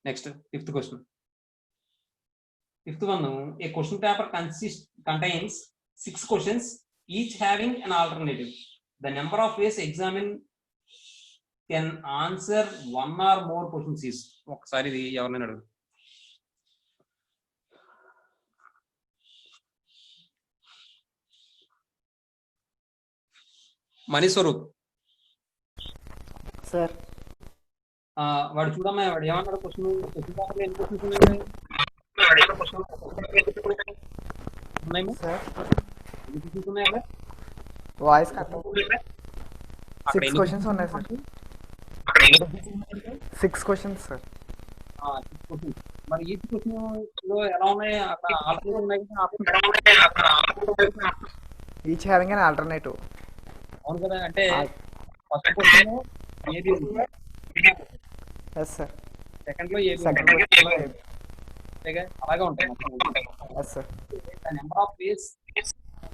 Next 5th question. 5th one, a question paper contains 6 questions, each having an alternative. The number of ways examined can answer one or more questions is. ఒకసారి ఇది ఎవరినైనా అడుగు. మనీ స్వరూప్ సార్. వాడు చూడమ్మా, వాడు ఏమన్నాడు క్వశ్చన్ ఎన్ని క్వశ్చన్స్ ఉన్నాయి? సార్ ఎన్ని క్వశ్చన్స్ ఉన్నాయి? Voice cut. 6 క్వశ్చన్స్ ఉన్నాయి సార్. 6 questions sir. మరి ఈ క్వశ్చన్ లో ఎలా ఉన్నాయి? అక్కడ ఆల్టర్నేటివ్ ఉన్నాయి. Each having an alternative. అవును కదా. అంటే ఫస్ట్ క్వశ్చన్ ఏబి ఉంది. Yes sir. సెకండ్ లో ఏబి సెకండ్ క్వశ్చన్ అలాగే ఉంటాయి. Yes sir. Number of ways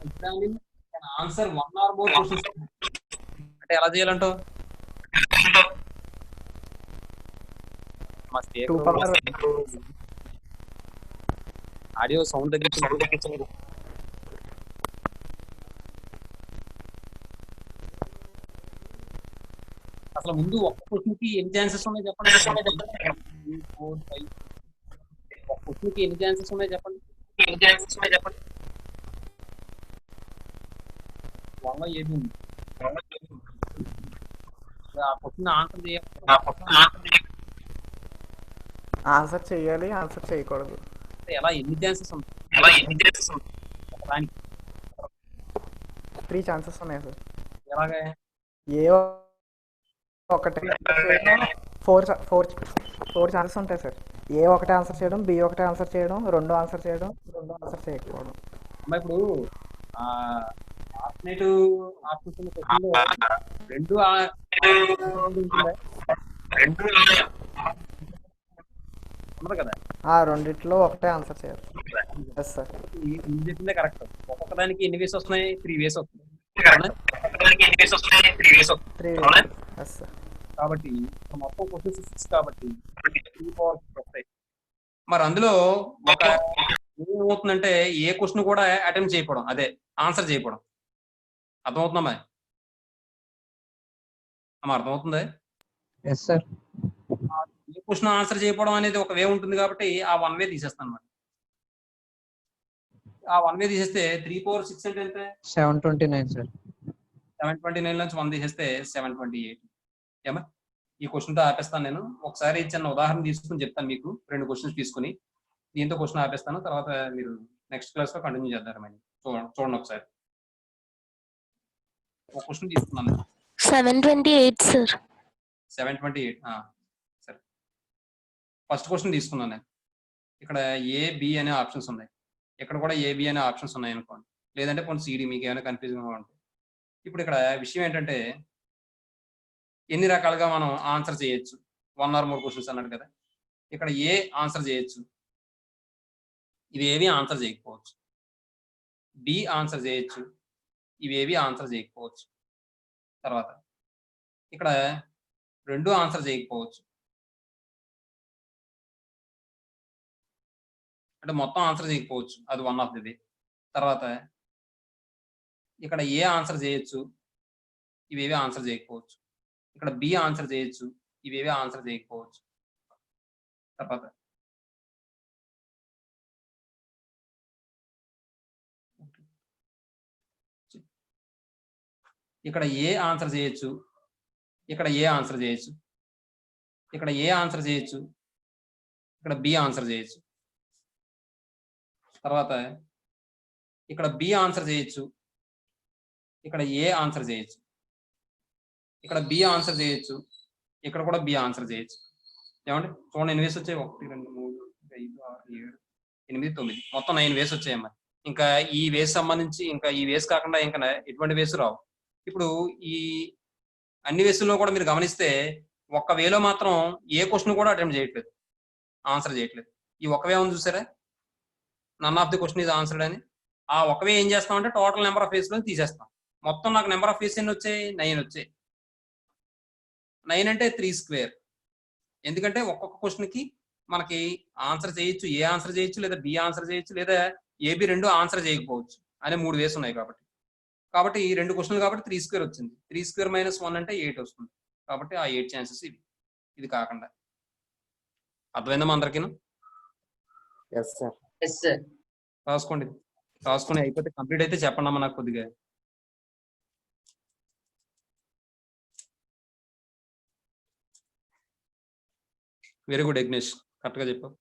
examinee can answer one or more questions. అంటే ఎలా చేయాలంటావు? ఆడియో సౌండ్ తగ్గించండి. అసలు ముందు ఒక్క క్వశ్చన్ కి ఎన్ని ఛాన్సెస్ ఉన్నాయి చెప్పండి. 4, 5. ఒక్క క్వశ్చన్ కి ఎన్ని ఛాన్సెస్ ఉన్నాయి చెప్పండి. వన్ ఏబి ఉంది. ఆ క్వశ్చన్ ఆన్సర్ చేయాలి. ఆన్సర్ చేయాలి, ఆన్సర్ చేయకూడదు. ఎలా ఎన్ని ఛాన్సెస్ ఉంటాయి? 3 ఛాన్సెస్ ఉన్నాయి సార్. ఎలాగే? ఏ ఒకటి 4 ఛాన్సెస్ ఉంటాయి సార్. ఏ ఒకటి ఆన్సర్ చేయడం, బి ఒకటి ఆన్సర్ చేయడం, 2 ఆన్సర్ చేయడం, 2 ఆన్సర్ చేయకపోవడం. అమ్మా ఇప్పుడు ఆల్టర్నేటివ్ ఆప్షన్స్ రెండు ఉన్నది కదా. రెండిట్లో ఒకటే ఆన్సర్ చేయాలి. Yes sir. చెప్పిందే కరెక్ట్. ఒక్కొక్క దానికి ఎన్ని వేస్ వస్తున్నాయి? 3 వేస్ వస్తుంది. 3. Yes sir. కాబట్టి మొత్తం క్వశ్చన్స్ 6 కాబట్టి 3 పవర్ 6 వస్తాయి. మరి అందులో ఒక ఏమవుతుందంటే ఏ క్వశ్చన్ కూడా అటెంప్ట్ చేయకపోవడం, అదే ఆన్సర్ చేయకపోవడం. అర్థమవుతుందమ్మా? అర్థమవుతుంది? Yes sir. ఏ క్వశ్చన్ ఆన్సర్ చేయకపోవడం అనేది ఒక వే ఉంటుంది కాబట్టి ఆ 1 వే తీసేస్తాను అన్నమాట. ఆ 1 వే తీసేస్తే 3 పవర్ 6 అంటే ఎంత? 729 సార్. 729 నుంచి 1 తీసేస్తే 728. ఏమా ఈ క్వశ్చన్ తో ఆపేస్తాను నేను. ఒకసారి చిన్న ఉదాహరణ తీసుకుని చెప్తాను మీకు. 2 క్వశ్చన్స్ తీసుకుని దీంతో క్వశ్చన్ ఆపేస్తాను. తర్వాత మీరు నెక్స్ట్ క్లాస్ లో కంటిన్యూ చేద్దారు. చూడండి ఒకసారి. ఒక క్వశ్చన్ తీసుకున్నాను. 728 సార్. 728. సరే, ఫస్ట్ క్వశ్చన్ తీసుకున్నాను నేను. ఇక్కడ ఏ బి అనే ఆప్షన్స్ ఉన్నాయి, ఇక్కడ కూడా ఏ బి అనే ఆప్షన్స్ ఉన్నాయి అనుకోండి. లేదంటే కొన్ని సిడి, మీకు ఏమైనా కన్ఫ్యూజన్ ఉంటుంది. ఇప్పుడు ఇక్కడ విషయం ఏంటంటే ఎన్ని రకాలుగా మనం ఆన్సర్ చేయొచ్చు. 1 or more క్వశ్చన్స్ అన్నాడు కదా. ఇక్కడ ఏ ఆన్సర్ చేయొచ్చు, ఇవేవి ఆన్సర్ చేయకపోవచ్చు. బి ఆన్సర్ చేయొచ్చు, ఇవేవి ఆన్సర్ చేయకపోవచ్చు. తర్వాత ఇక్కడ 2 ఆన్సర్ చేయకపోవచ్చు. అంటే మొత్తం ఆన్సర్ చేయకపోవచ్చు, అది వన్ ఆఫ్ ది. తర్వాత ఇక్కడ ఏ ఆన్సర్ చేయొచ్చు, ఇవేవి ఆన్సర్ చేయకపోవచ్చు. ఇక్కడ బి ఆన్సర్ చేయొచ్చు, ఇవేవి ఆన్సర్ చేయకపోవచ్చు. తర్వాత ఇక్కడ ఏ ఆన్సర్ చేయొచ్చు, ఇక్కడ ఏ ఆన్సర్ చేయొచ్చు, ఇక్కడ ఏ ఆన్సర్ చేయొచ్చు, ఇక్కడ బి ఆన్సర్ చేయొచ్చు. తర్వాత ఇక్కడ బి ఆన్సర్ చేయొచ్చు, ఇక్కడ ఏ ఆన్సర్ చేయొచ్చు, ఇక్కడ బి ఆన్సర్ చేయొచ్చు, ఇక్కడ కూడా బి ఆన్సర్ చేయొచ్చు. ఏమంటే చూడండి ఎన్ని వేస్ వచ్చాయి, 1 2 3 5 6 7 8 9, మొత్తం 9 వేస్ వచ్చాయమ్మా. ఇంకా ఈ వేస్ సంబంధించి ఇంకా ఈ వేస్ కాకుండా ఇంకా ఎటువంటి వేసు రావు. ఇప్పుడు ఈ అన్ని వేసుల్లో కూడా మీరు గమనిస్తే ఒక్క వేలో మాత్రం ఏ క్వశ్చన్ కూడా అటెంప్ట్ చేయట్లేదు, ఆన్సర్ చేయట్లేదు. ఈ ఒక వే ఉంది చూసారా, none of the question is answered అని. ఆ ఒక వే ఏం చేస్తామంటే టోటల్ నెంబర్ ఆఫ్ వేస్ లో తీసేస్తాం. మొత్తం నాకు నెంబర్ ఆఫ్ వేస్ ఎన్ని వచ్చాయి, 9 వచ్చాయి. 9 అంటే 3 స్క్వేర్. ఎందుకంటే ఒక్కొక్క క్వశ్చన్ కి మనకి ఆన్సర్ చేయొచ్చు, ఏ ఆన్సర్ చేయొచ్చు, లేదా బి ఆన్సర్ చేయొచ్చు, లేదా ఏబి రెండు ఆన్సర్ చేయకపోవచ్చు అనే 3 వేస్ ఉన్నాయి. కాబట్టి ఈ 2 క్వశ్చన్లు కాబట్టి 3 స్క్వేర్ వచ్చింది. 3 స్క్వేర్ - 1 అంటే 8 వస్తుంది. కాబట్టి ఆ 8 ఛాన్సెస్ ఇది కాకుండా. అర్థమైందమ్మా అందరికీ? Yes sir. రాసుకోండి అయిపోతే కంప్లీట్ అయితే చెప్పండి అమ్మా నాకు కొద్దిగా. వెరీ గుడ్ యజ్ఞేష్, కరెక్ట్గా చెప్పావు.